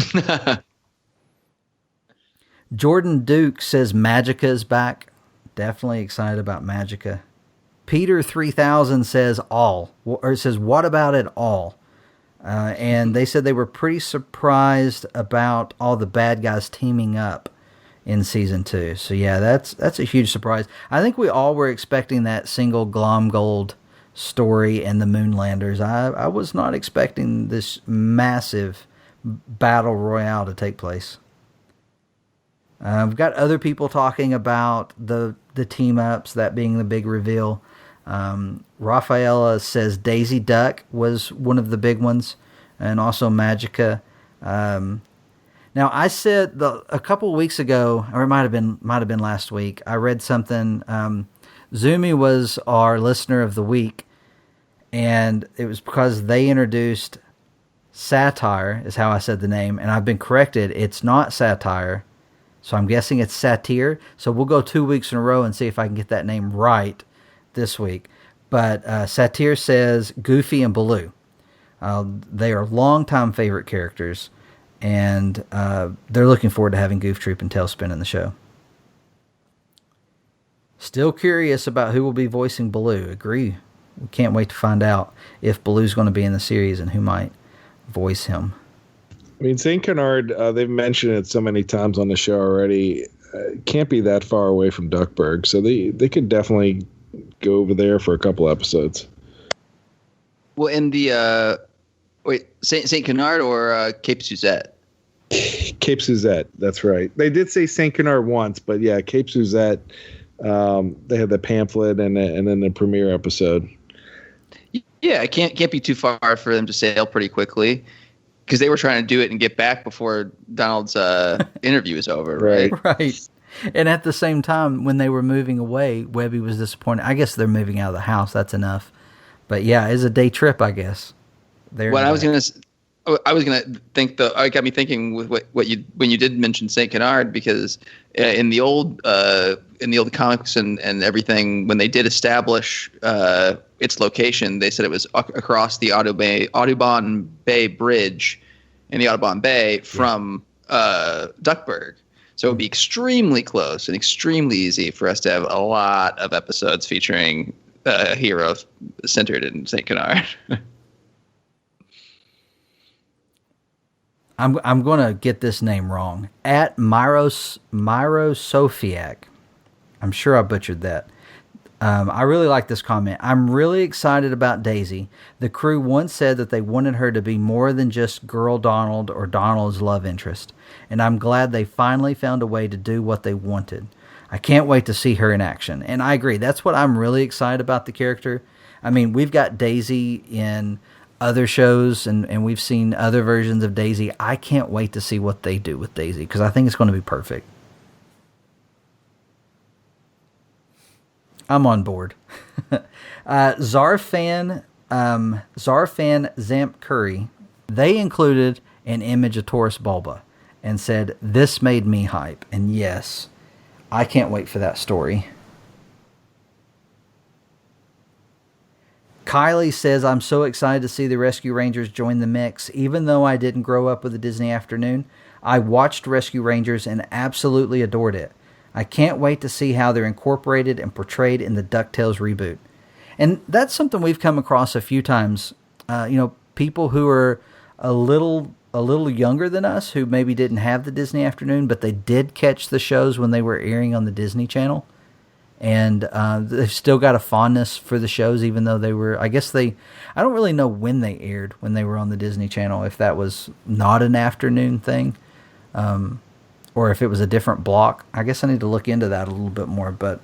S1: Jordan Duke says Magica is back. Definitely excited about Magica. Peter 3000 says all, or it says, what about it all? And they said they were pretty surprised about all the bad guys teaming up in season 2. So yeah, that's a huge surprise. I think we all were expecting that single Glomgold story and the Moonlanders. I was not expecting this massive battle royale to take place. We've got other people talking about the team ups, that being the big reveal. Rafaela says Daisy Duck was one of the big ones, and also Magica. Now, I said a couple of weeks ago, or it might have been last week, I read something. Zumi was our listener of the week, and it was because they introduced Satire, is how I said the name, and I've been corrected. It's not Satire, so I'm guessing it's Satire. So we'll go 2 weeks in a row and see if I can get that name right this week. But Satire says Goofy and Baloo. They are longtime favorite characters, and they're looking forward to having Goof Troop and TailSpin in the show. Still curious about who will be voicing Baloo. Agree. We can't wait to find out if Baloo's going to be in the series and who might voice him.
S4: I mean, St. Canard, they've mentioned it so many times on the show already. Can't be that far away from Duckburg, so they could definitely go over there for a couple episodes.
S6: Well, in the St. Canard or Cape Suzette?
S4: Cape Suzette, that's right. They did say St. Canard once, but yeah, Cape Suzette. They had the pamphlet and then the premiere episode.
S6: Yeah, it can't be too far for them to sail pretty quickly, because they were trying to do it and get back before Donald's interview was over, right?
S1: Right. And at the same time, when they were moving away, Webby was disappointed. I guess they're moving out of the house. That's enough. But yeah, it's a day trip, I guess.
S6: What I was gonna think though, it got me thinking with when you did mention Saint Canard, because in the old comics and everything, when they did establish its location, they said it was across the Audubon Bay Bridge in the Audubon Bay from Duckburg. So it would be extremely close and extremely easy for us to have a lot of episodes featuring a hero centered in St. Canard.
S1: I'm going to get this name wrong. At Myro Sofiak. I'm sure I butchered that. I really like this comment. I'm really excited about Daisy. The crew once said that they wanted her to be more than just Girl Donald or Donald's love interest, and I'm glad they finally found a way to do what they wanted. I can't wait to see her in action. And I agree. That's what I'm really excited about the character. I mean, we've got Daisy in other shows, and we've seen other versions of Daisy. I can't wait to see what they do with Daisy, because I think it's going to be perfect. I'm on board. Zarfan Zamp Curry, they included an image of Taurus Bulba and said, "This made me hype." And yes, I can't wait for that story. Kylie says, "I'm so excited to see the Rescue Rangers join the mix. Even though I didn't grow up with a Disney afternoon, I watched Rescue Rangers and absolutely adored it. I can't wait to see how they're incorporated and portrayed in the DuckTales reboot." And that's something we've come across a few times. People who are a little younger than us, who maybe didn't have the Disney afternoon, but they did catch the shows when they were airing on the Disney Channel. And they've still got a fondness for the shows, even though they were, I don't really know when they aired, when they were on the Disney Channel, if that was not an afternoon thing. Or if it was a different block. I guess I need to look into that a little bit more. But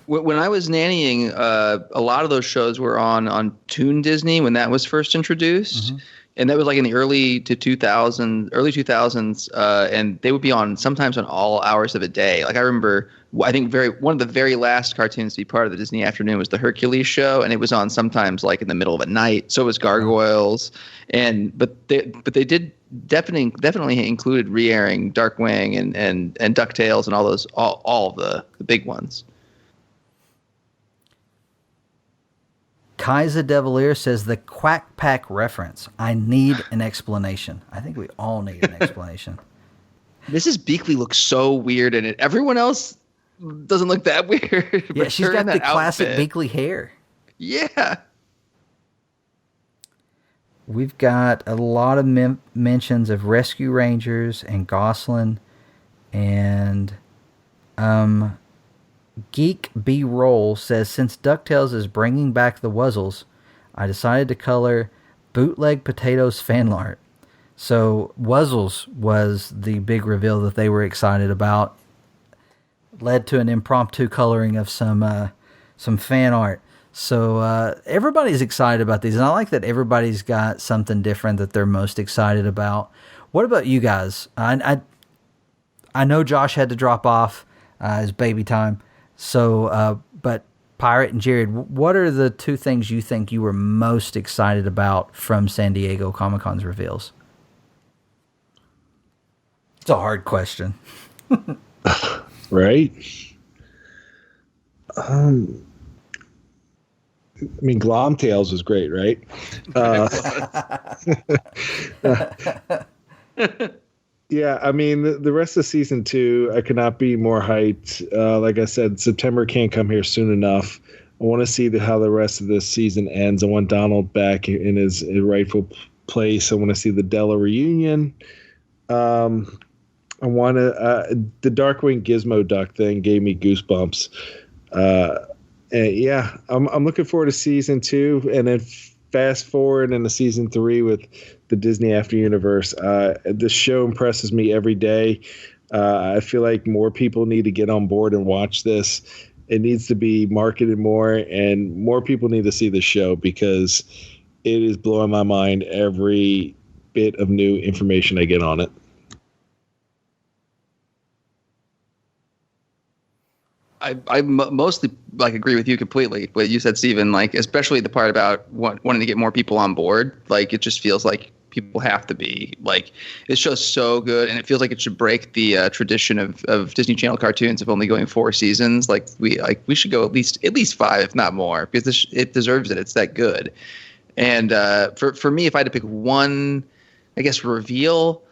S6: when I was nannying, a lot of those shows were on Toon Disney when that was first introduced. Mm-hmm. And that was like in the early 2000s, and they would be on sometimes on all hours of a day. Like I remember, I think one of the very last cartoons to be part of the Disney afternoon was the Hercules show, and it was on sometimes like in the middle of the night. So was Gargoyles, but they did definitely included re-airing Darkwing and DuckTales and all of the big ones.
S1: Kaiser Devilier says the Quack Pack reference. I need an explanation. I think we all need an explanation.
S6: Mrs. Beakley looks so weird in it. Everyone else doesn't look that weird.
S1: Yeah, she's got the classic Binkley hair.
S6: Yeah.
S1: We've got a lot of mentions of Rescue Rangers and Gosalyn, and Geek B Roll says, since DuckTales is bringing back the Wuzzles, I decided to color Bootleg Potatoes fan art. So Wuzzles was the big reveal that they were excited about. Led to an impromptu coloring of some fan art. So everybody's excited about these, and I like that everybody's got something different that they're most excited about. What about you guys? I know Josh had to drop off his baby time. So, but Pirate and Jared, what are the two things you think you were most excited about from San Diego Comic-Con's reveals? It's a hard question.
S4: Right? I mean, Glomtails was great, right? Yeah, I mean, the rest of season 2, I could not be more hyped. Like I said, September can't come here soon enough. I want to see how the rest of this season ends. I want Donald back in his rightful place. I want to see the Della reunion. I want to. The Darkwing Gizmo Duck thing gave me goosebumps. Yeah, I'm looking forward to season 2, and then fast forward into season 3 with the Disney After Universe. The show impresses me every day. I feel like more people need to get on board and watch this. It needs to be marketed more, and more people need to see the show because it is blowing my mind every bit of new information I get on it.
S6: I mostly agree with you completely. What you said, Steven, especially the part about wanting to get more people on board. It just feels like people have to be. This show's so good, and it feels like it should break the tradition of Disney Channel cartoons of only going 4 seasons. We should go at least 5, if not more, because it deserves it. It's that good. And for me, if I had to pick one, I guess, reveal.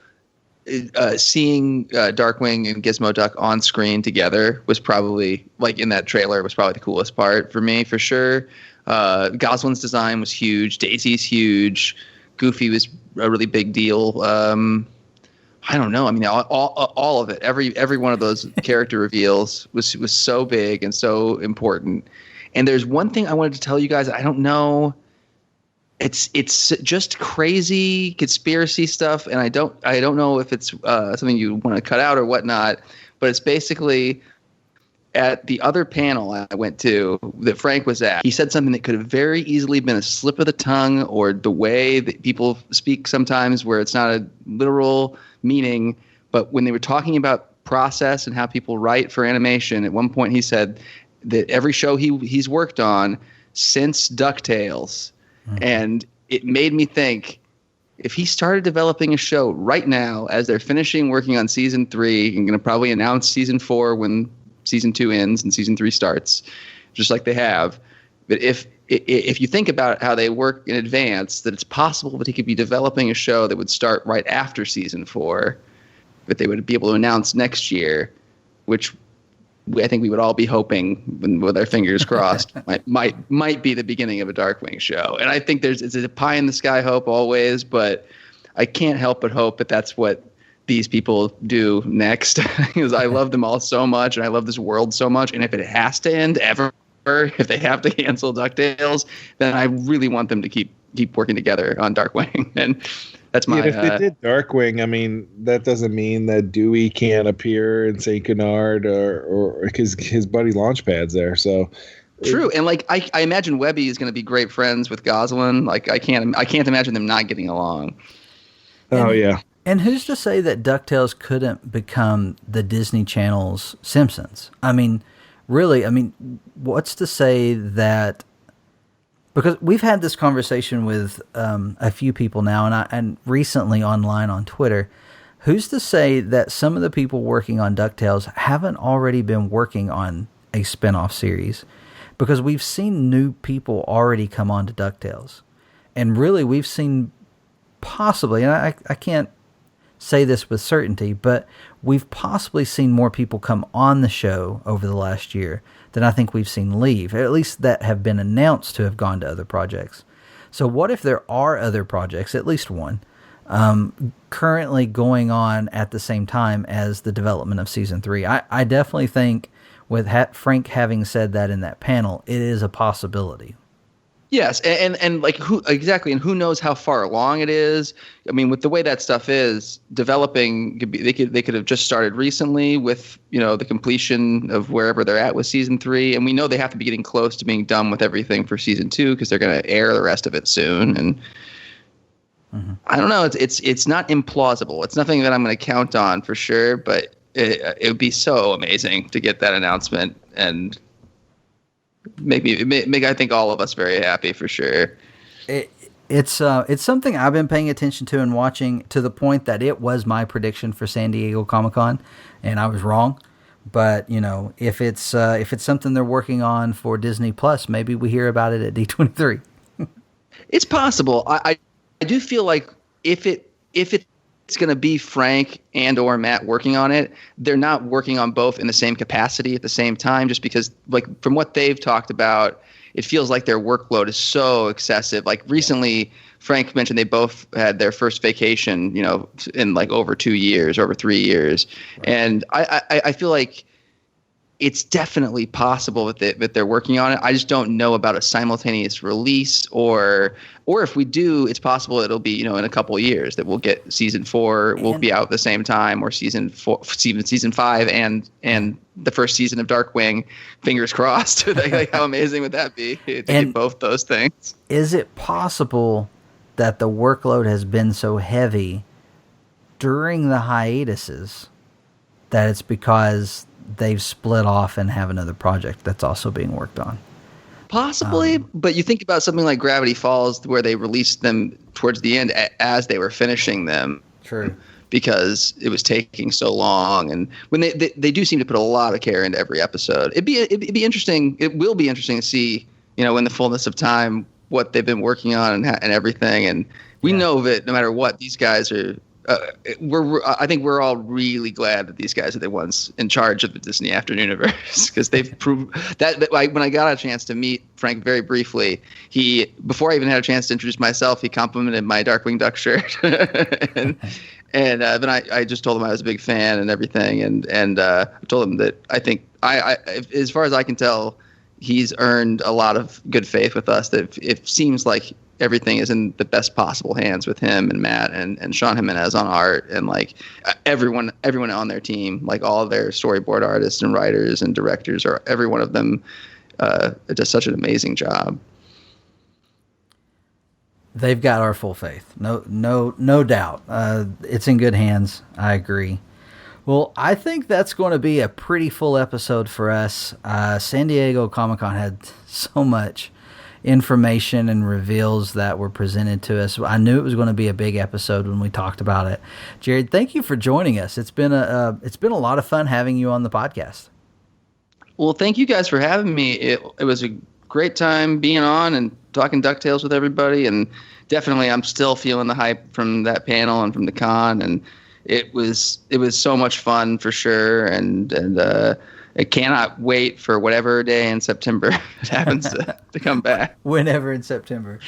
S6: Seeing Darkwing and Gizmo Duck on screen together was probably, in that trailer, was probably the coolest part for me, for sure. Gosalyn's design was huge. Daisy's huge. Goofy was a really big deal. I don't know. I mean, all of it. Every one of those character reveals was so big and so important. And there's one thing I wanted to tell you guys. I don't know. It's just crazy conspiracy stuff, and I don't know if it's something you want to cut out or whatnot. But it's basically at the other panel I went to that Frank was at. He said something that could have very easily been a slip of the tongue or the way that people speak sometimes, where it's not a literal meaning. But when they were talking about process and how people write for animation, at one point he said that every show he's worked on since DuckTales. And it made me think, if he started developing a show right now as they're finishing working on season 3 and going to probably announce season 4 when season 2 ends and season 3 starts, just like they have. But if you think about how they work in advance, that it's possible that he could be developing a show that would start right after season 4, that they would be able to announce next year, which I think we would all be hoping, with our fingers crossed, might be the beginning of a Darkwing show. And I think it's a pie in the sky hope always, but I can't help but hope that that's what these people do next, because I love them all so much, and I love this world so much. And if it has to end ever, if they have to cancel DuckTales, then I really want them to keep working together on Darkwing. And that's my.
S4: If they did Darkwing, I mean, that doesn't mean that Dewey can't appear in Saint Canard or because his buddy Launchpad's there. So
S6: true, and I imagine Webby is going to be great friends with Gosalyn. I can't imagine them not getting along.
S4: Yeah.
S1: And who's to say that DuckTales couldn't become the Disney Channel's Simpsons? I mean, really, what's to say that? Because we've had this conversation with a few people now, and recently online on Twitter. Who's to say that some of the people working on DuckTales haven't already been working on a spinoff series? Because we've seen new people already come on to DuckTales. And really, we've seen possibly, and I can't say this with certainty, but we've possibly seen more people come on the show over the last year than I think we've seen leave, at least that have been announced to have gone to other projects. So what if there are other projects, at least one, currently going on at the same time as the development of season 3? I definitely think with Frank having said that in that panel, it is a possibility.
S6: Yes, and like who exactly, and who knows how far along it is. I mean, with the way that stuff is developing, they could have just started recently with the completion of wherever they're at with season 3, and we know they have to be getting close to being done with everything for season 2 because they're going to air the rest of it soon. And I don't know, it's not implausible. It's nothing that I'm going to count on for sure, but it would be so amazing to get that announcement and make I think all of us very happy for sure.
S1: It's something I've been paying attention to and watching to the point that it was my prediction for San Diego Comic-Con, and I was wrong. But if it's something they're working on for Disney Plus, maybe we hear about it at D23.
S6: It's possible. I do feel like if it's going to be Frank and or Matt working on it, they're not working on both in the same capacity at the same time, just because like from what they've talked about, it feels like their workload is so excessive. Like recently, Frank mentioned they both had their first vacation, in like over 2 years, over 3 years. Right. And I feel like it's definitely possible that they're working on it. I just don't know about a simultaneous release or if we do, it's possible it'll be, in a couple of years that we'll get season 4 will be out at the same time, or season 5 and the first season of Darkwing. Fingers crossed. Like how amazing would that be to get both those things?
S1: Is it possible that the workload has been so heavy during the hiatuses that it's because they've split off and have another project that's also being worked on?
S6: Possibly, but you think about something like Gravity Falls, where they released them towards the end as they were finishing them.
S1: True.
S6: Because it was taking so long, and when they do seem to put a lot of care into every episode. It'd be interesting. It will be interesting to see, in the fullness of time, what they've been working on and everything. And we know that no matter what, these guys are. I think we're all really glad that these guys are the ones in charge of the Disney Afternooniverse, because they've proved that like, when I got a chance to meet Frank very briefly, before I even had a chance to introduce myself, he complimented my Darkwing Duck shirt, and then I just told him I was a big fan and everything, and I told him that I think I as far as I can tell, he's earned a lot of good faith with us. That it seems like everything is in the best possible hands with him and Matt and Sean Jimenez on art, and like everyone on their team, like all of their storyboard artists and writers and directors, or every one of them does such an amazing job.
S1: They've got our full faith. No doubt. It's in good hands. I agree. Well, I think that's going to be a pretty full episode for us. San Diego Comic-Con had so much information and reveals that were presented to us. I knew it was going to be a big episode when we talked about it. Jared, thank you for joining us. It's been a lot of fun having you on the podcast.
S6: Well, thank you guys for having me. It was a great time being on and talking DuckTales with everybody, and definitely I'm still feeling the hype from that panel and from the con, and it was so much fun for sure, and I cannot wait for whatever day in September it happens to come back.
S1: Whenever in September.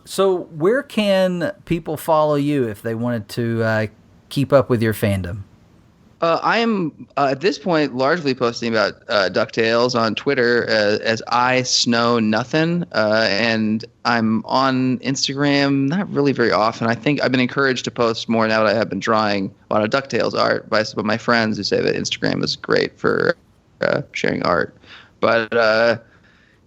S1: So where can people follow you if they wanted to keep up with your fandom?
S6: I am at this point largely posting about DuckTales on Twitter as iSnowNothin', and I'm on Instagram not really very often. I think I've been encouraged to post more now that I have been drawing a lot of DuckTales art by some of my friends who say that Instagram is great for sharing art. But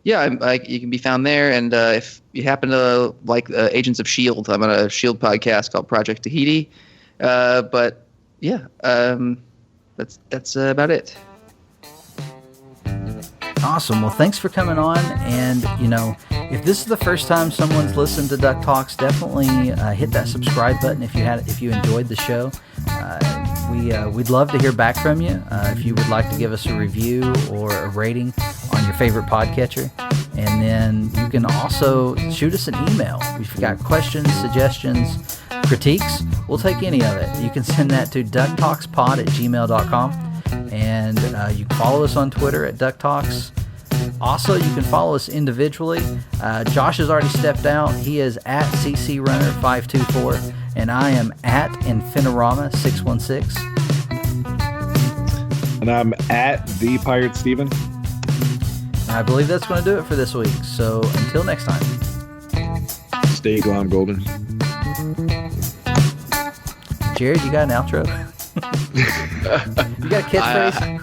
S6: you can be found there, and if you happen to like Agents of S.H.I.E.L.D., I'm on a S.H.I.E.L.D. podcast called Project Tahiti. But yeah, that's about it.
S1: Awesome. Well, thanks for coming on. And, if this is the first time someone's listened to Duck Talks, definitely hit that subscribe button if you enjoyed the show. We'd love to hear back from you. If you would like to give us a review or a rating on your favorite podcatcher. And then you can also shoot us an email. If you've got questions, suggestions, critiques, we'll take any of it. You can send that to ducktalkspod@gmail.com, and you can follow us on Twitter at DuckTalks. Also, you can follow us individually. Josh has already stepped out. He is at CCRunner524, and I am at Infinirama616.
S4: And I'm at the Pirate Steven.
S1: I believe that's going to do it for this week. So until next time.
S4: Stay Glom Golden.
S1: Jared, you got an outro? You got a catchphrase?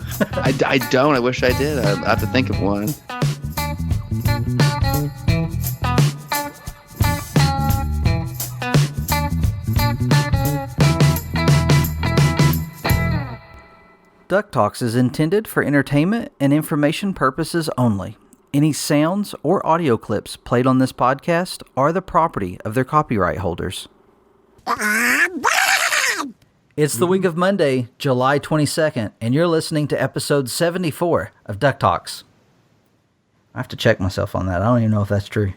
S6: I don't. I wish I did. I have to think of one.
S1: DuckTalks is intended for entertainment and information purposes only. Any sounds or audio clips played on this podcast are the property of their copyright holders. It's the week of Monday, July 22nd, and you're listening to episode 74 of DuckTalks. I have to check myself on that. I don't even know if that's true.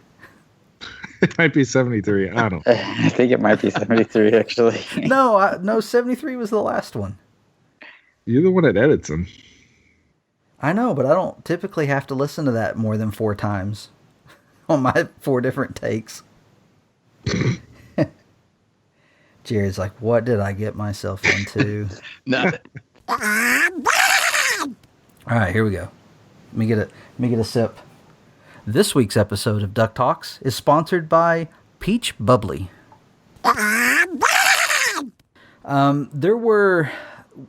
S4: It might be 73. I don't know.
S5: I think it might be 73, actually.
S1: No, 73 was the last one.
S4: You're the one that edits them.
S1: I know, but I don't typically have to listen to that more than 4 times on my 4 different takes. Jerry's like, what did I get myself into?
S6: Nothing.
S1: All right, here we go. Let me get a sip. This week's episode of Duck Talks is sponsored by Peach Bubbly.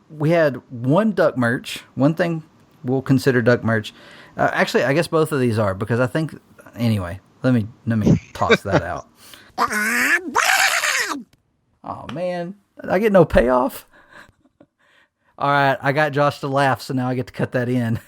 S1: We had one duck merch, one thing we'll consider duck merch. Actually, I guess both of these are, because I think, anyway, let me toss that out. Oh man, I get no payoff. All right, I got Josh to laugh, so now I get to cut that in.